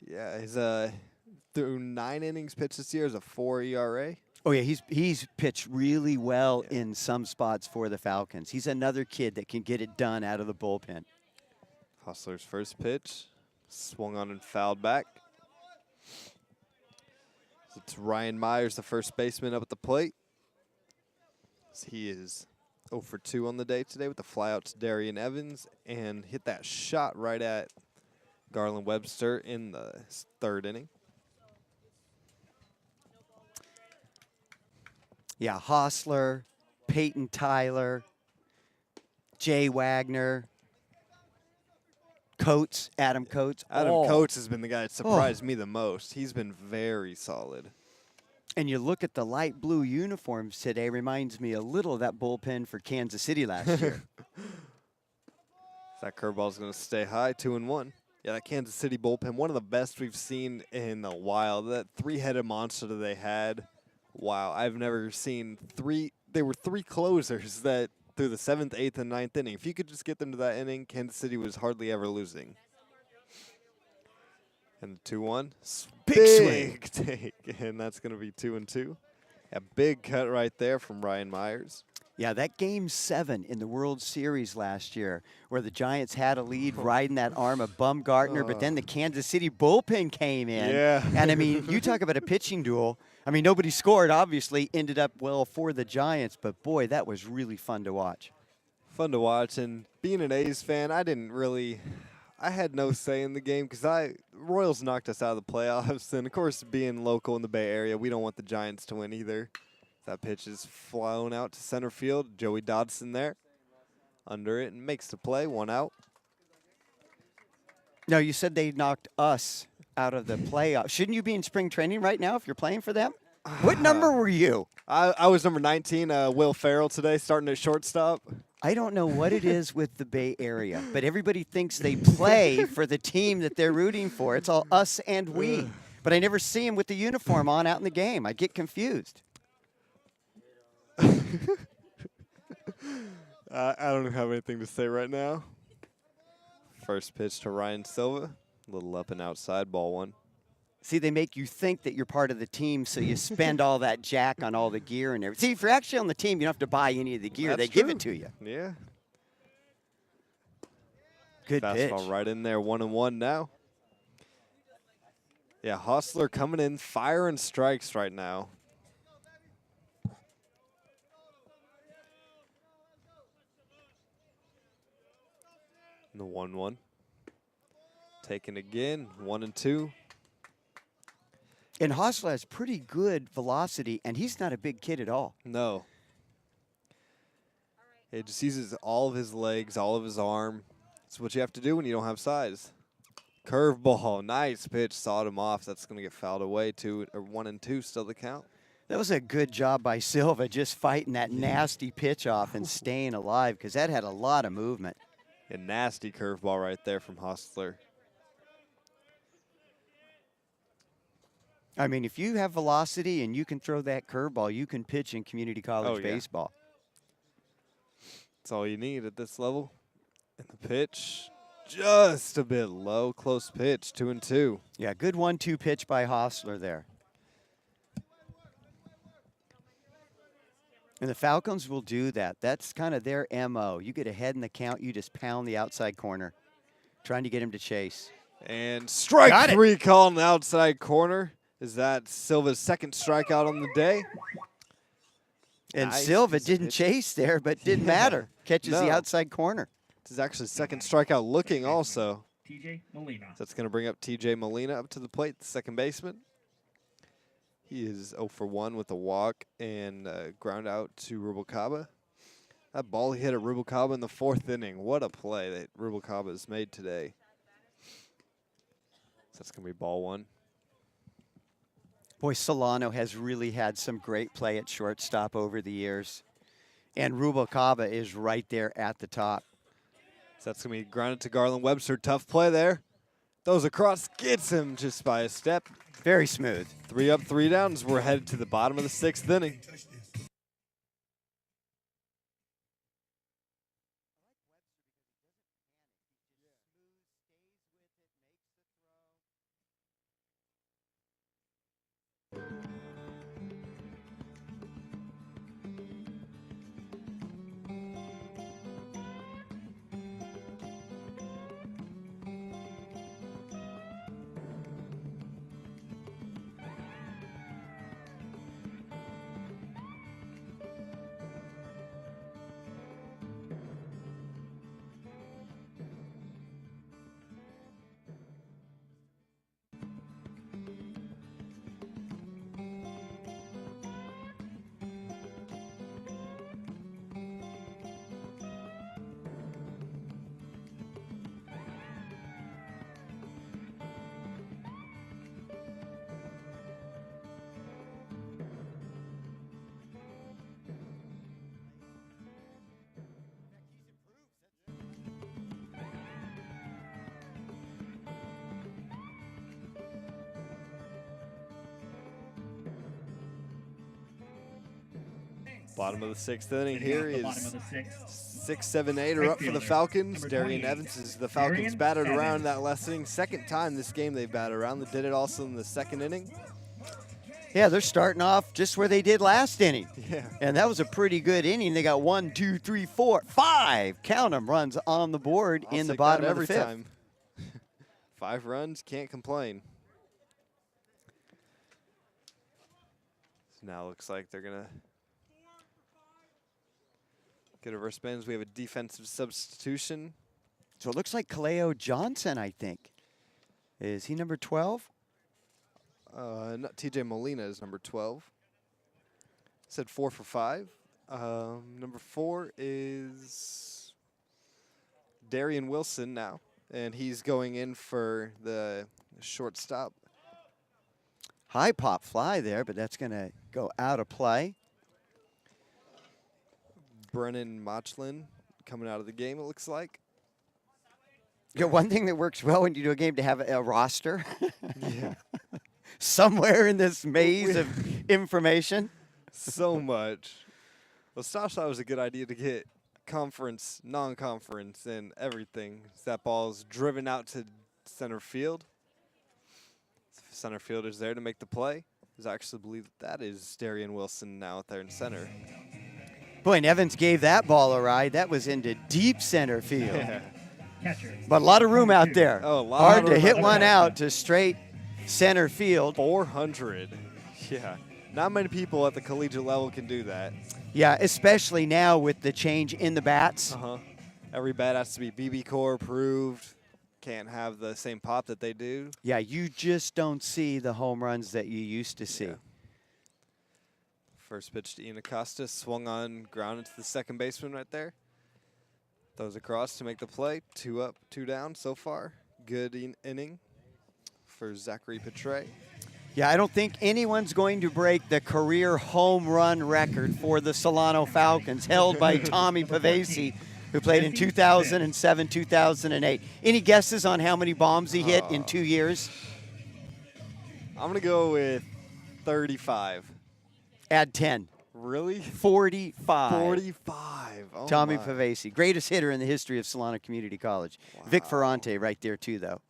Yeah, he's through 9 innings pitched this year, is a 4 ERA. Oh, yeah, he's pitched really well in some spots for the Falcons. He's another kid that can get it done out of the bullpen. Hostler's first pitch, swung on and fouled back. It's Ryan Myers, the first baseman, up at the plate. He is 0 for 2 on the day today with the flyout to Darian Evans and hit that shot right at Garland Webster in the 3rd inning. Yeah, Hostler, Peyton Tyler, Jay Wagner, Coates, Adam Coates. Adam all. Coates has been the guy that surprised me the most. He's been very solid. And you look at the light blue uniforms today, reminds me a little of that bullpen for Kansas City last year. That curveball's going to stay high, 2-1. Yeah, that Kansas City bullpen, one of the best we've seen in a while. That 3-headed monster that they had, wow, I've never seen 3. They were 3 closers that through the 7th, 8th, and 9th inning. If you could just get them to that inning, Kansas City was hardly ever losing. And 2-1, big take, and that's going to be 2-2. A big cut right there from Ryan Myers. Yeah, that Game 7 in the World Series last year where the Giants had a lead riding that arm of Bumgarner, but then the Kansas City bullpen came in. Yeah. And, I mean, you talk about a pitching duel. I mean, nobody scored, obviously, ended up well for the Giants, but, boy, that was really fun to watch. Fun to watch, and being an A's fan, I had no say in the game because Royals knocked us out of the playoffs, and, of course, being local in the Bay Area, we don't want the Giants to win either. That pitch is flown out to center field. Joey Dodson there under it and makes the play. 1 out. No, you said they knocked us out of the playoffs. Shouldn't you be in spring training right now if you're playing for them? What number were you? I was number 19, Will Farrell today, starting at shortstop. I don't know what it is with the Bay Area, but everybody thinks they play for the team that they're rooting for. It's all us and we. But I never see them with the uniform on out in the game. I get confused. I don't have anything to say right now. First pitch to Ryan Silva. A little up and outside, ball 1. See, they make you think that you're part of the team, so you spend all that jack on all the gear and everything. See, if you're actually on the team, you don't have to buy any of the gear. That's they true. give it to you. Yeah. Good pitch. Fastball right in there, 1-1 now. Yeah, Hostler coming in, firing strikes right now. The 1-1. Taken again, 1-2. And Hostler has pretty good velocity, and he's not a big kid at all. No. He just uses all of his legs, all of his arm. That's what you have to do when you don't have size. Curveball, nice pitch, sawed him off. That's going to get fouled away. 1-2, still the count. That was a good job by Silva, just fighting that nasty pitch off and staying alive, because that had a lot of movement. A nasty curveball right there from Hostler. I mean, if you have velocity and you can throw that curveball, you can pitch in community college yeah. baseball. That's all you need at this level. And the pitch, just a bit low, close pitch, 2-2. Yeah, good 1-2 pitch by Hostler there. And the Falcons will do that. That's kind of their MO. You get ahead in the count, you just pound the outside corner, trying to get him to chase. And strike 3 call in the outside corner. Is that Silva's second strikeout on the day? And Nice Silva didn't chase there, but didn't matter. Catches the No. outside corner. This is actually second strikeout looking also. TJ Molina. So that's going to bring up TJ Molina up to the plate, the second baseman. He is 0 for 1 with a walk and ground out to Rubalcaba. That ball he hit at Rubalcaba in the 4th inning. What a play that Rubalcaba has made today. So that's going to be ball 1. Boy, Solano has really had some great play at shortstop over the years. And Rubalcaba is right there at the top. So that's going to be grounded to Garland Webster. Tough play there. Throws across, gets him just by a step. Very smooth. 3 up, 3 down as we're headed to the bottom of the 6th inning. Bottom of the 6th inning here The bottom is of the 6th. 6, 7, 8 are up for the Fielder, Falcons. number Darian 20, Evans is the Falcons Darian batted around Evans. that last inning. Second time this game they've batted around. They did it also in the 2nd inning. Yeah, they're starting off just where they did last inning. Yeah. And that was a pretty good inning. They got 1, 2, 3, 4, 5, count them, runs on the board I'll in the take bottom that of the every 5th. time. 5 runs, can't complain. So now looks like they're going to get a wristbands. We have a defensive substitution. So it looks like Kaleo Johnson, I think. Is he number 12? Not TJ Molina is number 12. Said 4 for 5. Number 4 is Darian Wilson now, and he's going in for the shortstop. High pop fly there, but that's going to go out of play. Brennan Mochlin coming out of the game, it looks like. Yeah, one thing that works well when you do a game to have a roster. Yeah. Somewhere in this maze of information. So much. Well, Stosh thought it was a good idea to get conference, non-conference, and everything. That ball's driven out to center field. Center fielder's there to make the play. I actually believe that is Darian Wilson now out there in center. Boy, and Evans gave that ball a ride. That was into deep center field. Yeah. Catcher. But a lot of room out there. Oh, a lot Hard of to room hit out one there. out to straight center field. 400. Yeah. Not many people at the collegiate level can do that. Yeah, especially now with the change in the bats. Every bat has to be BB core approved. Can't have the same pop that they do. Yeah, you just don't see the home runs that you used to see. Yeah. First pitch to Ian Acosta, swung on, ground into the second baseman right there. Throws across to make the play. 2 up, 2 down so far. Good inning for Zachary Petre. Yeah, I don't think anyone's going to break the career home run record for the Solano Falcons, held by Tommy Pavesi, who played in 2007, 2008. Any guesses on how many bombs he hit in 2 years? I'm going to go with 35. Add 10. Really? 45. 45. Oh Tommy my. Pavesi, greatest hitter in the history of Solano Community College. Wow. Vic Ferrante right there too, though.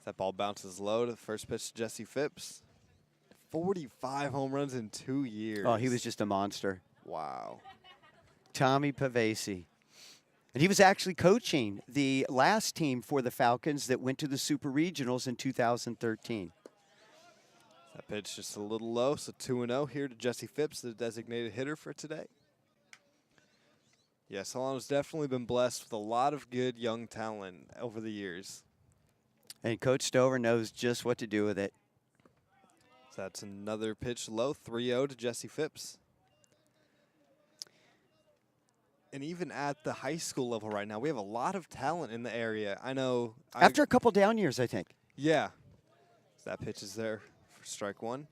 That ball bounces low to the first pitch to Jesse Phipps. 45 home runs in 2 years. Oh, he was just a monster. Wow. Tommy Pavesi. And he was actually coaching the last team for the Falcons that went to the Super Regionals in 2013. That pitch just a little low, so 2-0 here to Jesse Phipps, the designated hitter for today. Yeah, Solano's definitely been blessed with a lot of good young talent over the years. And Coach Stover knows just what to do with it. So that's another pitch low, 3-0 to Jesse Phipps. And even at the high school level right now, we have a lot of talent in the area. I know. After a couple down years, I think. Yeah. So that pitch is there for strike 1.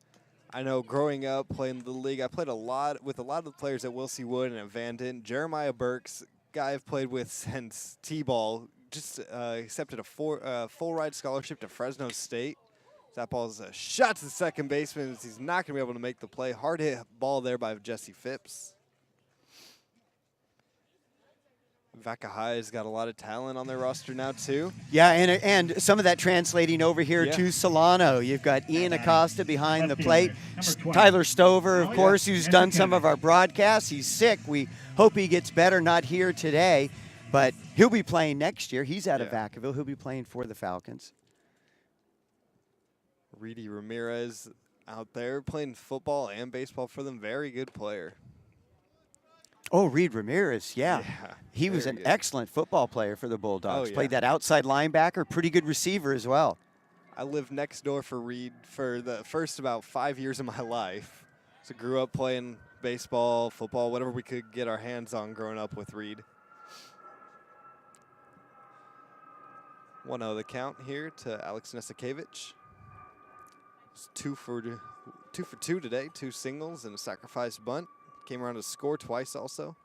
I know growing up playing the league, I played a lot with a lot of the players at Wilsey Wood and at Van Dent. Jeremiah Burks, guy I've played with since T-ball, just accepted a full ride scholarship to Fresno State. That ball is a shot to the second baseman. He's not going to be able to make the play. Hard hit ball there by Jesse Phipps. Vaca High has got a lot of talent on their roster now, too. Yeah, and some of that translating over here Yeah. to Solano. You've got Ian Acosta behind the plate. Tyler Stover, of course, who's done some of our broadcasts. He's sick. We hope he gets better, not here today, but he'll be playing next year. He's out of Vacaville. He'll be playing for the Falcons. Reedy Ramirez out there playing football and baseball for them. Very good player. Oh, Reed Ramirez, yeah. He was very an good. excellent football player for the Bulldogs. Oh, yeah. Played that outside linebacker, pretty good receiver as well. I lived next door for Reed for the first about 5 years of my life. So grew up playing baseball, football, whatever we could get our hands on growing up with Reed. 1-0 the count here to Alex Nesikevich. It's 2 for 2 today, 2 singles and a sacrifice bunt. Came around to score twice also.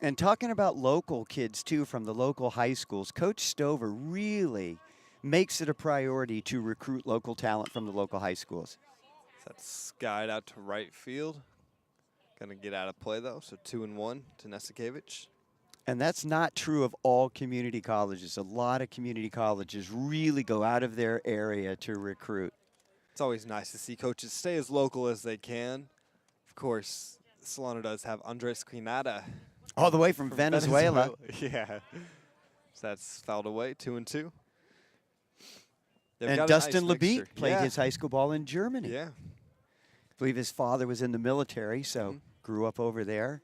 And talking about local kids, too, from the local high schools, Coach Stover really makes it a priority to recruit local talent from the local high schools. That's skied out to right field. Gonna get out of play though, so 2-1 to Nesikevich. And that's not true of all community colleges. A lot of community colleges really go out of their area to recruit. It's always nice to see coaches stay as local as they can. Of course, Solano does have Andres Quinada. All the way from Venezuela. Yeah. So that's fouled away, 2-2. And Dustin Lebeat played his high school ball in Germany. Yeah. I believe his father was in the military, so grew up over there.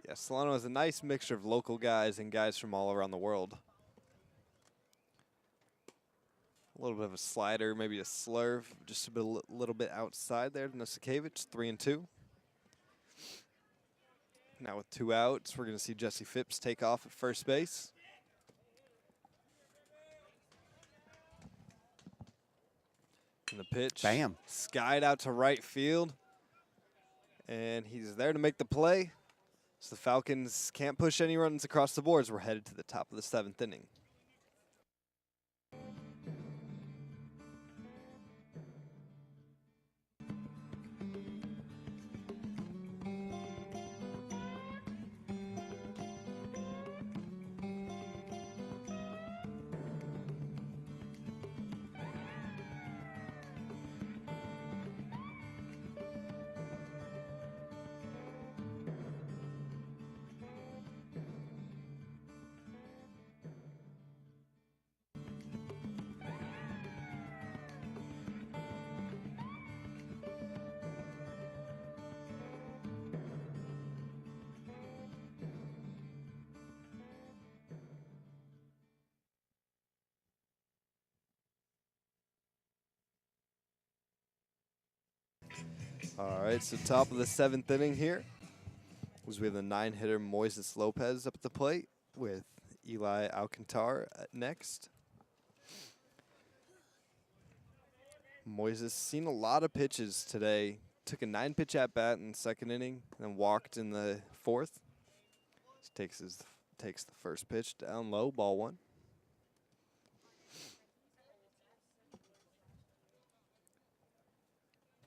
Yeah, Solano has a nice mixture of local guys and guys from all around the world. A little bit of a slider, maybe a slurve, just a little bit outside there to Nesikevich, 3-2. Now with 2 outs, we're going to see Jesse Phipps take off at first base. And the pitch. Bam. Skied out to right field. And he's there to make the play. So the Falcons can't push any runs across the boards. We're headed to the top of the 7th inning. All right, so top of the 7th inning here. We have the 9-hitter Moises Lopez up at the plate with Eli Alcantar next. Moises seen a lot of pitches today. Took a 9-pitch at bat in the 2nd inning, and then walked in the 4th. Takes the first pitch down low, ball 1.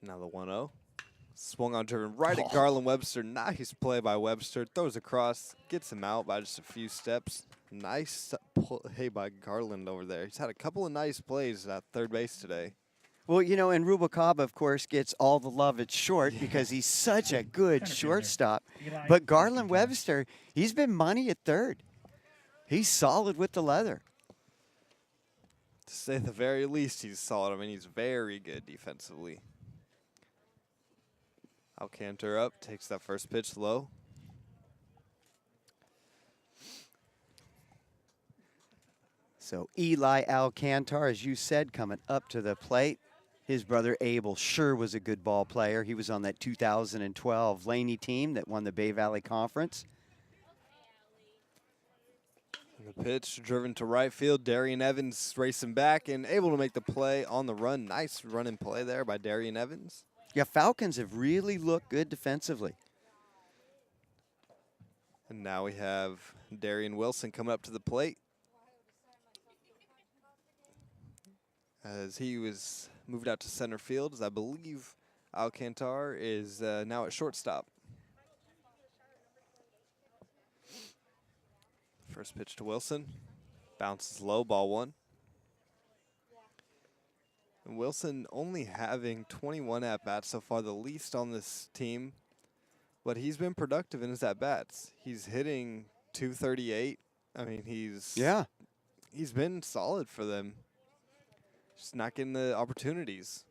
Now the 1-0. Swung on, driven right at Garland Webster. Nice play by Webster. Throws across, gets him out by just a few steps. Nice play by Garland over there. He's had a couple of nice plays at third base today. Well, you know, and Rubalcaba, of course, gets all the love at short because he's such a good shortstop. But Garland Webster, he's been money at third. He's solid with the leather. To say the very least, he's solid. I mean, he's very good defensively. Alcantar up, takes that first pitch low. So Eli Alcantar, as you said, coming up to the plate. His brother Abel sure was a good ball player. He was on that 2012 Laney team that won the Bay Valley Conference. And the pitch driven to right field. Darian Evans racing back and able to make the play on the run. Nice run and play there by Darian Evans. Yeah, Falcons have really looked good defensively. And now we have Darian Wilson coming up to the plate. As he was moved out to center field, as I believe Alcantar is now at shortstop. First pitch to Wilson. Bounces low, ball 1. And Wilson only having 21 at-bats so far, the least on this team. But he's been productive in his at-bats. He's hitting .238. I mean, he's been solid for them. Just not getting the opportunities.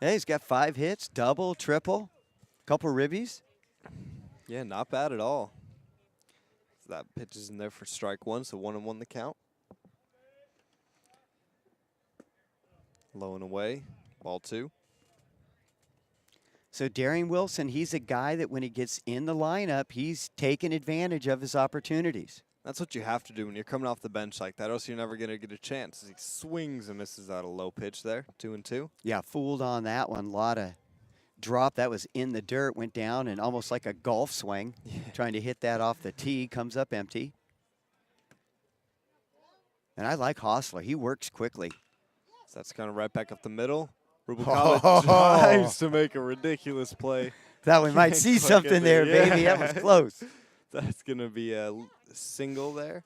Yeah, he's got 5 hits, double, triple, couple ribbies. Yeah, not bad at all. So that pitch is in there for strike 1, so 1-1 the count. Low and away, ball 2. So Darian Wilson, he's a guy that when he gets in the lineup, he's taking advantage of his opportunities. That's what you have to do when you're coming off the bench like that, or else you're never going to get a chance. He swings and misses out a low pitch there, 2-2. Yeah, fooled on that one. A lot of drop. That was in the dirt, went down, and almost like a golf swing, trying to hit that off the tee, comes up empty. And I like Hostler. He works quickly. So that's kind of right back up the middle. Rubalcaba drives to make a ridiculous play. Thought we might see something there, baby. That was close. That's going to be a single there.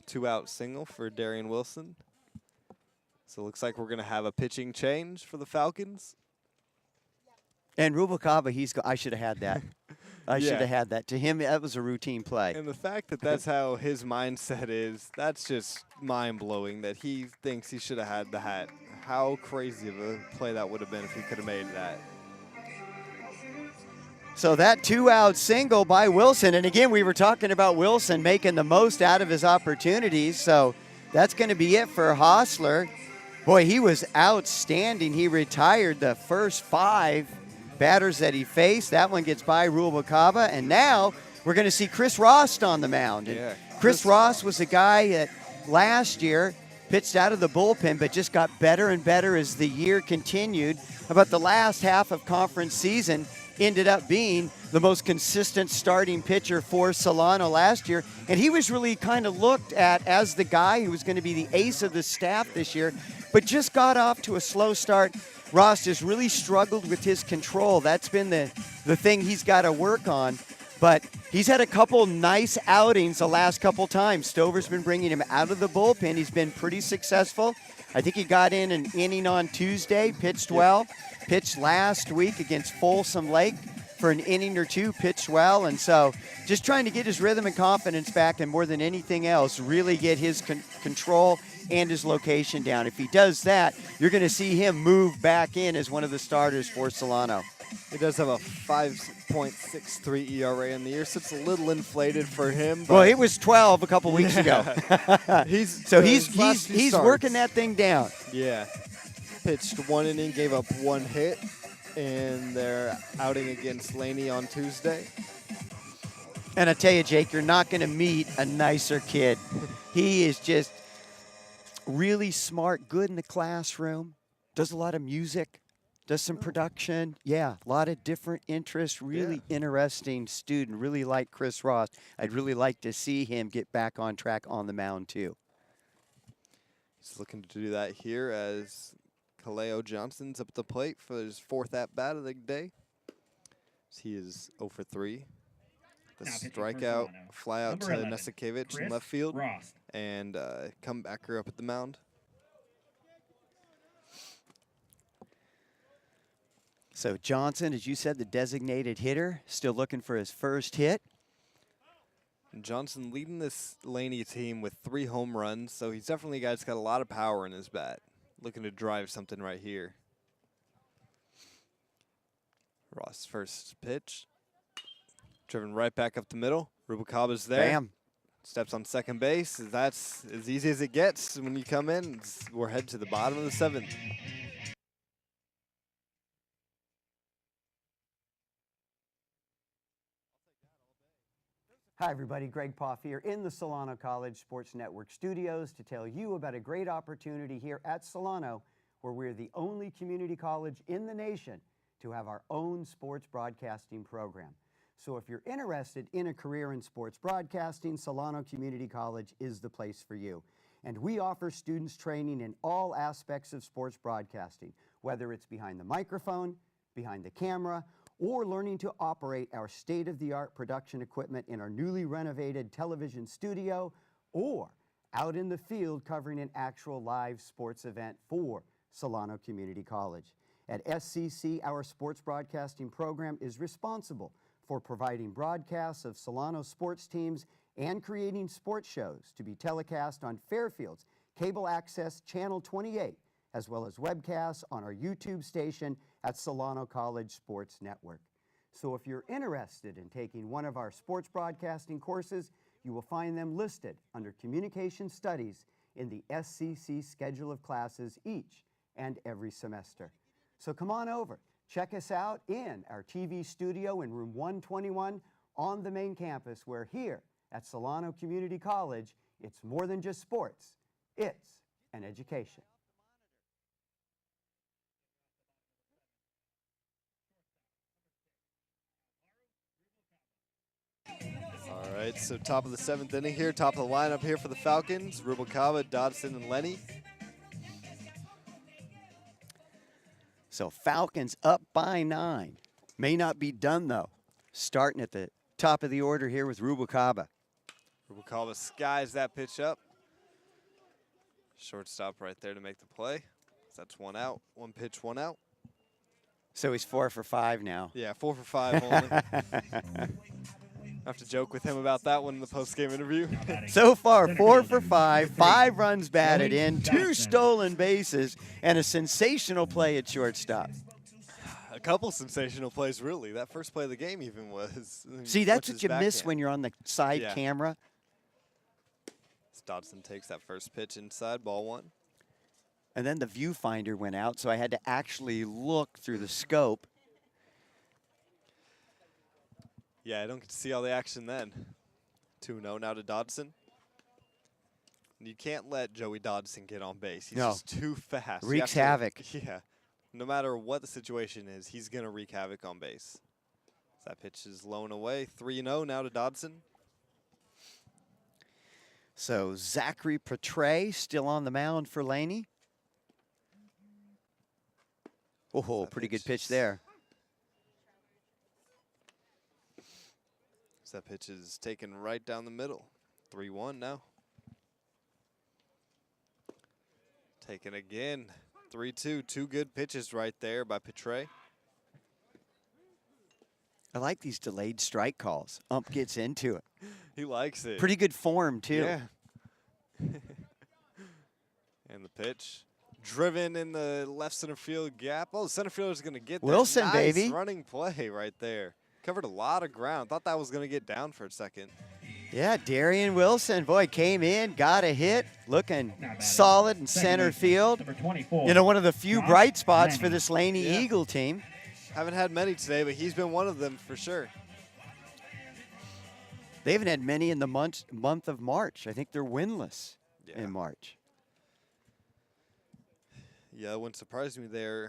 2-out single for Darian Wilson. So it looks like we're going to have a pitching change for the Falcons. And Rubalcaba, I should have had that. I should have had that. To him, that was a routine play. And the fact that that's how his mindset is, that's just mind-blowing that he thinks he should have had the hat. How crazy of a play that would have been if he could have made that. So that 2-out single by Wilson. And again, we were talking about Wilson making the most out of his opportunities. So that's going to be it for Hostler. Boy, he was outstanding. He retired the first 5 batters that he faced. That one gets by Rubalcaba. And now we're going to see Chris Ross on the mound. And Chris Ross was a guy that last year pitched out of the bullpen, but just got better and better as the year continued. About the last half of conference season, ended up being the most consistent starting pitcher for Solano last year. And he was really kind of looked at as the guy who was going to be the ace of the staff this year, but just got off to a slow start. Ross just really struggled with his control. That's been the thing he's got to work on. But he's had a couple nice outings the last couple times. Stover's been bringing him out of the bullpen. He's been pretty successful. I think he got in an inning on Tuesday, pitched well. Pitched last week against Folsom Lake for an inning or 2, pitched well. And so just trying to get his rhythm and confidence back, and more than anything else, really get his control and his location down. If he does that, you're going to see him move back in as one of the starters for Solano. He does have a 5.63 ERA in the year, so it's a little inflated for him. Well, it was 12 a couple weeks ago. he's working that thing down. Yeah. Pitched 1 inning, gave up 1 hit, and they're outing against Laney on Tuesday. And I tell you, Jake, you're not going to meet a nicer kid. He is just really smart, good in the classroom, does a lot of music, does some production. Yeah, a lot of different interests, really interesting student. Really like Chris Ross. I'd really like to see him get back on track on the mound, too. He's looking to do that here as Kaleo Johnson's up at the plate for his 4th at-bat of the day. He is 0 for 3. The strikeout, fly out to Nesikevich in left field, and comebacker up at the mound. So Johnson, as you said, the designated hitter, still looking for his first hit. And Johnson leading this Laney team with 3 home runs, so he's definitely a guy that's got a lot of power in his bat. Looking to drive something right here. Ross' first pitch. Driven right back up the middle. Rubalcaba's there. Bam. Steps on second base. That's as easy as it gets when you come in. We're headed to the bottom of the 7th. Hi, everybody. Greg Poff here in the Solano College Sports Network studios to tell you about a great opportunity here at Solano, where we're the only community college in the nation to have our own sports broadcasting program. So if you're interested in a career in sports broadcasting, Solano Community College is the place for you. And we offer students training in all aspects of sports broadcasting, whether it's behind the microphone, behind the camera, or learning to operate our state-of-the-art production equipment in our newly renovated television studio, or out in the field covering an actual live sports event for Solano Community College. At SCC, our sports broadcasting program is responsible for providing broadcasts of Solano sports teams and creating sports shows to be telecast on Fairfield's cable access Channel 28, as well as webcasts on our YouTube station at Solano College Sports Network. So if you're interested in taking one of our sports broadcasting courses, you will find them listed under Communication Studies in the SCC schedule of classes each and every semester. So come on over, check us out in our TV studio in room 121 on the main campus, where here at Solano Community College, it's more than just sports, it's an education. All right, so top of the 7th inning here, top of the lineup here for the Falcons, Rubalcaba, Dodson, and Laney. So Falcons up by 9. May not be done, though. Starting at the top of the order here with Rubalcaba. Rubalcaba skies that pitch up. Shortstop right there to make the play. That's 1 out. 1 pitch, 1 out. So he's 4 for 5 now. Yeah, 4 for 5 only. I have to joke with him about that one in the post-game interview. So far, 4 for 5, 5 runs batted in, 2 stolen bases, and a sensational play at shortstop. A couple sensational plays, really. That first play of the game even was. See, that's what you miss when you're on the side camera. Dodson takes that first pitch inside, ball 1. And then the viewfinder went out, so I had to actually look through the scope. Yeah, I don't get to see all the action then. 2-0 now to Dodson. You can't let Joey Dodson get on base. He's just too fast. Wreaks havoc. Yeah. No matter what the situation is, he's going to wreak havoc on base. That pitch is low and away. 3-0 now to Dodson. So Zachary Petray still on the mound for Laney. Oh, pretty good pitch there. So that pitch is taken right down the middle. 3-1 now. Taken again. 3-2. 2 good pitches right there by Petray. I like these delayed strike calls. Ump gets into it. He likes it. Pretty good form, too. Yeah. And the pitch. Driven in the left center field gap. Oh, the center fielder's going to get there. Wilson, nice baby. Running play right there. Covered a lot of ground. Thought that was going to get down for a second. Yeah, Darian Wilson, boy, came in, got a hit, looking solid in center field. You know, one of the few bright spots for this Laney Eagle team. Haven't had many today, but he's been one of them for sure. They haven't had many in the month of March. I think they're winless in March. Yeah, it wouldn't surprise me. They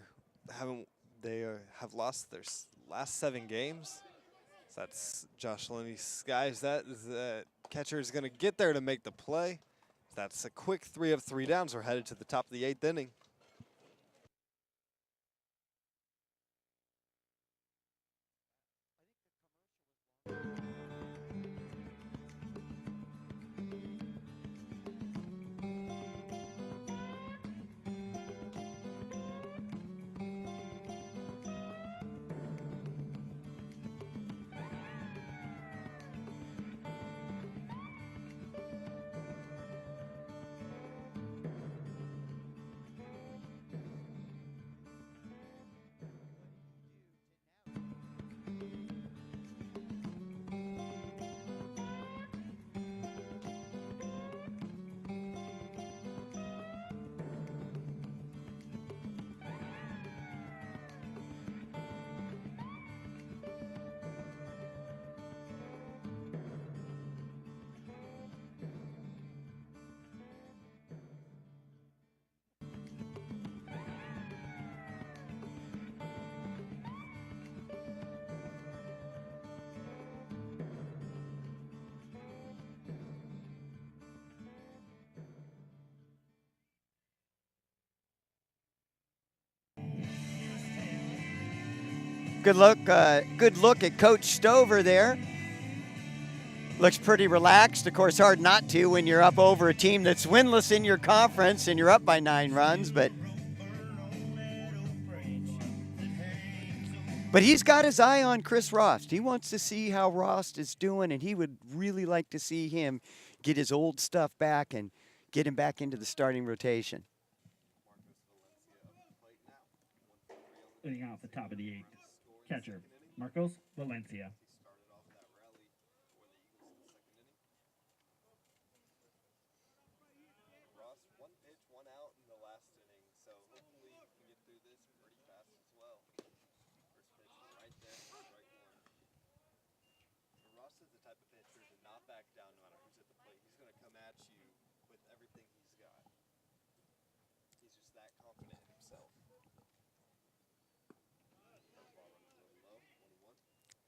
have lost their last 7 games. So that's Josh Laney skies that. The catcher is going to get there to make the play. That's a quick 3 of 3 downs. We're headed to the top of the 8th inning. Good look at Coach Stover there. Looks pretty relaxed. Of course, hard not to when you're up over a team that's winless in your conference and you're up by 9 runs, but he's got his eye on Chris Rost. He wants to see how Rost is doing, and he would really like to see him get his old stuff back and get him back into the starting rotation. Leading off the top of the 8th, catcher Marcos Valencia.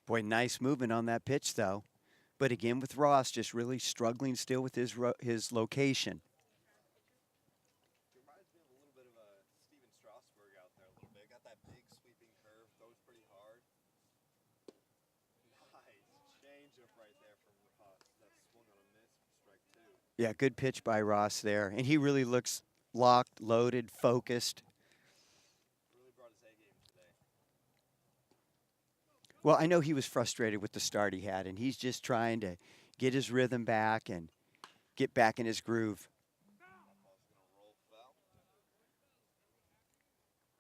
Boy, nice movement on that pitch, though. But again, with Ross, just really struggling still with his location. Reminds me of a little bit of a Steven Strasburg out there a little bit. Got that big Yeah, good pitch by Ross there. And he really looks locked, loaded, focused. Well, I know he was frustrated with the start he had, and he's just trying to get his rhythm back and get back in his groove.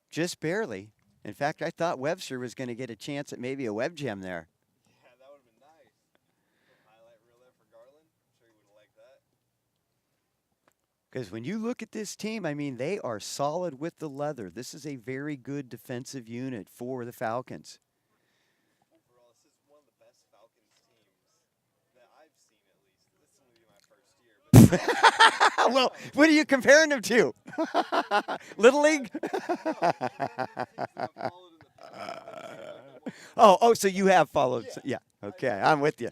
Just barely. In fact, I thought Webster was going to get a chance at maybe a web gem there. Yeah, that would have been nice. Highlight reel there for Garland. I'm sure he would have liked that. Because when you look at this team, I mean, they are solid with the leather. This is a very good defensive unit for the Falcons. Overall, this is one of the best Falcons teams that I've seen, at least. This is going to be my first year. Well, what are you comparing them to? Little League? Oh, so you have followed. Yeah, okay, I'm with you.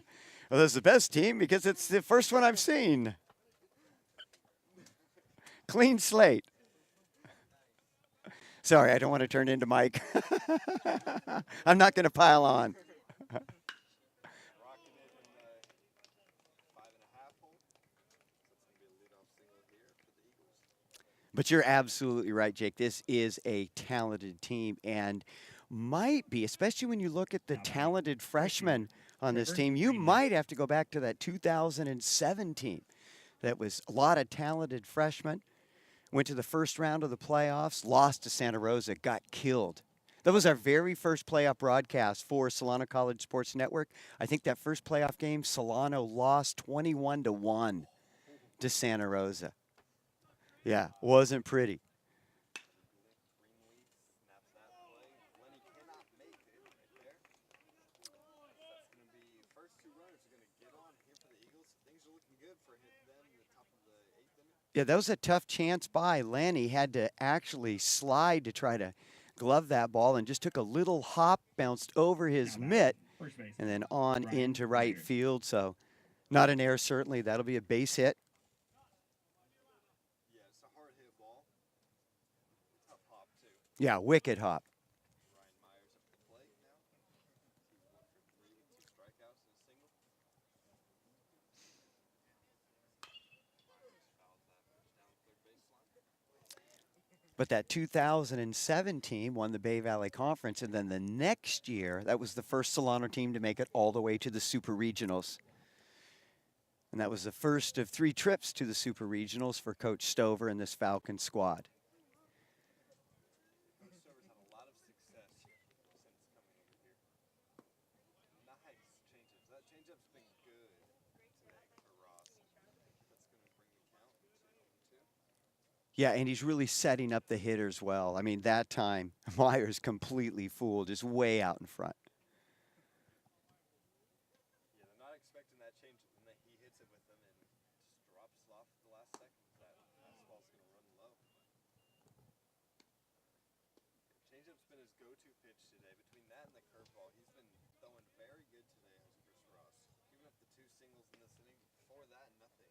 Well, this is the best team because it's the first one I've seen. Clean slate. Sorry, I don't want to turn into Mike. I'm not going to pile on. But you're absolutely right, Jake. This is a talented team and might be, especially when you look at the talented freshmen on this team, you might have to go back to that 2017. That was a lot of talented freshmen. Went to the first round of the playoffs, lost to Santa Rosa, got killed. That was our very first playoff broadcast for Solano College Sports Network. I think that first playoff game, Solano lost 21-1 to Santa Rosa. Yeah, wasn't pretty. Yeah, that was a tough chance by Laney. Had to actually slide to try to glove that ball and just took a little hop, bounced over his mitt, and then on into right field. So not an error, certainly. That'll be a base hit. Yeah, wicked hop. But that 2017 won the Bay Valley Conference, and then the next year, that was the first Solano team to make it all the way to the Super Regionals. And that was the first of 3 trips to the Super Regionals for Coach Stover and this Falcon squad. Yeah, and he's really setting up the hitters well. I mean, that time, Myers completely fooled, just way out in front. Yeah, they're not expecting that change, and then he hits it with them and just drops off at the last second. That fastball's going to run low. Changeup's been his go-to pitch today. Between that and the curveball, he's been throwing very good today, has Chris Ross. Giving up the 2 singles in this inning. Before that, nothing.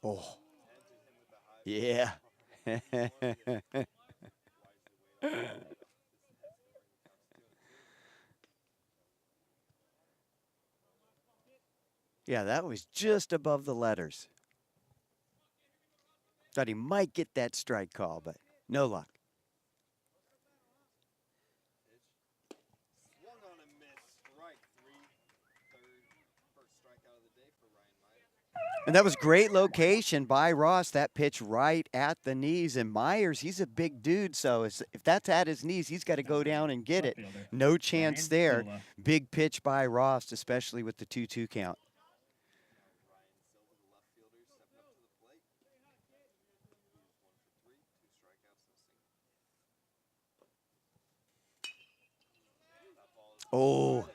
Oh, yeah. Yeah, that was just above the letters. Thought he might get that strike call, but no luck. And that was great location by Ross. That pitch right at the knees. And Myers, he's a big dude, so if that's at his knees, he's got to go down and get it. No chance there. Big pitch by Ross, especially with the 2-2 count. Oh.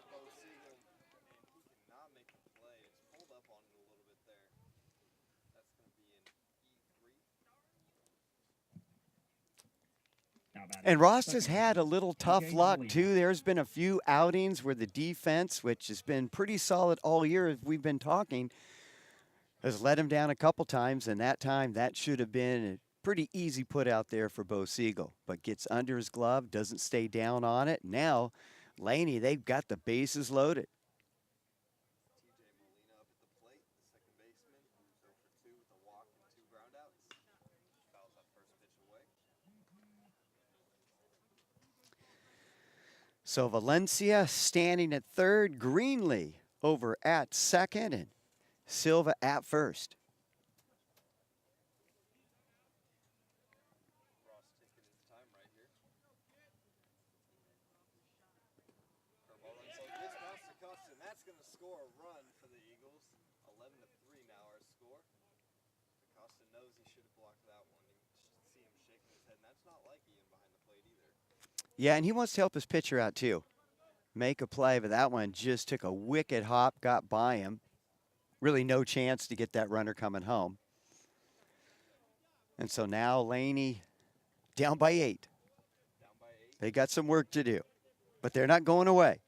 And Ross has had a little tough luck, too. There's been a few outings where the defense, which has been pretty solid all year as we've been talking, has let him down a couple times. And that time, that should have been a pretty easy put out there for Bo Siegel. But gets under his glove, doesn't stay down on it. Now, Laney, they've got the bases loaded. So Valencia standing at third, Greenlee over at second, and Silva at first. That's going to score a run for the Eagles. 11-3 now our score. Acosta knows he should have blocked that one. You see him shaking his head, and that's not like Ian behind the plate either. Yeah, and he wants to help his pitcher out too. Make a play, but that one just took a wicked hop, got by him. Really no chance to get that runner coming home. And so now Laney down by 8. They got some work to do, but they're not going away.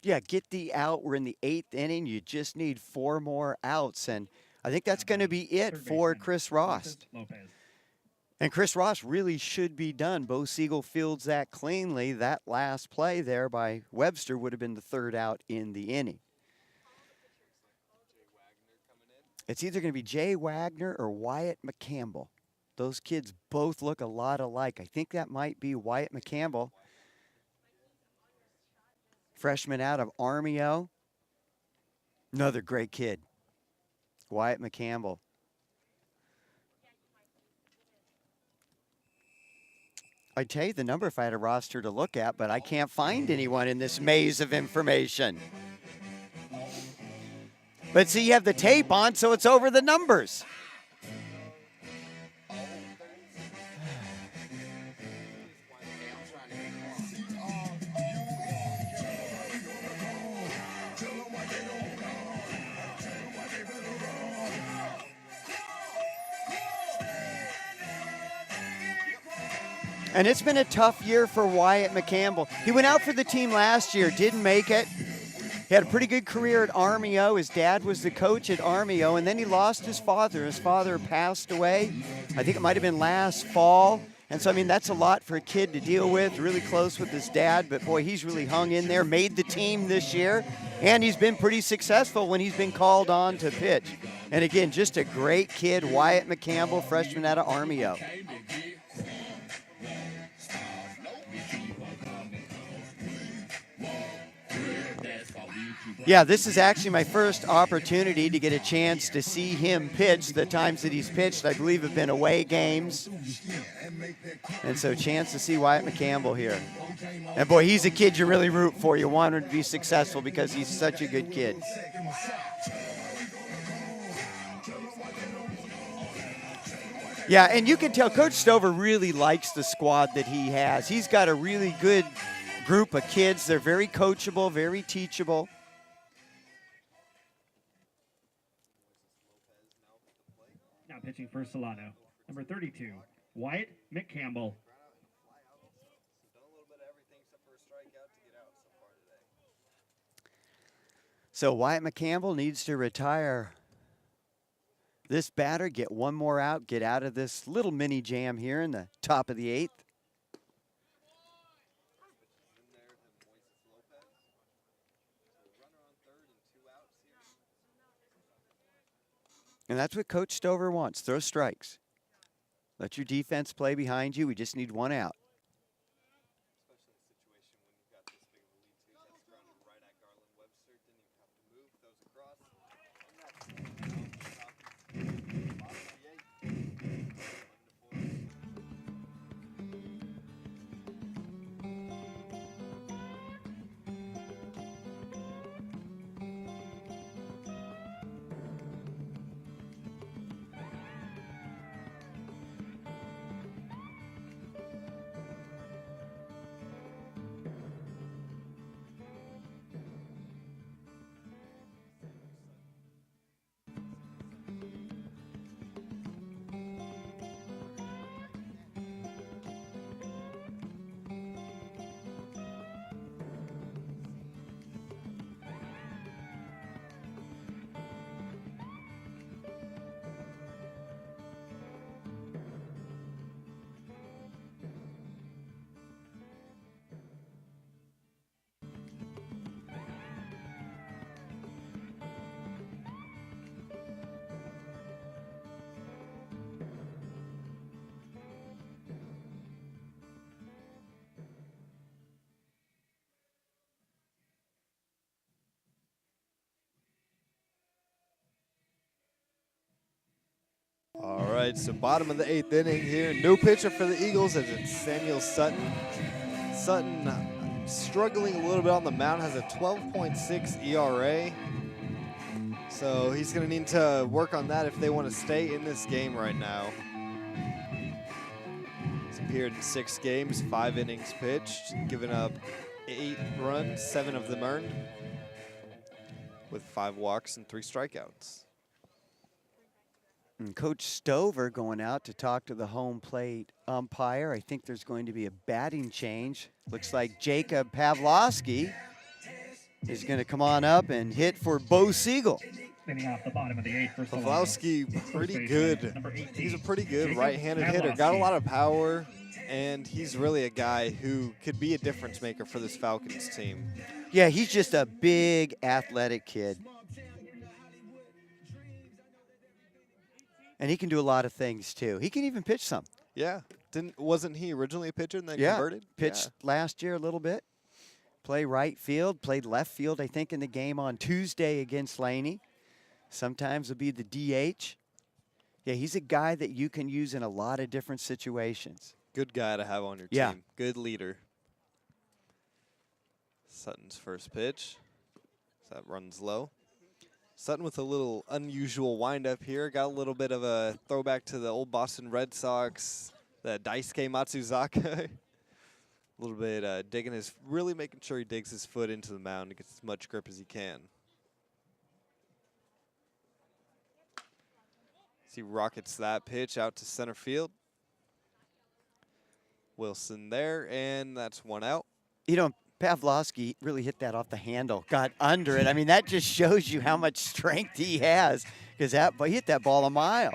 Yeah, get the out. We're in the 8th inning. You just need 4 more outs, and I think that's going to be it for Chris Ross. And Chris Ross really should be done. Bo Siegel fields that cleanly. That last play there by Webster would have been the 3rd out in the inning. It's either going to be Jay Wagner or Wyatt McCampbell. Those kids both look a lot alike. I think that might be Wyatt McCampbell. Freshman out of Armio. Another great kid. Wyatt McCampbell. I'd tell you the number if I had a roster to look at, but I can't find anyone in this maze of information. But see, you have the tape on, so it's over the numbers. And it's been a tough year for Wyatt McCampbell. He went out for the team last year, didn't make it. He had a pretty good career at Armio. His dad was the coach at Armio, and then he lost his father. His father passed away. I think it might have been last fall. And so, I mean, that's a lot for a kid to deal with, really close with his dad. But, boy, he's really hung in there, made the team this year. And he's been pretty successful when he's been called on to pitch. And, again, just a great kid, Wyatt McCampbell, freshman out of Armio. Yeah, this is actually my first opportunity to get a chance to see him pitch. The times that he's pitched, I believe, have been away games. And so chance to see Wyatt McCampbell here. And, boy, he's a kid you really root for. You want him to be successful because he's such a good kid. Yeah, and you can tell Coach Stover really likes the squad that he has. He's got a really good group of kids. They're very coachable, very teachable. Now pitching for Solano, number 32, Wyatt McCampbell. So Wyatt McCampbell needs to retire this batter, get 1 more out, get out of this little mini jam here in the top of the 8th. And that's what Coach Stover wants. Throw strikes. Let your defense play behind you. We just need 1 out. right, so bottom of the 8th inning here. New pitcher for the Eagles as it's Samuel Sutton. Sutton struggling a little bit on the mound, has a 12.6 ERA. So he's going to need to work on that if they want to stay in this game right now. He's appeared in 6 games, 5 innings pitched, given up 8 runs, 7 of them earned, with 5 walks and 3 strikeouts. And Coach Stover going out to talk to the home plate umpire. I think there's going to be a batting change. Looks like Jacob Pavlovsky is going to come on up and hit for Bo Siegel. Leading off the bottom of the 8th for Solano. Pavlovsky, pretty good. He's a pretty good right-handed hitter. Got a lot of power, and he's really a guy who could be a difference maker for this Falcons team. Yeah, he's just a big athletic kid. And he can do a lot of things too. He can even pitch some. Yeah. Wasn't he originally a pitcher and then converted? Pitched last year a little bit. Play right field, played left field, I think, in the game on Tuesday against Laney. Sometimes it'll be the DH. Yeah, he's a guy that you can use in a lot of different situations. Good guy to have on your team. Good leader. Sutton's first pitch. So that runs low. Sutton with a little unusual windup here. Got a little bit of a throwback to the old Boston Red Sox, the Daisuke Matsuzaka. A little bit digging really making sure he digs his foot into the mound and gets as much grip as he can. He rockets that pitch out to center field. Wilson there, and that's 1 out. You know, Pavlovsky really hit that off the handle, got under it. I mean, that just shows you how much strength he has, because he hit that ball a mile.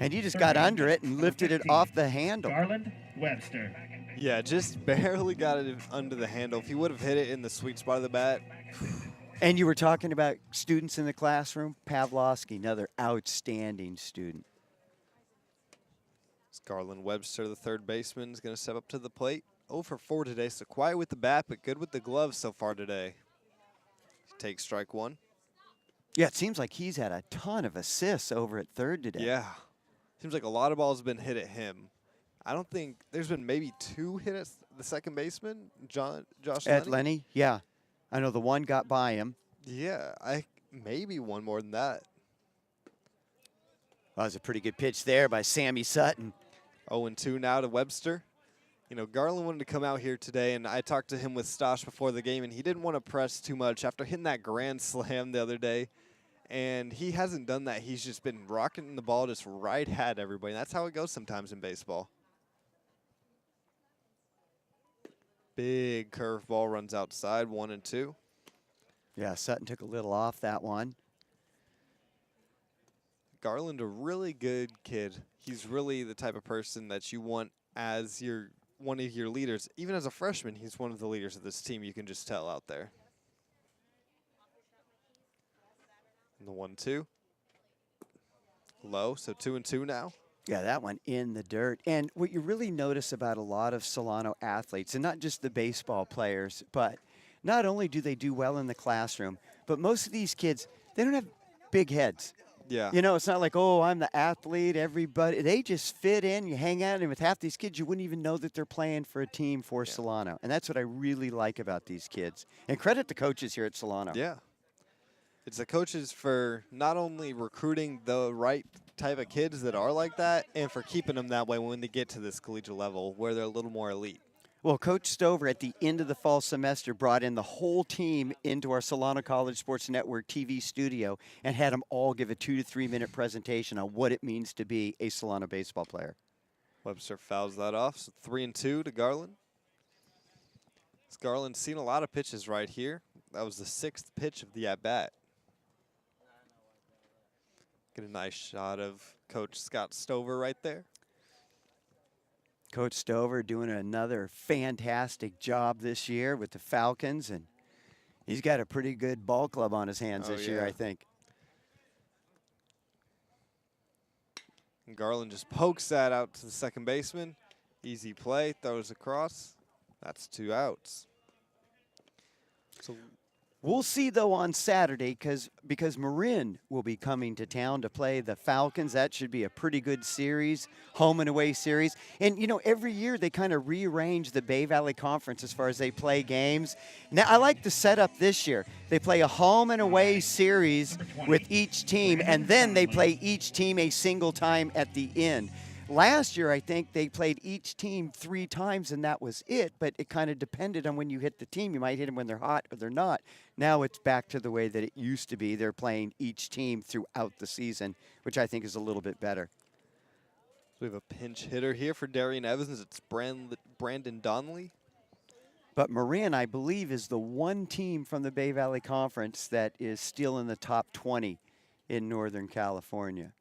And he just got under it and lifted it off the handle. Garland Webster. Yeah, just barely got it under the handle. If he would have hit it in the sweet spot of the bat. And you were talking about students in the classroom. Pavlovsky, another outstanding student. It's Garland Webster, the third baseman, is going to step up to the plate. 0 for 4 today, so quiet with the bat, but good with the gloves so far today. Takes strike 1. Yeah, it seems like he's had a ton of assists over at third today. Yeah. Seems like a lot of balls have been hit at him. I don't think there's been maybe 2 hit at the second baseman, Josh At Laney, yeah. I know the one got by him. Yeah, maybe one more than that. That was a pretty good pitch there by Sammy Sutton. 0-2 now to Webster. You know, Garland wanted to come out here today, and I talked to him with Stosh before the game, and he didn't want to press too much after hitting that grand slam the other day. And he hasn't done that. He's just been rocking the ball just right at everybody. And that's how it goes sometimes in baseball. Big curveball runs outside, 1-2. Yeah, Sutton took a little off that one. Garland, a really good kid. He's really the type of person that you want as one of your leaders. Even as a freshman, he's one of the leaders of this team. You can just tell out there. And the 1-2. Low, so 2-2 now. Yeah, that one in the dirt. And what you really notice about a lot of Solano athletes, and not just the baseball players, but not only do they do well in the classroom, but most of these kids, they don't have big heads. Yeah. You know, it's not like, oh, I'm the athlete, everybody. They just fit in, you hang out, and with half these kids, you wouldn't even know that they're playing for a team for Solano. And that's what I really like about these kids. And credit the coaches here at Solano. Yeah. It's the coaches for not only recruiting the right type of kids that are like that, and for keeping them that way when they get to this collegiate level where they're a little more elite. Well, Coach Stover at the end of the fall semester brought in the whole team into our Solano College Sports Network TV studio and had them all give a 2 to 3 minute presentation on what it means to be a Solano baseball player. Webster fouls that off, so 3-2 to Garland. Garland's seen a lot of pitches right here. That was the 6th pitch of the at-bat. Get a nice shot of Coach Scott Stover right there. Coach Stover doing another fantastic job this year with the Falcons, and he's got a pretty good ball club on his hands this year, I think. And Garland just pokes that out to the second baseman. Easy play, throws across. That's 2 outs. So We'll see, though, on Saturday because Marin will be coming to town to play the Falcons. That should be a pretty good series, home and away series. And, you know, every year they kind of rearrange the Bay Valley Conference as far as they play games. Now, I like the setup this year. They play a home and away series with each team, and then they play each team a single time at the end. Last year, I think they played each team 3 times, and that was it. But it kind of depended on when you hit the team. You might hit them when they're hot or they're not. Now it's back to the way that it used to be. They're playing each team throughout the season, which I think is a little bit better. We have a pinch hitter here for Darian Evans. It's Brandon Donnelly. But Marin, I believe, is the one team from the Bay Valley Conference that is still in the top 20 in Northern California.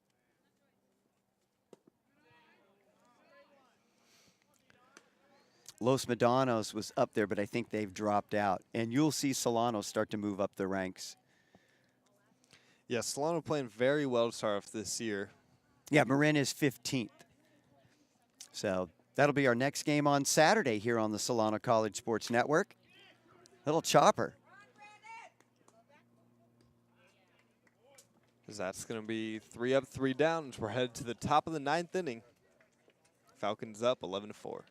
Los Medanos was up there, but I think they've dropped out. And you'll see Solano start to move up the ranks. Yeah, Solano playing very well to start off this year. Yeah, Marin is 15th. So that'll be our next game on Saturday here on the Solano College Sports Network. Little chopper. That's going to be 3 up, 3 down as we're headed to the top of the 9th inning. Falcons up 11-4.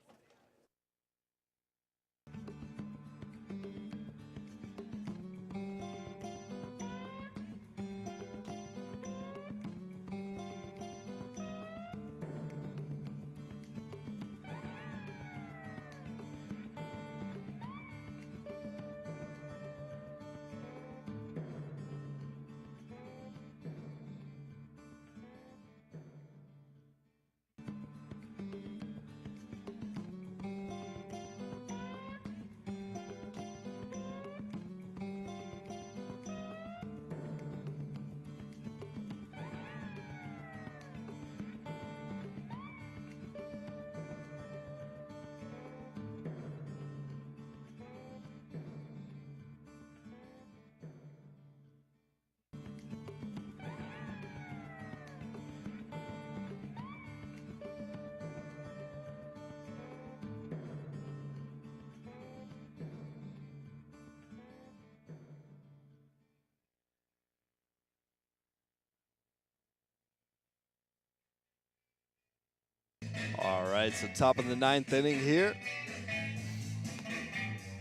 All right, so top of the 9th inning here.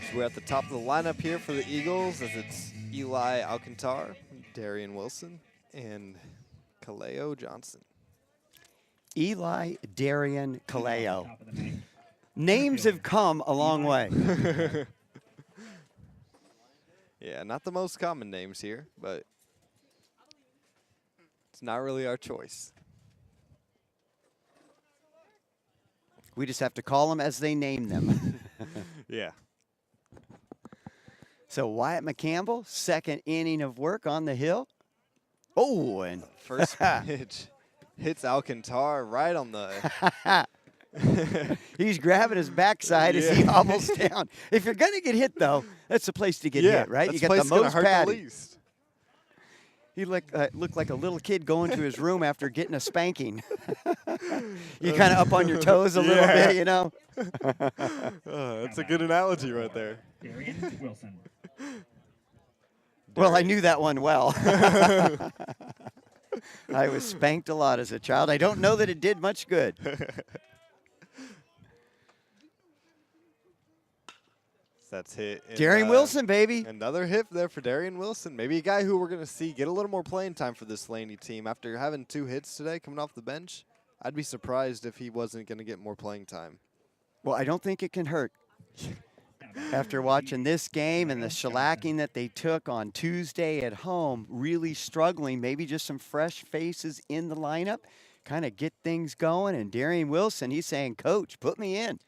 So we're at the top of the lineup here for the Eagles as it's Eli Alcantar, Darian Wilson, and Kaleo Johnson. Eli, Darian, Kaleo. Names have come a long way. Yeah, not the most common names here, but it's not really our choice. We just have to call them as they name them. Yeah. So Wyatt McCampbell, second inning of work on the hill. Oh, and first pitch hits Alcantar right on the. He's grabbing his backside as he hobbles down. If you're going to get hit, though, that's the place to get hit, right? You got the most padding. He looked like a little kid going to his room after getting a spanking. You kind of up on your toes a little bit, you know? That's a good analogy right there. Darian Wilson. Well, I knew that one well. I was spanked a lot as a child. I don't know that it did much good. That's hit. Darian Wilson, baby. Another hit there for Darian Wilson. Maybe a guy who we're going to see get a little more playing time for this Laney team. After having 2 hits today coming off the bench, I'd be surprised if he wasn't going to get more playing time. Well, I don't think it can hurt. After watching this game and the shellacking that they took on Tuesday at home, really struggling, maybe just some fresh faces in the lineup, kind of get things going. And Darian Wilson, he's saying, Coach, put me in.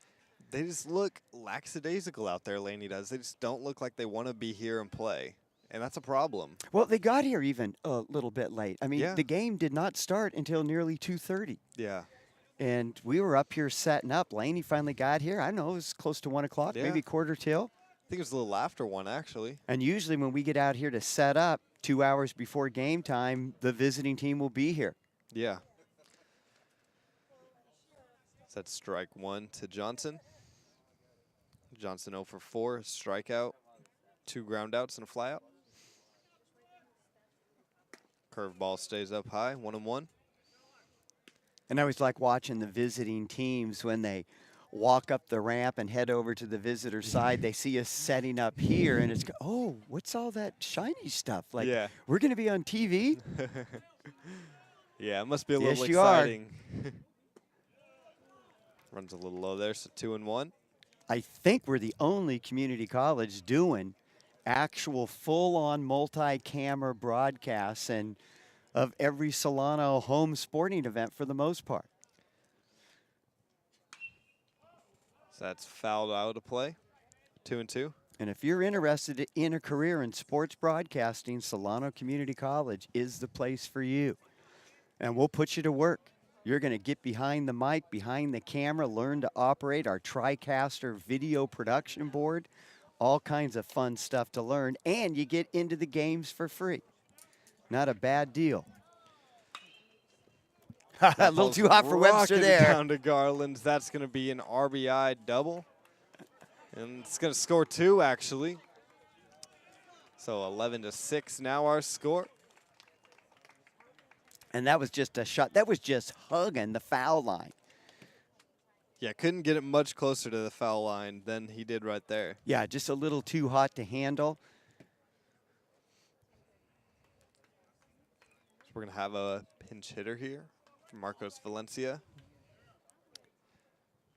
They just look lackadaisical out there, Laney does. They just don't look like they want to be here and play, and that's a problem. Well, they got here even a little bit late. I mean, the game did not start until nearly 2:30. Yeah. And we were up here setting up. Laney finally got here. I don't know, it was close to 1 o'clock, maybe quarter till. I think it was a little after 1, actually. And usually when we get out here to set up 2 hours before game time, the visiting team will be here. Yeah. So that's strike 1 to Johnson. Johnson 0 for 4, strikeout, 2 groundouts and a flyout. Curveball stays up high, 1-1. And I always like watching the visiting teams when they walk up the ramp and head over to the visitor side. They see us setting up here, and it's, oh, what's all that shiny stuff? Like, we're going to be on TV? Yeah, it must be a Yes, little you are. exciting. Runs a little low there, so 2-1. I think we're the only community college doing actual full-on multi-camera broadcasts and of every Solano home sporting event for the most part. So that's fouled out of play, 2-2. And if you're interested in a career in sports broadcasting, Solano Community College is the place for you. And we'll put you to work. You're going to get behind the mic, behind the camera, learn to operate our TriCaster video production board, all kinds of fun stuff to learn, and you get into the games for free. Not a bad deal. A little too hot for Webster there. Down to Garland. That's going to be an RBI double. And it's going to score 2, actually. So 11-6 now our score. And that was just a shot. That was just hugging the foul line. Yeah, couldn't get it much closer to the foul line than he did right there. Yeah, just a little too hot to handle. So we're going to have a pinch hitter here for Marcos Valencia.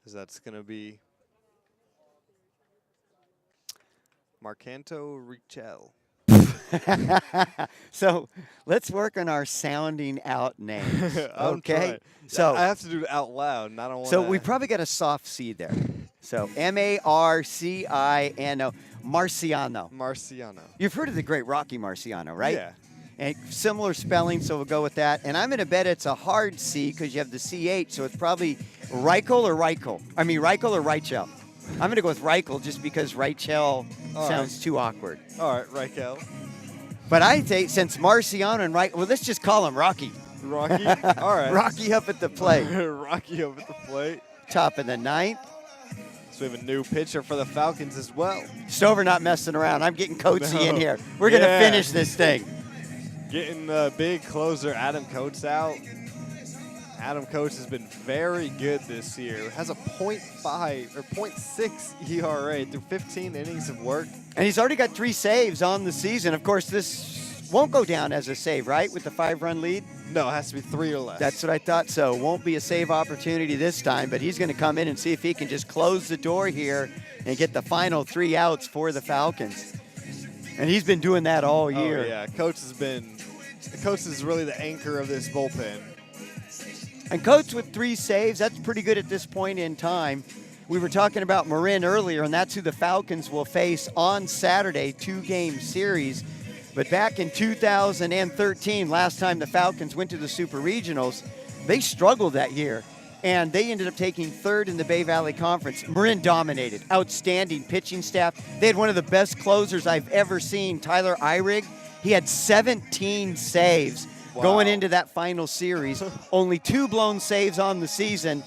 As that's going to be Marcanto Richel. So let's work on our sounding out names. Okay. Trying. So I have to do it out loud, and I don't want So we probably got a soft C there. So Marciano. Marciano. Marciano. You've heard of the great Rocky Marciano, right? Yeah. And similar spelling, so we'll go with that. And I'm going to bet it's a hard C because you have the CH, so it's probably Reichel or Reichel. I mean, Reichel or Reichel. I'm going to go with Reichel just because Reichel sounds too awkward. All right, Reichel. But I think since Marciano and Reichel, well, let's just call him Rocky. Rocky? All right. Rocky up at the plate. Rocky up at the plate. Top of the ninth. So we have a new pitcher for the Falcons as well. Stover not messing around. I'm getting Coatsy in No. here. We're going to finish this thing. Getting the big closer, Adam Coates, out. Adam Coates has been very good this year. Has a 0.5 or 0.6 ERA through 15 innings of work. And he's already got 3 saves on the season. Of course, this won't go down as a save, right, with the 5-run lead? No, it has to be 3 or less. That's what I thought. So won't be a save opportunity this time, but he's going to come in and see if he can just close the door here and get the final 3 outs for the Falcons. And he's been doing that all year. Oh, yeah. Coates is really the anchor of this bullpen. And Coates with 3 saves, that's pretty good at this point in time. We were talking about Marin earlier, and that's who the Falcons will face on Saturday, 2-game series. But back in 2013, last time the Falcons went to the Super Regionals, they struggled that year, and they ended up taking 3rd in the Bay Valley Conference. Marin dominated, outstanding pitching staff. They had one of the best closers I've ever seen, Tyler Eyrig. He had 17 saves. Wow. Going into that final series. Only 2 blown saves on the season.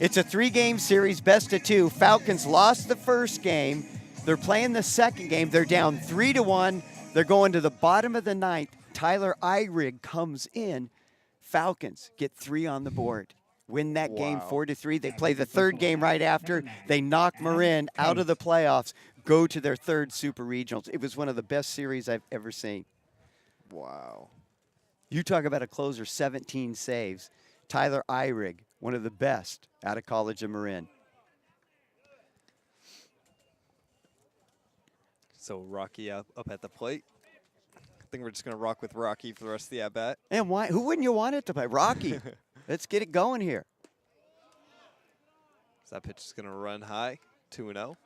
It's a 3-game series, best of 2. Falcons lost the first game. They're playing the second game. They're down 3-1. They're going to the bottom of the ninth. Tyler Eyrig comes in. Falcons get 3 on the board. Win that game 4-3. They play the 3rd game right after. They knock Marin out of the playoffs, go to their 3rd Super Regionals. It was one of the best series I've ever seen. Wow. You talk about a closer, 17 saves. Tyler Eyrig, one of the best out of College of Marin. So Rocky up at the plate. I think we're just going to rock with Rocky for the rest of the at-bat. And why? Who wouldn't you want it to play? Rocky. Let's get it going here. So that pitch is going to run high, 2-0.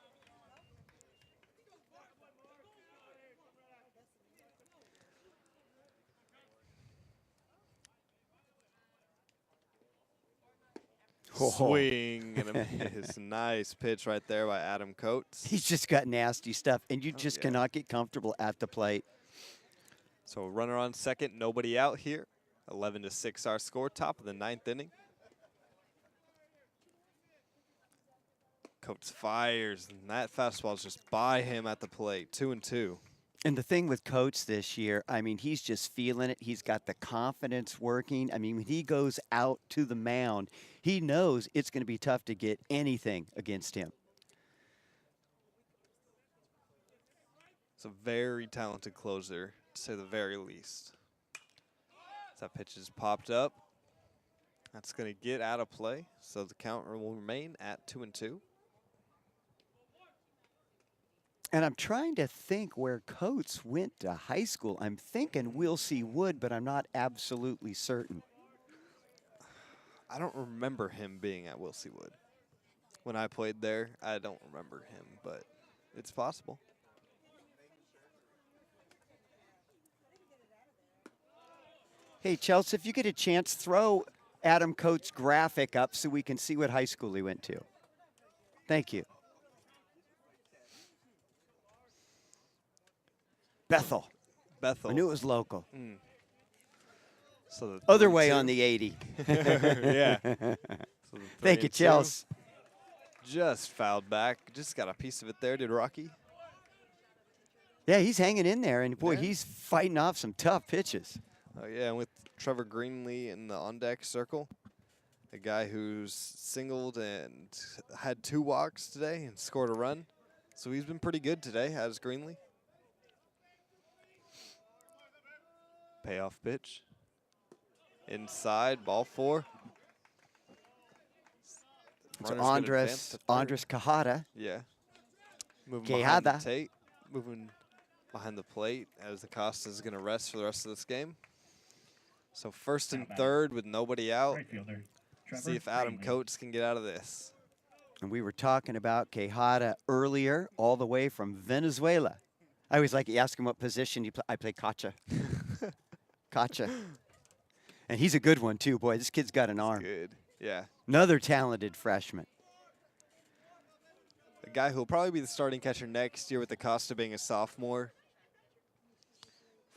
Swing and a miss. Nice pitch right there by Adam Coates. He's just got nasty stuff, and you just cannot get comfortable at the plate. So runner on second, nobody out here. 11-6 our score, top of the 9th inning. Coates fires, and that fastball is just by him at the plate, 2-2. And the thing with Coates this year, I mean, he's just feeling it. He's got the confidence working. I mean, when he goes out to the mound, he knows it's going to be tough to get anything against him. It's a very talented closer, to say the very least. That pitch is popped up. That's going to get out of play, so the count will remain at 2-2. And I'm trying to think where Coates went to high school. I'm thinking Will C. Wood, but I'm not absolutely certain. I don't remember him being at Will C. Wood. When I played there, I don't remember him, but it's possible. Hey, Chelsea, if you get a chance, throw Adam Coates' graphic up so we can see what high school he went to. Thank you. Bethel. Bethel. I knew it was local. Mm. So the Other way on the 80. Yeah. So Thank you, Chelsea. Just fouled back. Just got a piece of it there, did Rocky? Yeah, he's hanging in there, and boy, Yeah. he's fighting off some tough pitches. Oh, yeah, and with Trevor Greenlee in the on-deck circle, a guy who's singled and had 2 walks today and scored a run. So he's been pretty good today, has Greenlee. Payoff pitch. Inside, ball 4. It's Andres Cajada. Yeah. Moving behind Quijada. moving behind the plate as Acosta's going to rest for the rest of this game. So first and third with nobody out. Right fielder, Trevor See if Adam Greenlee. Coates can get out of this. And we were talking about Quijada earlier, all the way from Venezuela. I always like to ask him what position you play. I play Cacha. Cacha. And he's a good one, too. Boy, this kid's got an arm. Good, yeah. Another talented freshman. A guy who will probably be the starting catcher next year with Acosta being a sophomore.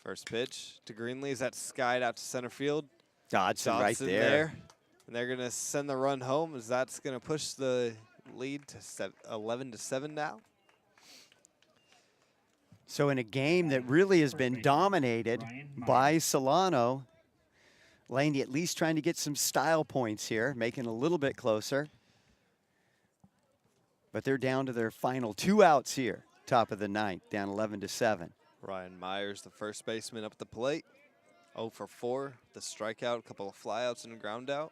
First pitch to Greenlee. Is that skied out to center field? Dodson right there. And they're going to send the run home as that's going to push the lead to 11-7 now. So in a game that really has been dominated by Solano, Laney at least trying to get some style points here, making it a little bit closer. But they're down to their final 2 outs here, top of the 9th, down 11-7. Ryan Myers, the first baseman, up at the plate. 0 for 4, the strikeout, a couple of flyouts and a ground out.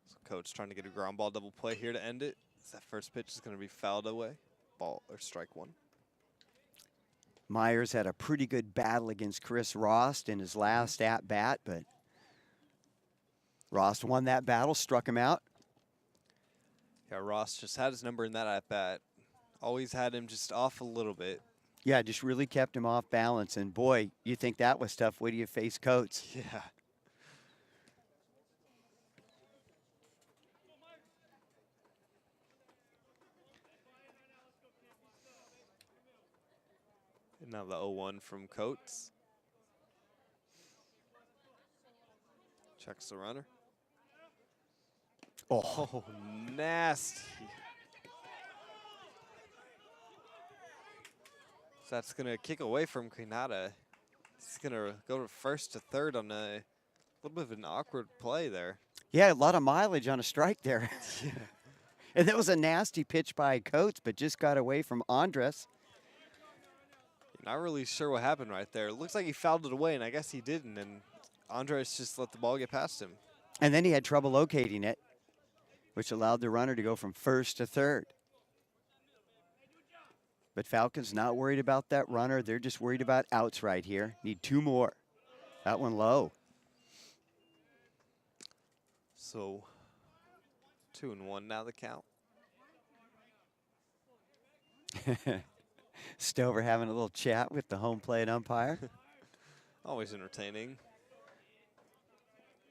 So Coach trying to get a ground ball double play here to end it. That first pitch is going to be fouled away. Ball or strike 1. Myers had a pretty good battle against Chris Rost in his last at-bat, but Rost won that battle, struck him out. Yeah, Ross just had his number in that at-bat. Always had him just off a little bit. Yeah, just really kept him off balance. And boy, you think that was tough. Wait till you face Coates. Yeah. And now the 0-1 from Coates. Checks the runner. Oh, nasty. So that's going to kick away from Quijada. He's going to go to first to third on a little bit of an awkward play there. Yeah, a lot of mileage on a strike there. Yeah. And that was a nasty pitch by Coates, but just got away from Andres. Not really sure what happened right there. It looks like he fouled it away, and I guess he didn't, and Andres just let the ball get past him. And then he had trouble locating it, which allowed the runner to go from first to third. But Falcons not worried about that runner. They're just worried about outs right here. Need 2 more. That one low. So 2-1 now the count. Stover having a little chat with the home plate umpire. Always entertaining.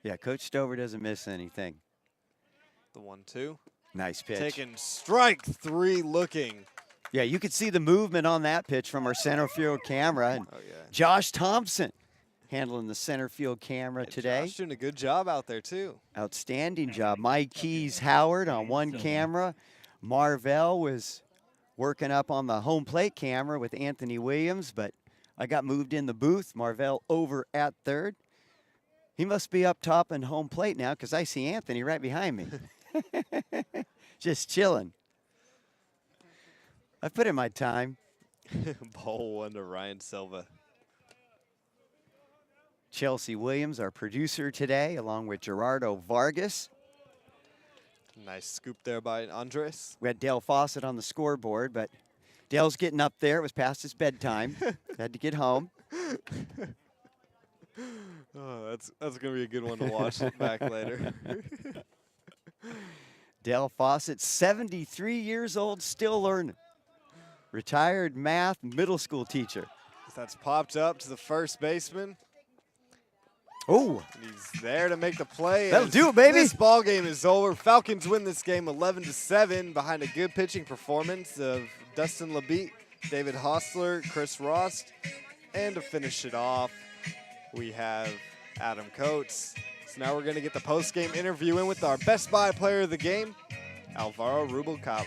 Yeah, Coach Stover doesn't miss anything. The 1-2. Nice pitch. Taking strike 3 looking. Yeah, you could see the movement on that pitch from our center field camera. And Josh Thompson handling the center field camera today. Josh doing a good job out there, too. Outstanding job. Mike Keys Howard on one camera. Marvell was working up on the home plate camera with Anthony Williams, but I got moved in the booth. Marvell over at third. He must be up top and home plate now because I see Anthony right behind me. Just chilling. I put in my time. Ball one to Ryan Silva. Chelsea Williams, our producer today, along with Gerardo Vargas. Nice scoop there by Andres. We had Dale Fawcett on the scoreboard, but Dale's getting up there. It was past his bedtime. Had to get home. Oh, that's going to be a good one to watch back later. Dale Fawcett, 73 years old, still learning. Retired math middle school teacher. That's popped up to the first baseman. Oh, he's there to make the play. That'll do it, baby. This ball game is over. Falcons win this game 11-7 behind a good pitching performance of Dustin LeBeat, David Hostler, Chris Rost, and to finish it off, we have Adam Coates. So now we're going to get the post-game interview in with our Best Buy player of the game, Alvaro Rubalcaba.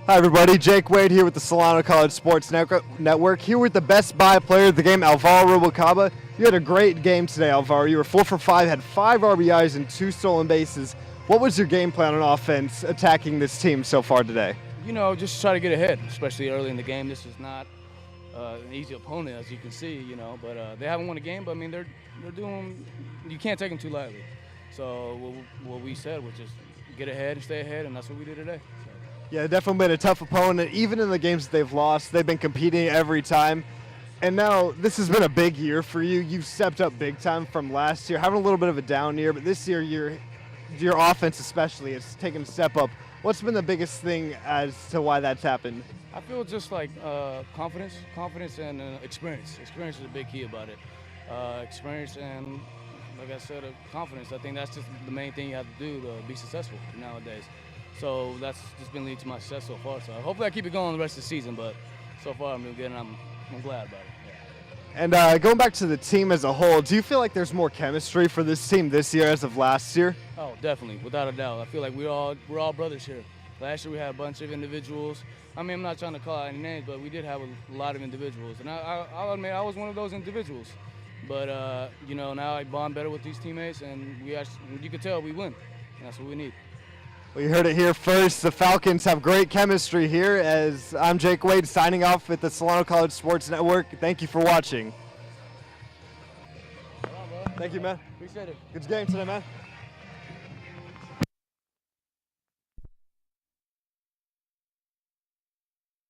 Hi, everybody. Jake Wade here with the Solano College Sports Network. Here with the Best Buy player of the game, Alvaro Rubalcaba. You had a great game today, Alvaro. You were 4 for 5, had 5 RBIs and 2 stolen bases. What was your game plan on offense attacking this team so far today? You know, just try to get ahead, especially early in the game. This is not an easy opponent, as you can see, you know, but they haven't won a game, but I mean, they're doing, you can't take them too lightly. So what we said was just get ahead and stay ahead, and that's what we did today. So. Yeah, definitely been a tough opponent. Even in the games that they've lost, they've been competing every time. And now this has been a big year for you. You've stepped up big time from last year, having a little bit of a down year, but this year your offense especially has taken a step up. What's been the biggest thing as to why that's happened? I feel just like confidence and experience. Experience is a big key about it. Experience and, like I said, confidence. I think that's just the main thing you have to do to be successful nowadays. So that's just been leading to my success so far. So hopefully I keep it going the rest of the season, but so far I'm doing good and I'm glad about it. Yeah. And going back to the team as a whole, do you feel like there's more chemistry for this team this year as of last year? Oh, definitely, without a doubt. I feel like we're all brothers here. Last year we had a bunch of individuals. I mean, I'm not trying to call out any names, but we did have a lot of individuals. And I'll admit I was one of those individuals. But, you know, now I bond better with these teammates, and you can tell we win. And that's what we need. Well, you heard it here first. The Falcons have great chemistry here. As I'm Jake Wade signing off with the Solano College Sports Network. Thank you for watching. Thank you, man. Appreciate it. Good game today, man.